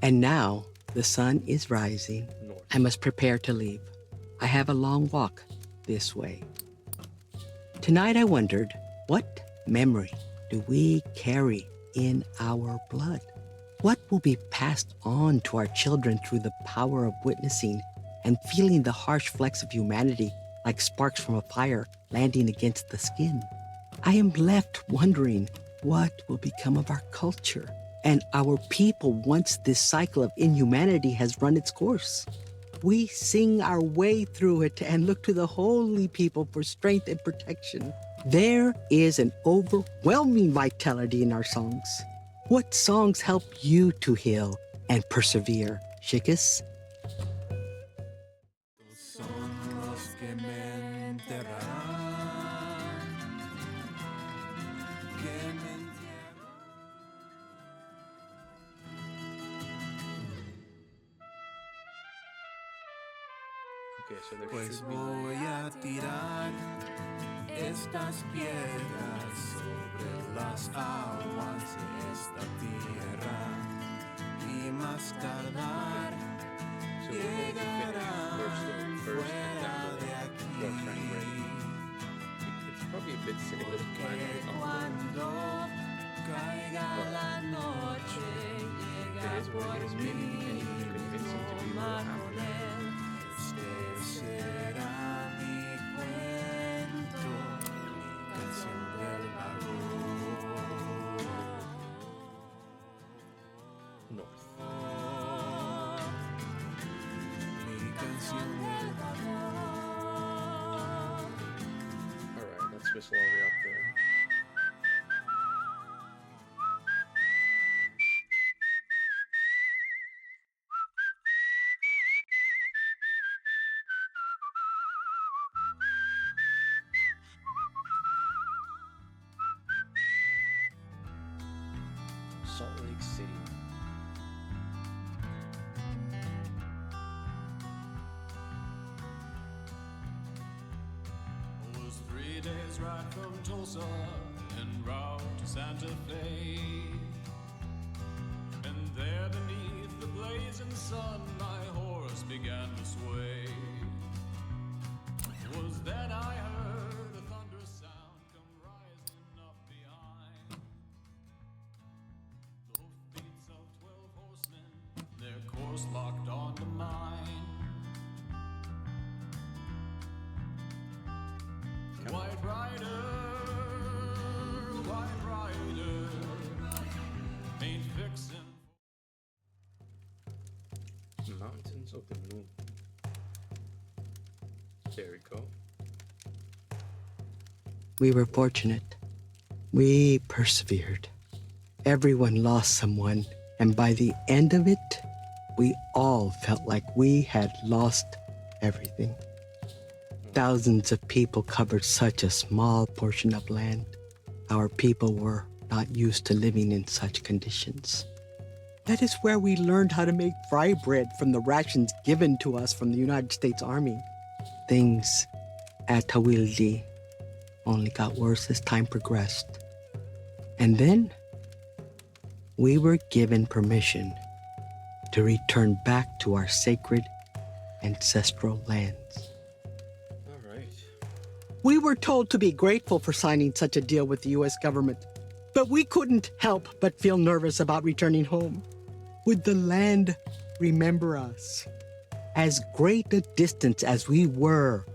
And now the sun is rising. North. I must prepare to leave. I have a long walk this way. Tonight I wondered, what memory do we carry in our blood? What will be passed on to our children through the power of witnessing and feeling the harsh flecks of humanity like sparks from a fire landing against the skin? I am left wondering what will become of our culture and our people once this cycle of inhumanity has run its course. We sing our way through it and look to the holy people for strength and protection. There is an overwhelming vitality in our songs. What songs help you to heal and persevere, Chicas? Okay, so there Pues should be. voy a tirar estas piedras sobre las aguas de esta tierra y más tardar So we're going to finish first and then we'll try and break. It's probably a bit cynical to plan it cuando caiga la noche it is what it is. Maybe we can even convince him to be a little happier. Este será mi cuento, mi canción del lago. North. Mi canción del lago. Alright, let's whistle all the way up there. Salt Lake City. Was 3 days ride from Tulsa en route to Santa Fe. And there beneath the blazing sun my horse began to sway. It was then I heard a thunderous sound come rising up behind. The hoofbeats of 12 horsemen, their course locked onto mine. White rider, ain't fixin'. Mountains of the Moon. There we go. We were fortunate. We persevered. Everyone lost someone, and by the end of it, we all felt like we had lost everything. Thousands of people covered such a small portion of land. Our people were not used to living in such conditions. That is where we learned how to make fry bread from the rations given to us from the United States Army. Things at Tawildi only got worse as time progressed. And then we were given permission to return back to our sacred ancestral lands. We were told to be grateful for signing such a deal with the U.S. government, but we couldn't help but feel nervous about returning home. Would the land remember us? As great a distance as we were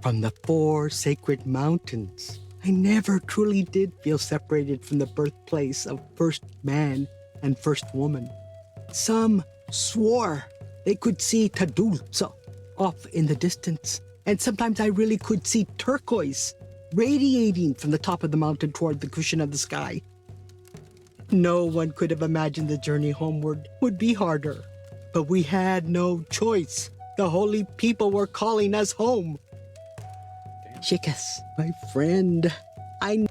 from the 4 sacred mountains, I never truly did feel separated from the birthplace of first man and first woman. Some swore they could see Tadulza off in the distance, and sometimes I really could see turquoise radiating from the top of the mountain toward the cushion of the sky. No one could have imagined the journey homeward would be harder, but we had no choice. The holy people were calling us home. Chicas, my friend, You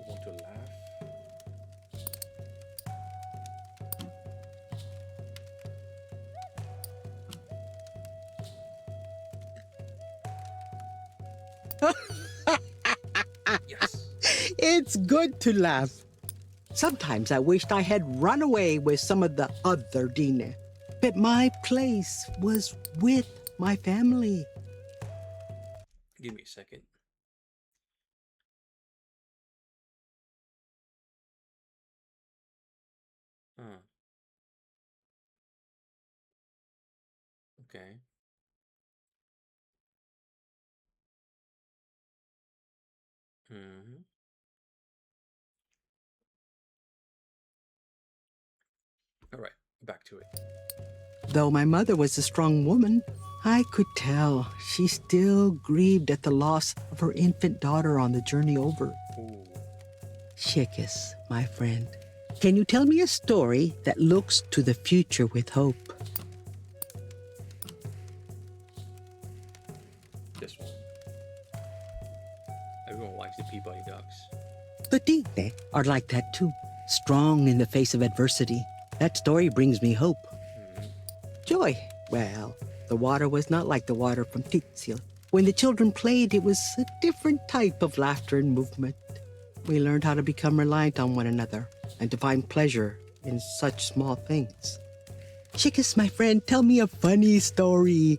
want to laugh? Yes. It's good to laugh. Sometimes I wished I had run away with some of the other Dine, but my place was with my family. Give me a second. Huh. Okay. Mm-hmm. All right, back to it. Though my mother was a strong woman, I could tell she still grieved at the loss of her infant daughter on the journey over. Ooh. Chickis, my friend, can you tell me a story that looks to the future with hope? This one. Everyone likes the Peabody Ducks. The Dine are like that too, strong in the face of adversity. That story brings me hope. Joy. Well, the water was not like the water from Tizio. When the children played, it was a different type of laughter and movement. We learned how to become reliant on one another and to find pleasure in such small things. Chickis, my friend, tell me a funny story.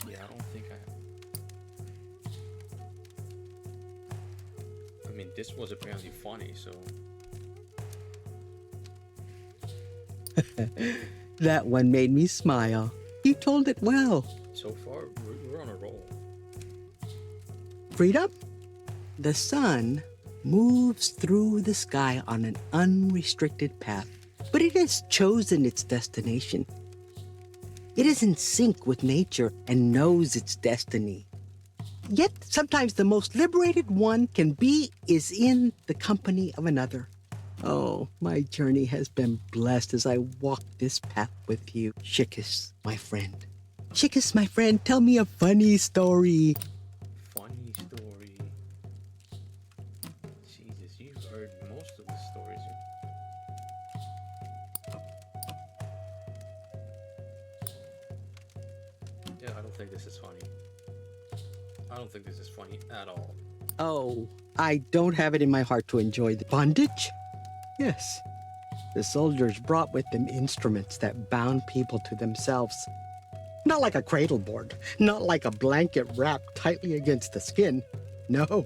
Yeah, I don't think I mean, this was apparently funny, so. That one made me smile. You told it well. So far, we're on a roll. Freedom? The sun moves through the sky on an unrestricted path, but it has chosen its destination. It is in sync with nature and knows its destiny. Yet sometimes the most liberated one can be is in the company of another. Oh, my journey has been blessed as I walk this path with you, Chickis, my friend. Chickis, my friend, tell me a funny story. Funny story. Jesus, you've heard most of the stories. Yeah, I don't think this is funny. I don't think this is funny at all. Oh, I don't have it in my heart to enjoy the bondage. Yes, the soldiers brought with them instruments that bound people to themselves. Not like a cradle board, not like a blanket wrapped tightly against the skin. No,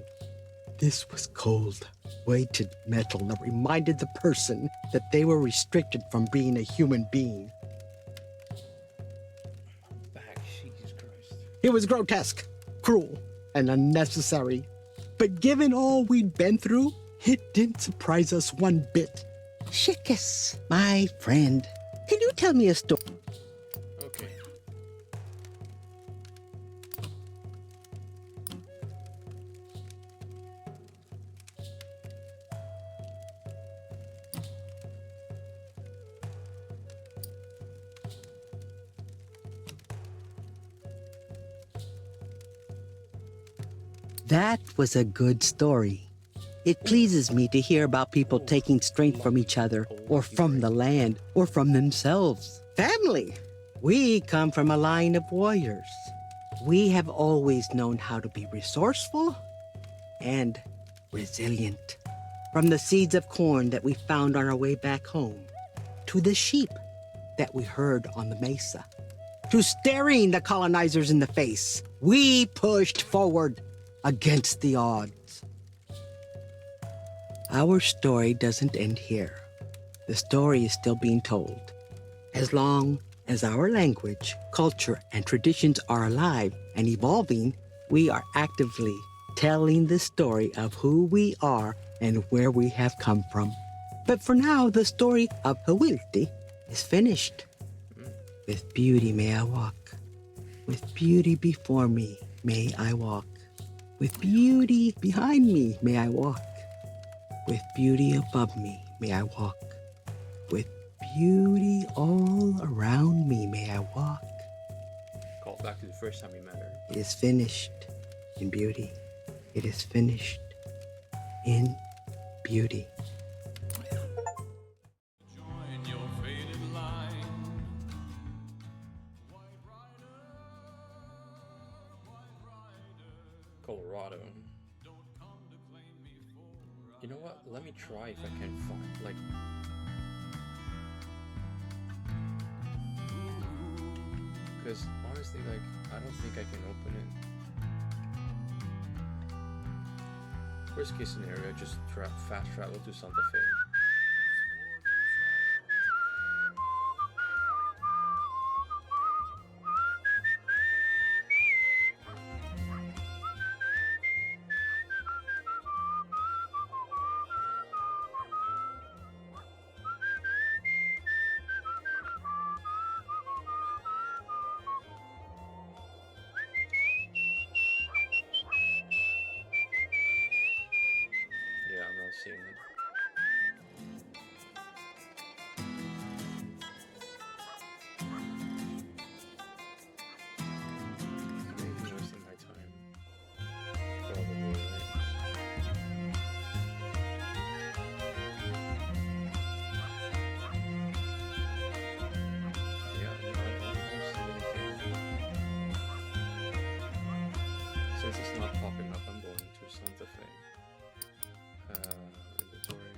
this was cold, weighted metal that reminded the person that they were restricted from being a human being. Back, Jesus Christ. It was grotesque, cruel, and unnecessary. But given all we'd been through, it didn't surprise us one bit. Chickis, my friend, can you tell me a story? Okay. That was a good story. It pleases me to hear about people taking strength from each other, or from the land, or from themselves. Family! We come from a line of warriors. We have always known how to be resourceful and resilient. From the seeds of corn that we found on our way back home, to the sheep that we heard on the mesa, to staring the colonizers in the face, we pushed forward against the odds. Our story doesn't end here. The story is still being told. As long as our language, culture, and traditions are alive and evolving, we are actively telling the story of who we are and where we have come from. But for now, the story of Hawilti is finished. With beauty may I walk. With beauty before me may I walk. With beauty behind me may I walk. With beauty above me may I walk. With beauty all around me may I walk. Call back to the first time we met her. It is finished in beauty. It is finished in beauty. Join your faded line. Colorado. You know what? Let me try if I can find, like... Because honestly, like, I don't think I can open it. Worst case scenario, just fast travel to Santa Fe. Yeah, I'm not seeing it. Maybe wasting my time. Probably, right? Yeah, I don't see anything. Since it's not popping up, I'm going to Santa Fe. Inventory.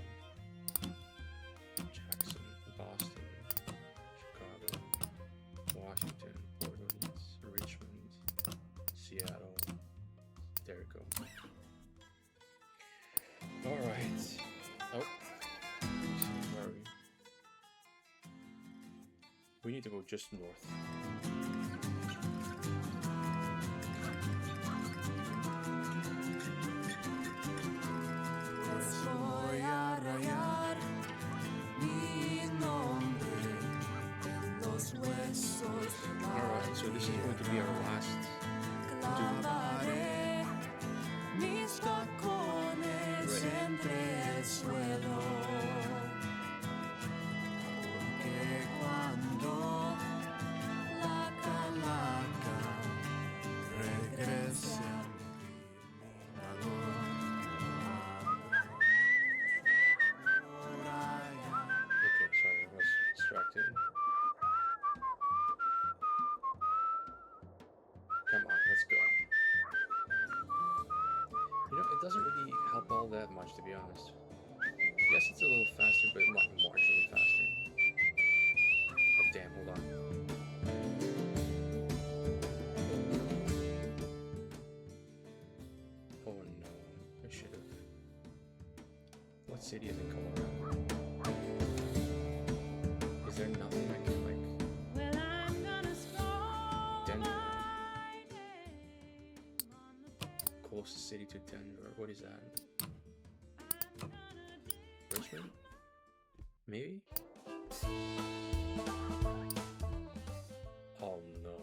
Jackson, Boston, Chicago, Washington, Portland, Richmond, Seattle. There we go. Alright. Oh. Where are we? We need to go just north. Voy a rayar mi nombre en los huesos. Alright, so this is going to be our last duel. Clavaré mis tacones entre el suelo. Porque cuando la calaca regrese a mi valor. Okay, sorry, I was distracted. Come on, let's go. You know, it doesn't really help all that much, to be honest. Yes, it's a little faster, but not marginally faster. Oh, damn, hold on. Oh no, I should have. What city is in Colorado? Is there nothing I can, like... Denver? Closest city to Denver, what is that? Richmond? Maybe? Oh no.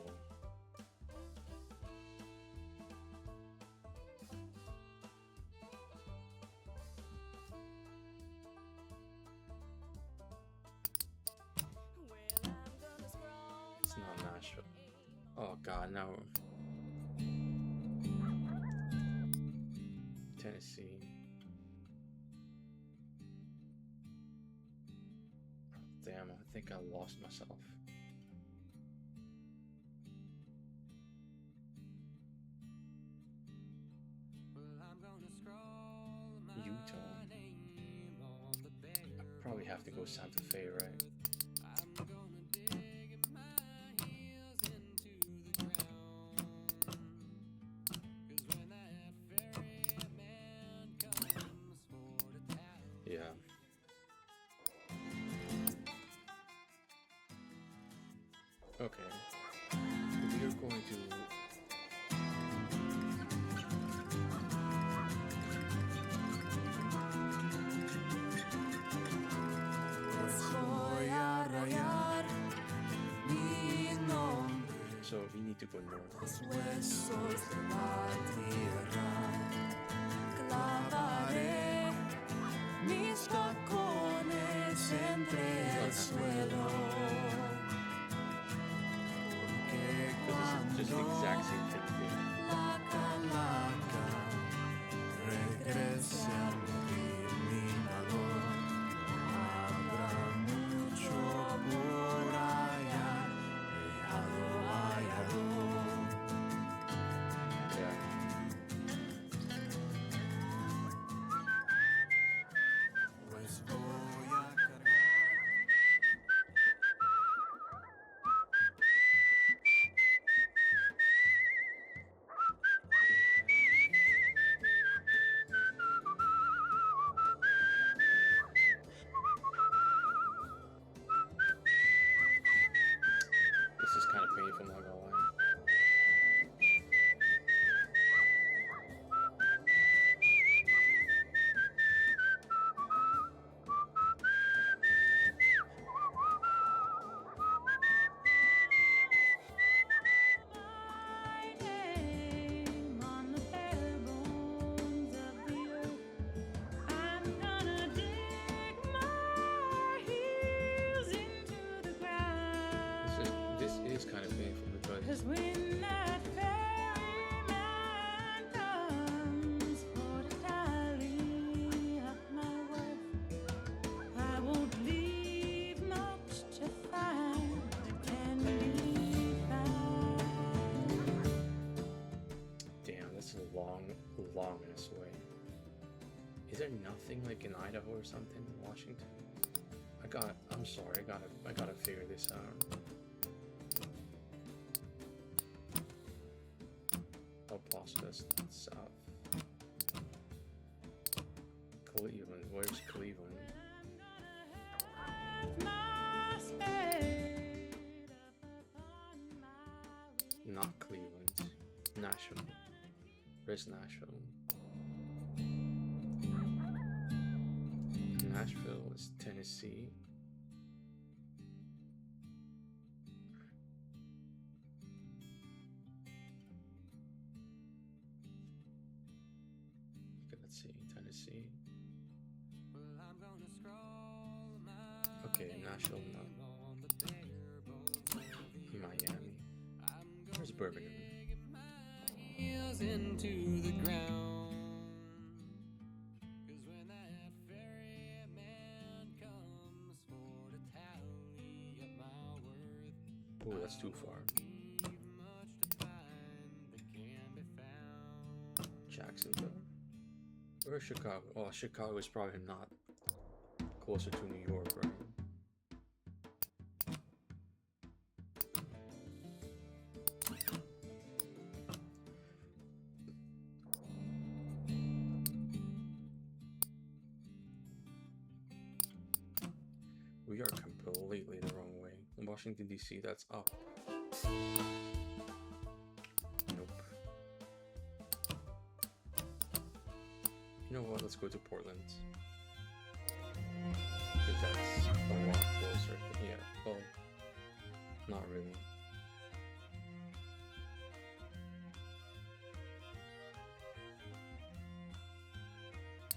It's not Nashville. Oh god, now Tennessee. Damn, I think I lost myself. Utah. I probably have to go Santa Fe, right? Yeah. Okay. We are going to... Voy a rayar mi nombre. So we need to go north. Los huesos de la tierra. Clavaré mis tacones entre el suelo. Porque 'Cause when that ferryman comes for to tally up my worth, I won't leave much to find that can be found. Damn, that's a long ass way. Is there nothing like in Idaho or something in Washington? I'm sorry, I gotta figure this out. El Paso, that's south. Cleveland, where's Cleveland? Not Cleveland. Nashville. Where's Nashville? Nashville is Tennessee. Okay, let's see, Tennessee. Okay, Nashville, no. Miami. Where's Birmingham? Heels into the ground. 'Cause when that ferryman comes for to tally up my worth, Oh, that's too far. much to find that can be found. Jacksonville? Where's Chicago? Oh, Chicago is probably not closer to New York, right? We are completely the wrong way. In Washington, D.C., that's up. Nope. You know what? Let's go to Portland. Because that's a lot closer. Yeah, well, not really.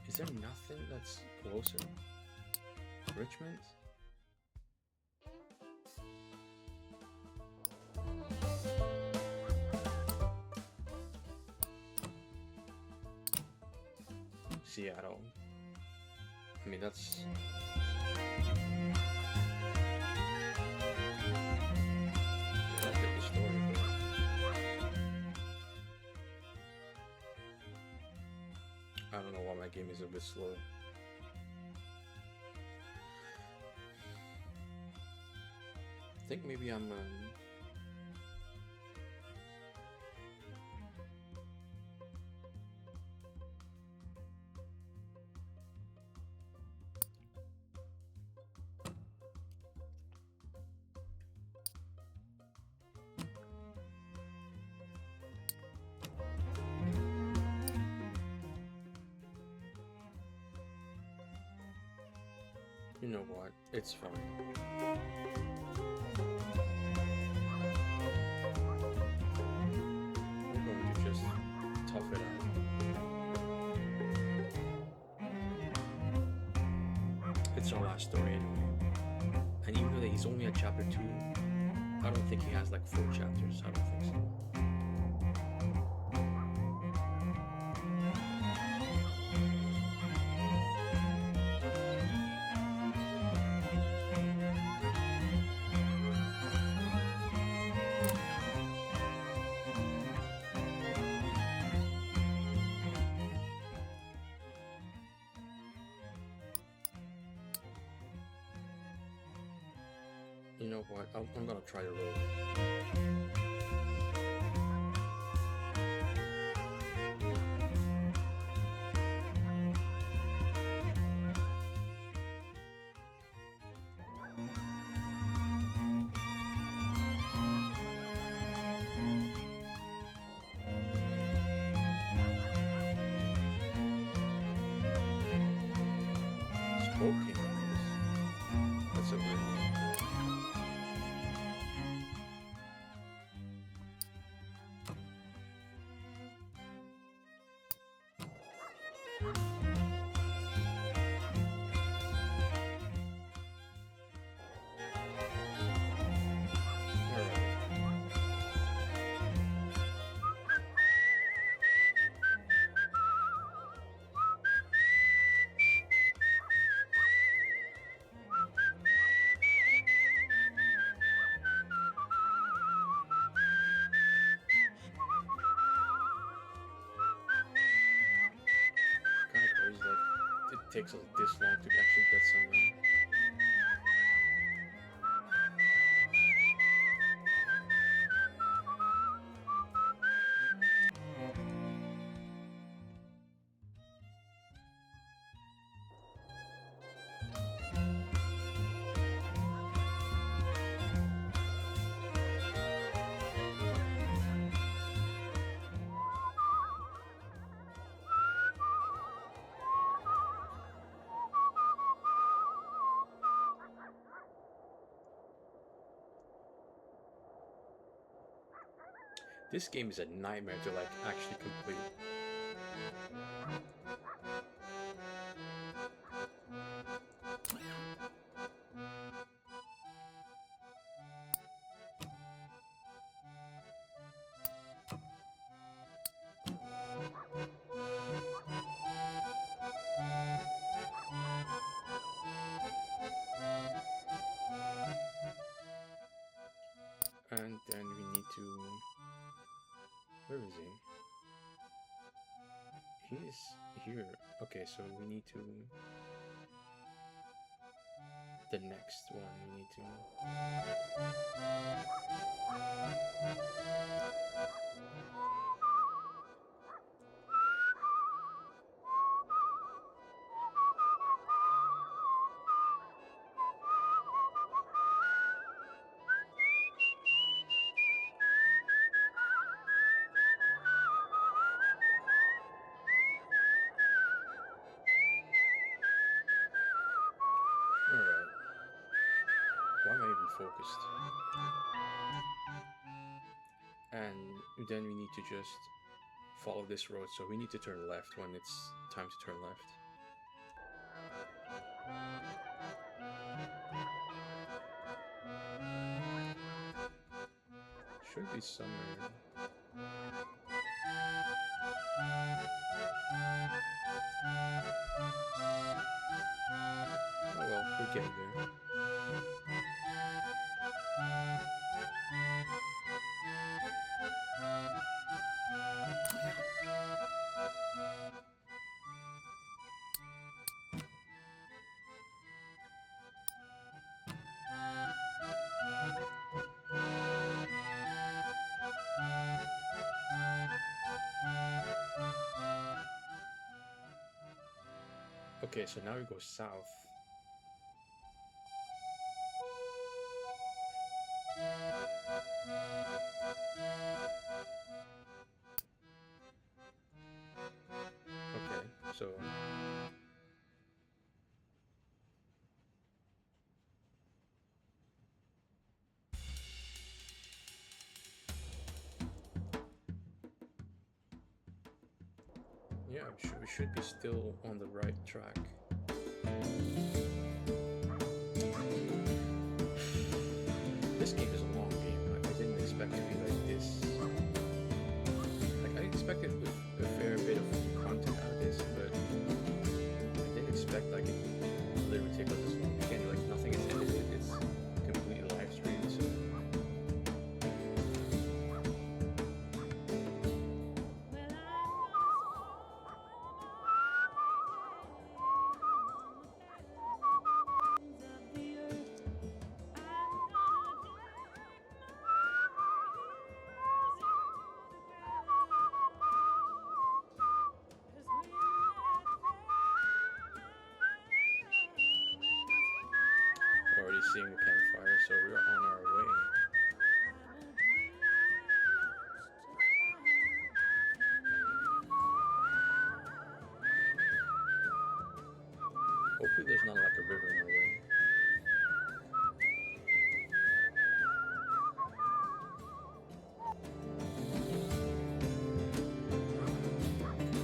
Is there nothing that's closer? Richmond? Seattle. I mean, that's... That's a different story, but... I don't know why my game is a bit slow. I think maybe I'm... You know what? It's fine. We're going to just tough it out. It's our last story anyway. And even though he's only at chapter 2, I don't think he has like 4 chapters. I don't think so. You know what? I'm gonna try to roll. Smoking. That's a weird one. Alright. takes us this long to actually get somewhere. This game is a nightmare to like actually complete. And then we need to... Where is he? He's here. Okay, so we need to... The next one we need to... Alright. Why am I even focused? And then we need to just follow this road, so we need to turn left when it's time to turn left. Should be somewhere. Oh well, we're getting there. Okay, so now we go south. Okay, so... Yeah, we should be still on the right track. This game is a long game. I didn't expect it to be like this. Like, I expected a fair bit of content out of this, but I didn't expect like it literally take us this long. Again, like nothing is edited. It's completely live streamed, so... Already seeing the campfire, so we're on our way. Hopefully there's not like a river in our way.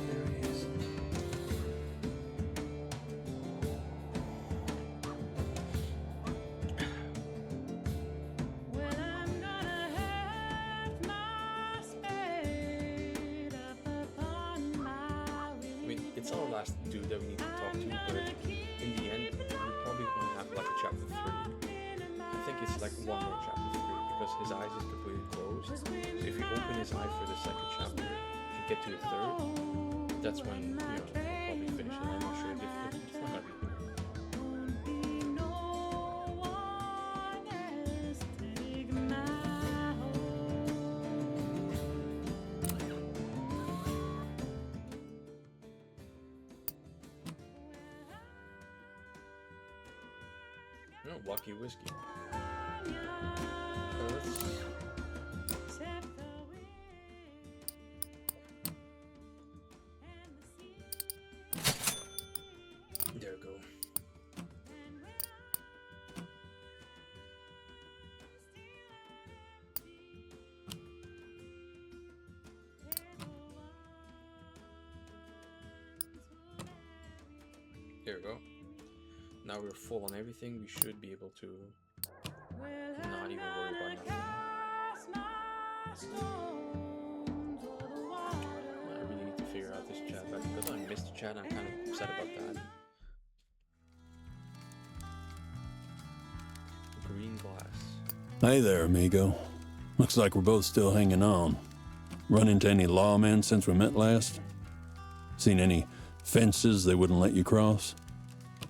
There he is. It's our last dude that we need to talk to, but in the end, we probably won't have like a chapter 3. I think it's like one more chapter 3 because his eyes is completely closed. So if you open his eye for the second chapter, if you get to the third, that's when, you know, we'll probably finish it. I'm not sure if it's not No, Lucky Whiskey. There we go. There we go. Now we're full on everything. We should be able to not even worry about nothing. I really need to figure out this chat, but because I missed the chat, I'm kind of upset about that. Green glass. Hey there, amigo. Looks like we're both still hanging on. Run into any lawmen since we met last? Seen any fences they wouldn't let you cross?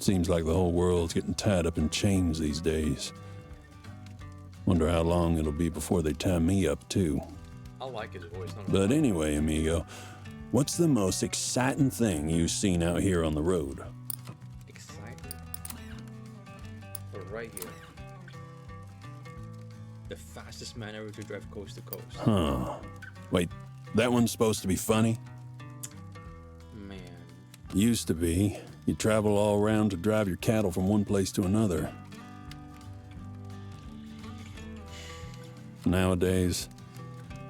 Seems like the whole world's getting tied up in chains these days. Wonder how long it'll be before they tie me up, too. I like his voice. But anyway, amigo, what's the most exciting thing you've seen out here on the road? Excited? We're right here. The fastest man ever to drive coast to coast. Huh. Wait, that one's supposed to be funny? Man. Used to be. You travel all around to drive your cattle from one place to another. Nowadays,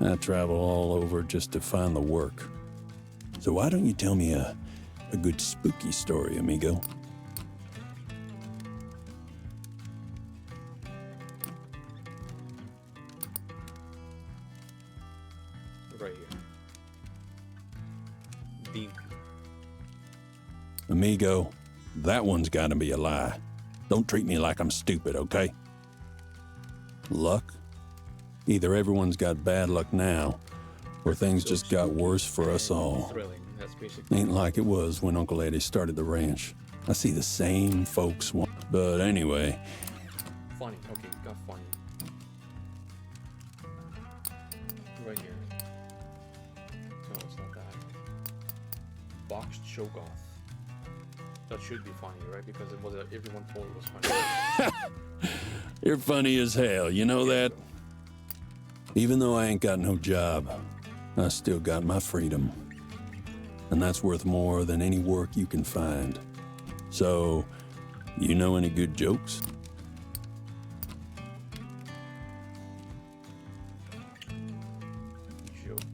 I travel all over just to find the work. So why don't you tell me a good spooky story, amigo? Right here. Deep. Amigo, that one's gotta be a lie. Don't treat me like I'm stupid, okay? Luck? Either everyone's got bad luck now, or things just got worse for us all. Thrilling. That's basically. Ain't like it was when Uncle Eddie started the ranch. I see the same folks once. But anyway. Funny. Okay, got funny. Right here. No, it's not that. Boxed Shogoth. That should be funny, right? Because it was everyone told it was funny. You're funny as hell, you know that? Even though I ain't got no job, I still got my freedom. And that's worth more than any work you can find. So, you know any good jokes? Jokes.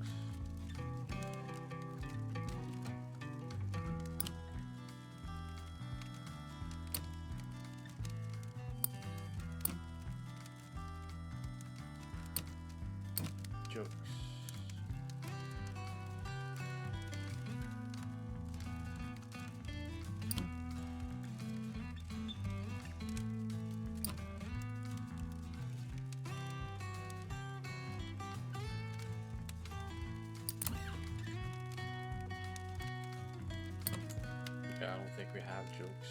Jokes. Yeah, I don't think we have jokes.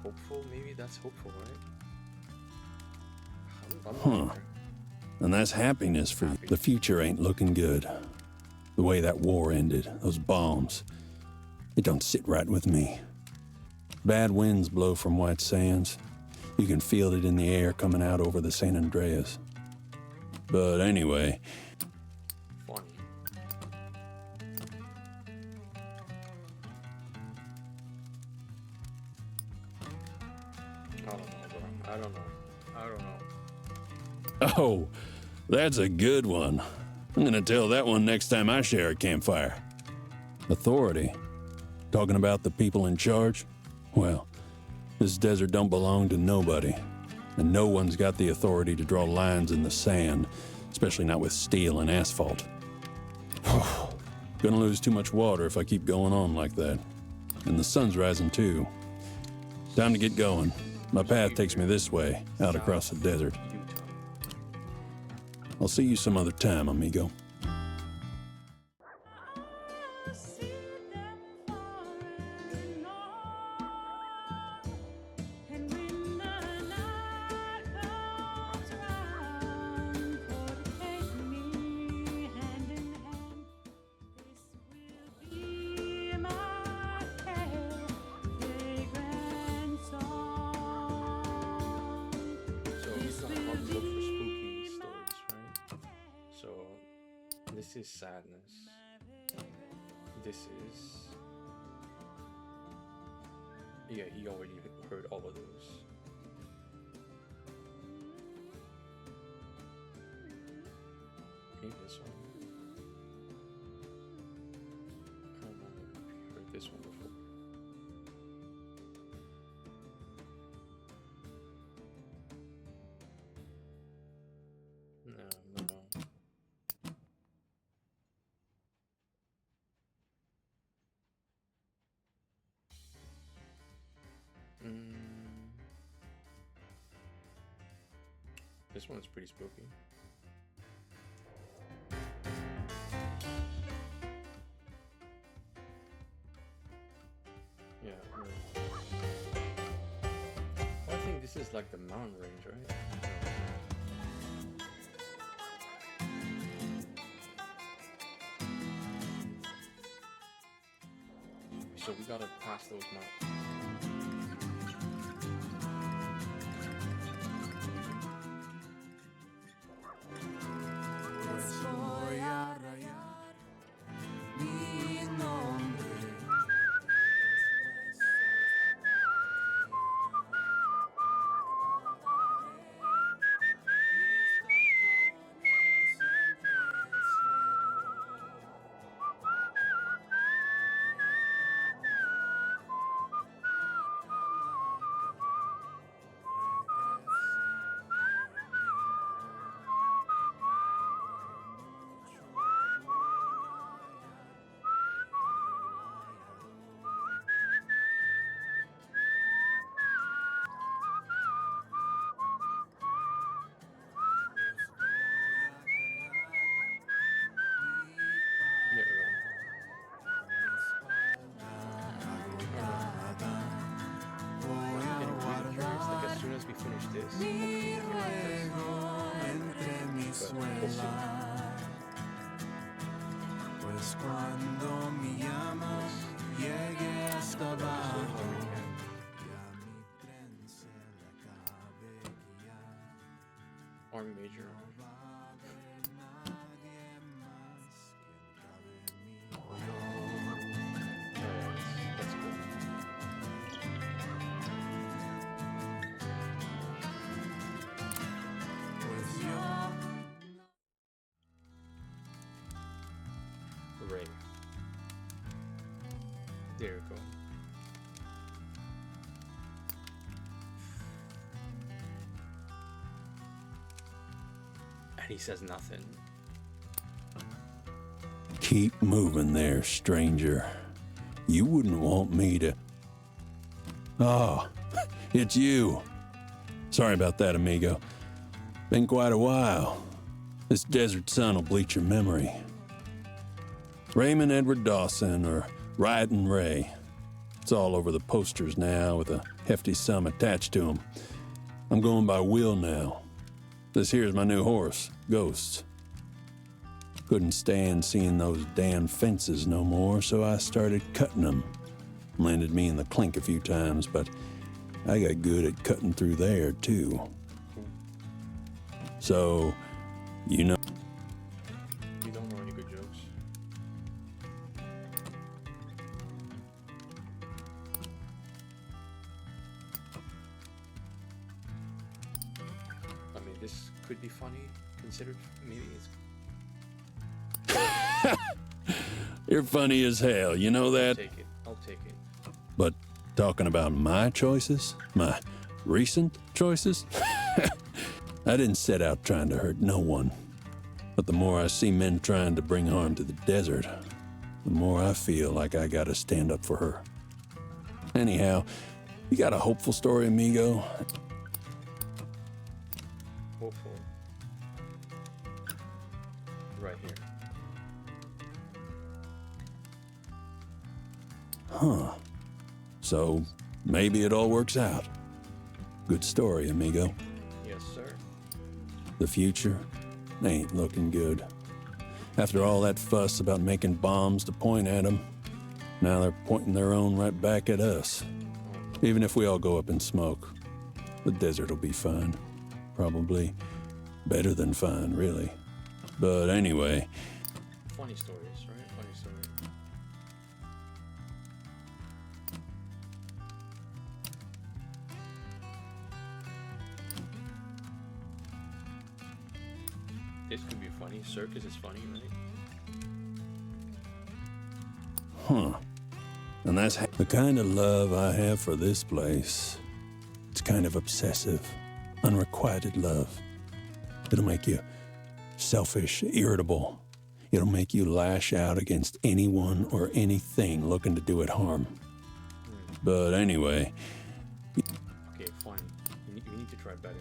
Hopeful? Maybe that's hopeful, right? I'm not Huh. sure. And that's happiness for you. The future ain't looking good. The way that war ended, those bombs, it don't sit right with me. Bad winds blow from White Sands. You can feel it in the air coming out over the San Andreas. But anyway, Funny. I don't know, bro. I don't know. oh, that's a good one. I'm gonna tell that one next time I share a campfire. Authority. Talking about the people in charge? Well, this desert don't belong to nobody. And no one's got the authority to draw lines in the sand, especially not with steel and asphalt. Gonna lose too much water if I keep going on like that. And the sun's rising too. Time to get going. My path takes me this way, out across the desert. I'll see you some other time, amigo. This will be my hell. Fragrant is sadness. This is... Yeah, he already heard all of those. Maybe this one. I don't know if you heard this one before. No. This one's pretty spooky. Yeah. I think this is like the mountain range, right? So we gotta pass those mountains. There we go. Getting really curious, like as soon as we finish this, hopefully we'll see. Pues cuando me llamas, llegué hasta abajo. Y a mi tren se le acabe guiar. Army Major. No va a haber nadie más quien cabe en mi hoyo. That's good. Pues yo Ray. There we go. And he says nothing. Keep moving there, stranger. You wouldn't want me to... Oh, it's you. Sorry about that, amigo. Been quite a while. This desert sun will bleach your memory. Raymond Edward Dawson, or Riding Ray. It's all over the posters now with a hefty sum attached to them. I'm going by Will now. This here's my new horse, Ghosts. Couldn't stand seeing those damn fences no more, so I started cutting them. Landed me in the clink a few times, but I got good at cutting through there, too. So, you know... You don't know any good jokes. I mean, this could be funny, considered maybe it's... You're funny as hell, you know that? I'll take it. But talking about my choices, my recent choices, I didn't set out trying to hurt no one. But the more I see men trying to bring harm to the desert, the more I feel like I gotta stand up for her. Anyhow, you got a hopeful story, amigo? Hopeful. Right here. Huh. So, maybe it all works out. Good story, amigo. Yes, sir. The future ain't looking good. After all that fuss about making bombs to point at them, now they're pointing their own right back at us. Even if we all go up in smoke, the desert will be fine. Probably better than fine, really. But anyway, funny stories, right? Funny stories. This could be funny. Circus is funny, right? Huh. And that's the kind of love I have for this place. It's kind of obsessive, unrequited love. It'll make you selfish, irritable. It'll make you lash out against anyone or anything looking to do it harm. But anyway... Okay, fine. We need to try better.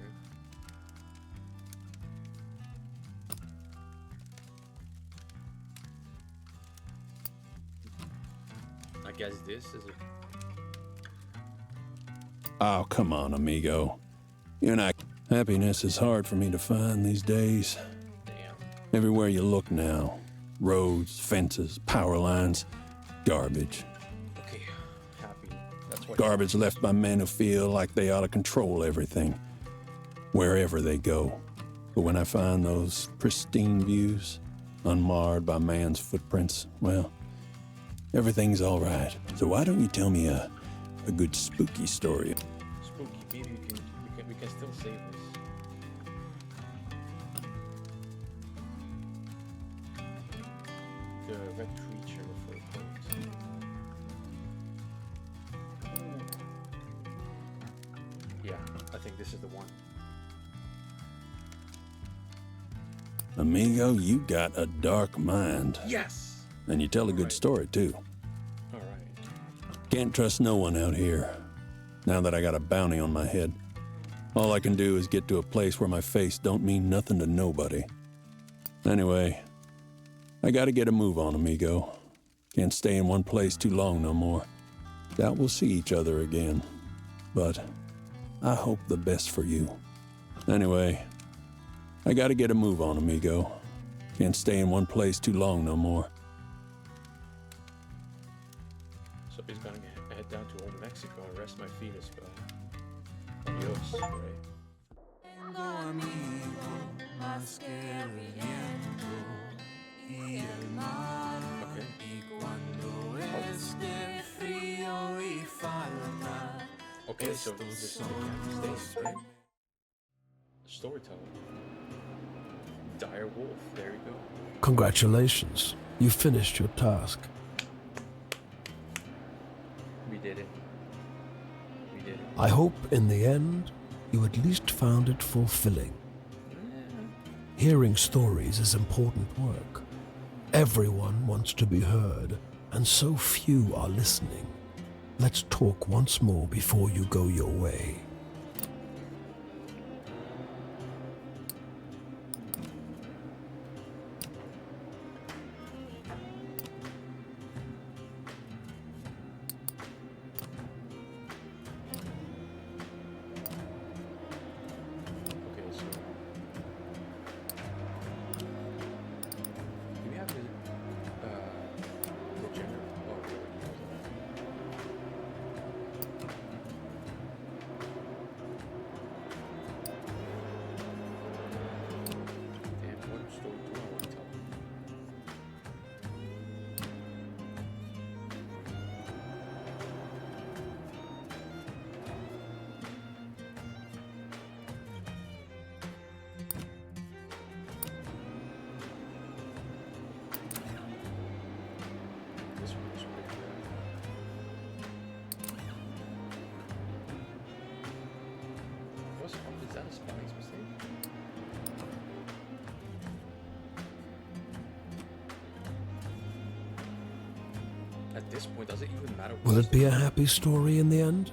I guess this is a... Oh, come on, amigo. You're not... Happiness is hard for me to find these days. Damn. Everywhere you look now. Roads, fences, power lines, garbage. Okay, happy. That's what... Garbage left by men who feel like they ought to control everything, wherever they go. But when I find those pristine views, unmarred by man's footprints, well, everything's all right. So why don't you tell me a good spooky story? Spooky. Maybe we can still save this. The red creature for a coat. Yeah, I think this is the one. Amigo, you got a dark mind. Yes! And you tell a good Right. story, too. Alright. Can't trust no one out here. Now that I got a bounty on my head, all I can do is get to a place where my face don't mean nothing to nobody. Anyway, I gotta get a move on, amigo. Can't stay in one place too long no more. Doubt we'll see each other again. But I hope the best for you. Anyway, I gotta get a move on, amigo. Can't stay in one place too long no more. So he's gonna head down to old Mexico and rest my feet as well. Adios, right? Okay, so this is the States, right? Storytelling. Dire Wolf, there you go. Congratulations, you finished your task. We did it. We did it. I hope in the end, you at least found it fulfilling. Hearing stories is important work. Everyone wants to be heard, and so few are listening. Let's talk once more before you go your way. Okay, so do we have the general? Oh, damn, what story do I want to tell? This one is pretty good. Is that a spelling's mistake? At this point, does it even matter? Will it be a happy story in the end?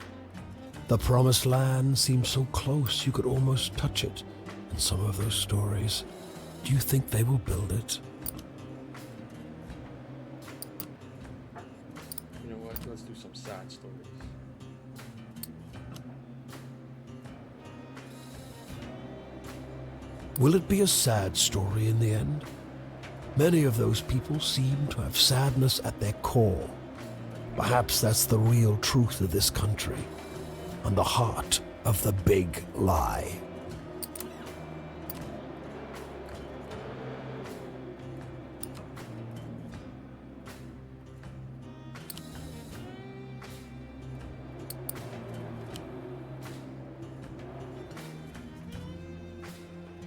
The promised land seems so close you could almost touch it in some of those stories. Do you think they will build it? You know what? Let's do some sad stories. Will it be a sad story in the end? Many of those people seem to have sadness at their core. Perhaps that's the real truth of this country, and the heart of the big lie.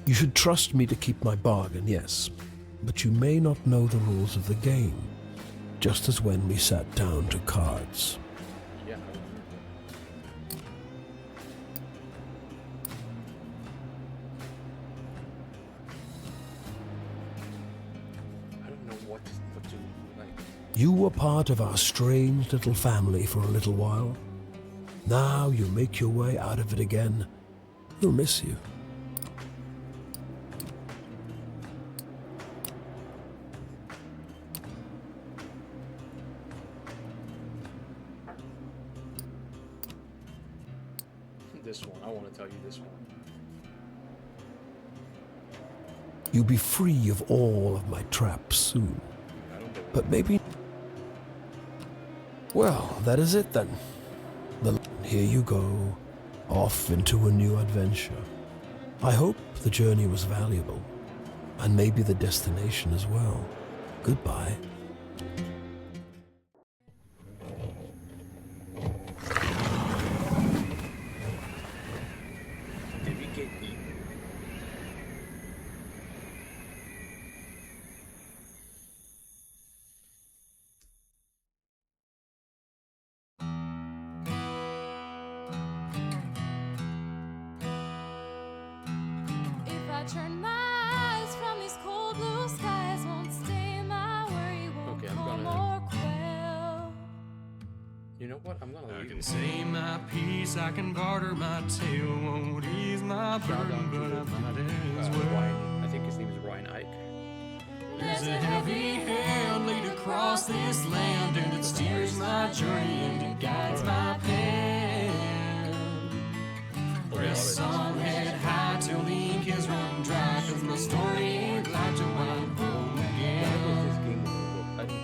You should trust me to keep my bargain, yes, but you may not know the rules of the game, just as when we sat down to cards. Yeah. I don't know what to like. You were part of our strange little family for a little while. Now you make your way out of it again. We'll miss you. This one, I want to tell you this one. You'll be free of all of my traps soon. But maybe... Well, that is it then. Here you go, off into a new adventure. I hope the journey was valuable, and maybe the destination as well. Goodbye. Did we get eaten? If I turn my eyes from these cold blue skies, won't stay my worry, won't Okay, I'm calm gonna- or quell. You know what? I'm gonna I leave can it. say my piece, I can barter my tale, won't ease my Shout burden, out to but I might as well. Ryan. I think his name is Ryan Ike. There's a heavy hand laid across this land, and it steers my journey and it guides my pen. Press on, head high till the ink is run dry, 'cause my story ain't like to wind home again. This game was a book. I don't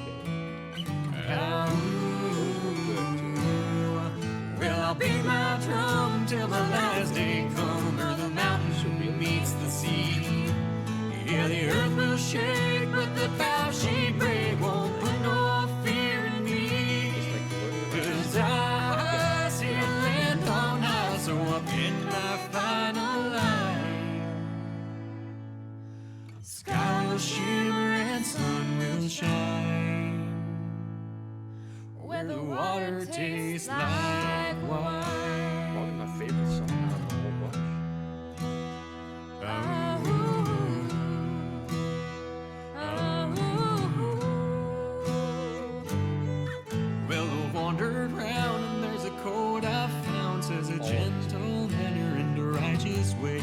care. Well, I'll beat my drum till my last day come, or the mountain meets the sea. Yeah, the earth will shake, but the bow she break won't put no fear in me. 'Cause I see land on high, so up in my final line. Sky will shimmer and sun will shine, where the water tastes like wine. Probably my favorite song out of the whole bunch. Well, I've wandered round and there's a code I found, says a gentle manner and a righteous way.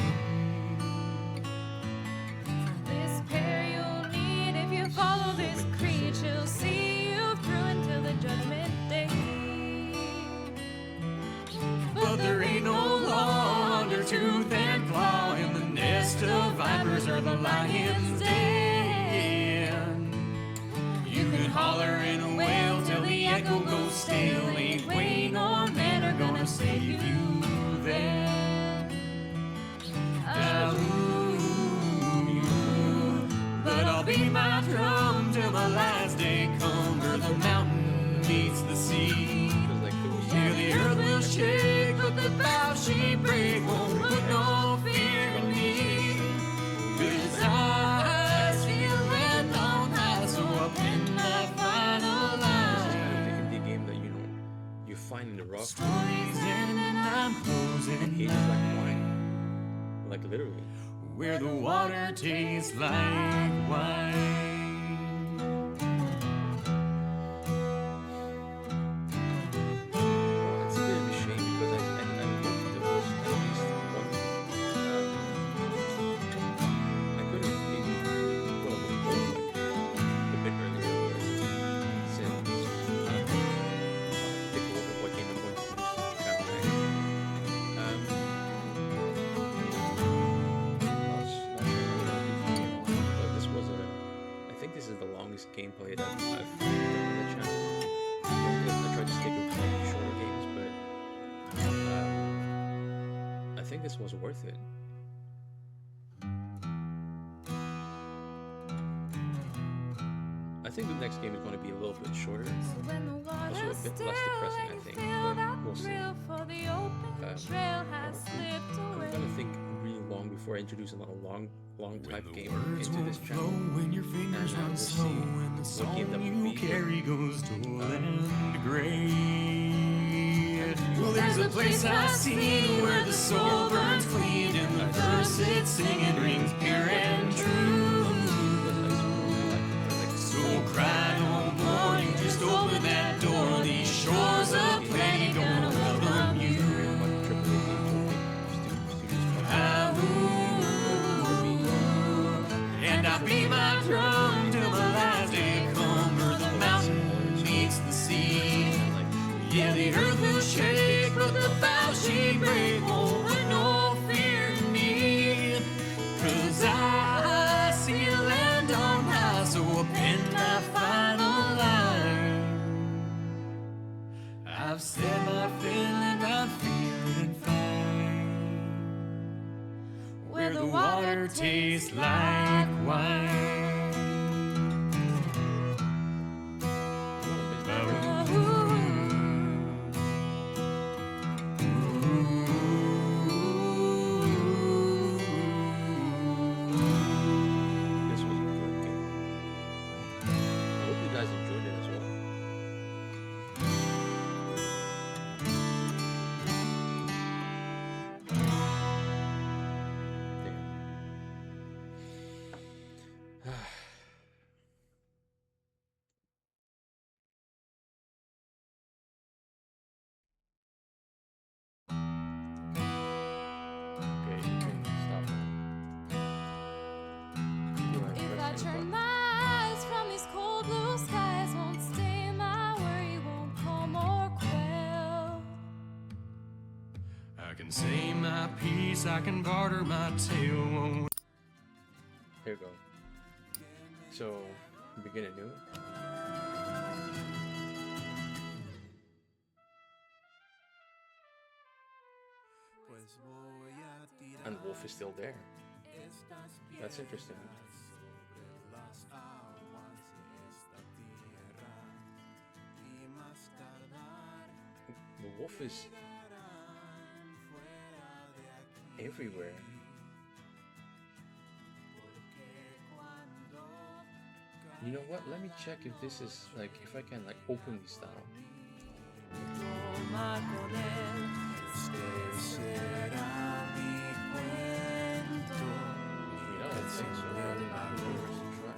This pair you'll need if you follow this creed. She'll see you through until the judgment day. But there ain't no law under tooth and claw in the nest of vipers or the lion's den. You can holler and wail till the echo goes stale. Ain't Wayne or man are gonna save you then. But I'll beat my drum till my last day come, or the mountain meets the sea. Here the earth will shake, but the bow she break won't put no fear in me. 'Cause I feel land on high, so up in my final line. The game that you find in the rock. Stories end and I'm closing And it is like wine. Like literally. where the water tastes like wine. It's a bit of a shame because I hope there was at least one. I could have maybe put up a poll like a bit earlier, but since I don't know, take a look at what game I'm going to use kind of next. But this was I think this is the longest gameplay that I've done on the channel. I try to stick with like shorter games, but I think this was worth it. I think the next game is going to be a little bit shorter, also a bit less depressing, I think, but we'll see. I'm going to think really long before I introduce another long type game Words into won't this flow channel. when your fingers And run we'll slow, see and the what game that song will you be. carry goes dull and gray. Well, There's a place I've seen where the soul burns clean, and the verse it's singing rings pure and true. So cry no more, you just open that door. These shores of plenty gonna welcome you. And I beat my drum till the last day come, where the mountain meets the sea. Yeah, the earth will shake, but the bow she break won't put no fear in me. 'Cause I see a land on high, so I pen my final line. I've said my fill and I'm feeling fine. Where the water tastes like wine. This was a good game. I hope you guys enjoyed it as well. Damn. Okay, you can stop now. You wanna If press I any turn button? my eyes from these cold blue skies, won't stay my worry, won't calm or quell. I can say my piece, I can barter my tale. Won't Here we go. So, begin anew. And the wolf is still there. That's interesting. The wolf is everywhere. You know what? Let me check if this is like, if I can like open these down. I don't think so. I don't know. Where's the try?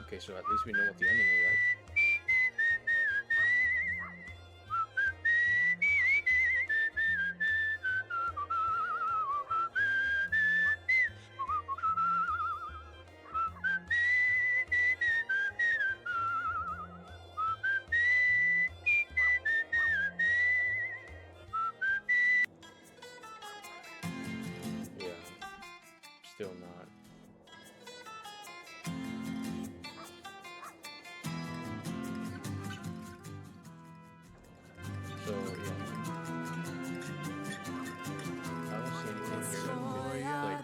Okay, so at least we know what the ending is, right? Yeah, still not. So yeah, I don't see anything here. Like,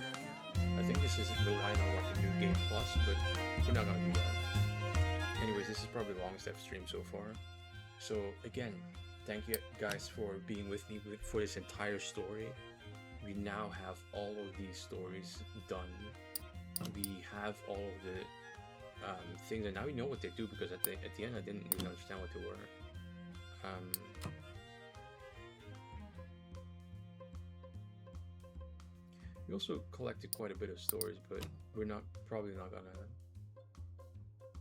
I think this is relying on like a new game plus, but we're not gonna do that. Anyways, this is probably the longest I've streamed so far. So again, thank you guys for being with me for this entire story. We now have all of these stories done. We have all of the things, and now we know what they do, because at the end I didn't really understand what they were. We also collected quite a bit of stories, but we're probably not gonna.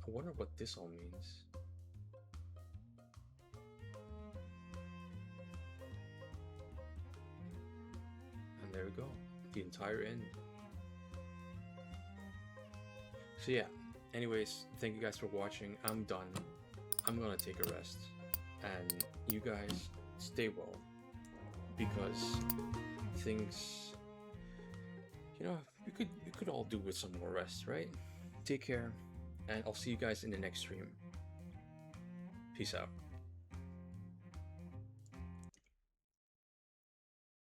I wonder what this all means. And there we go, the entire end. So yeah, anyways, thank you guys for watching. I'm done. I'm gonna take a rest, and you guys stay well, because things, you know, we could all do with some more rest, right? Take care, and I'll see you guys in the next stream. Peace out.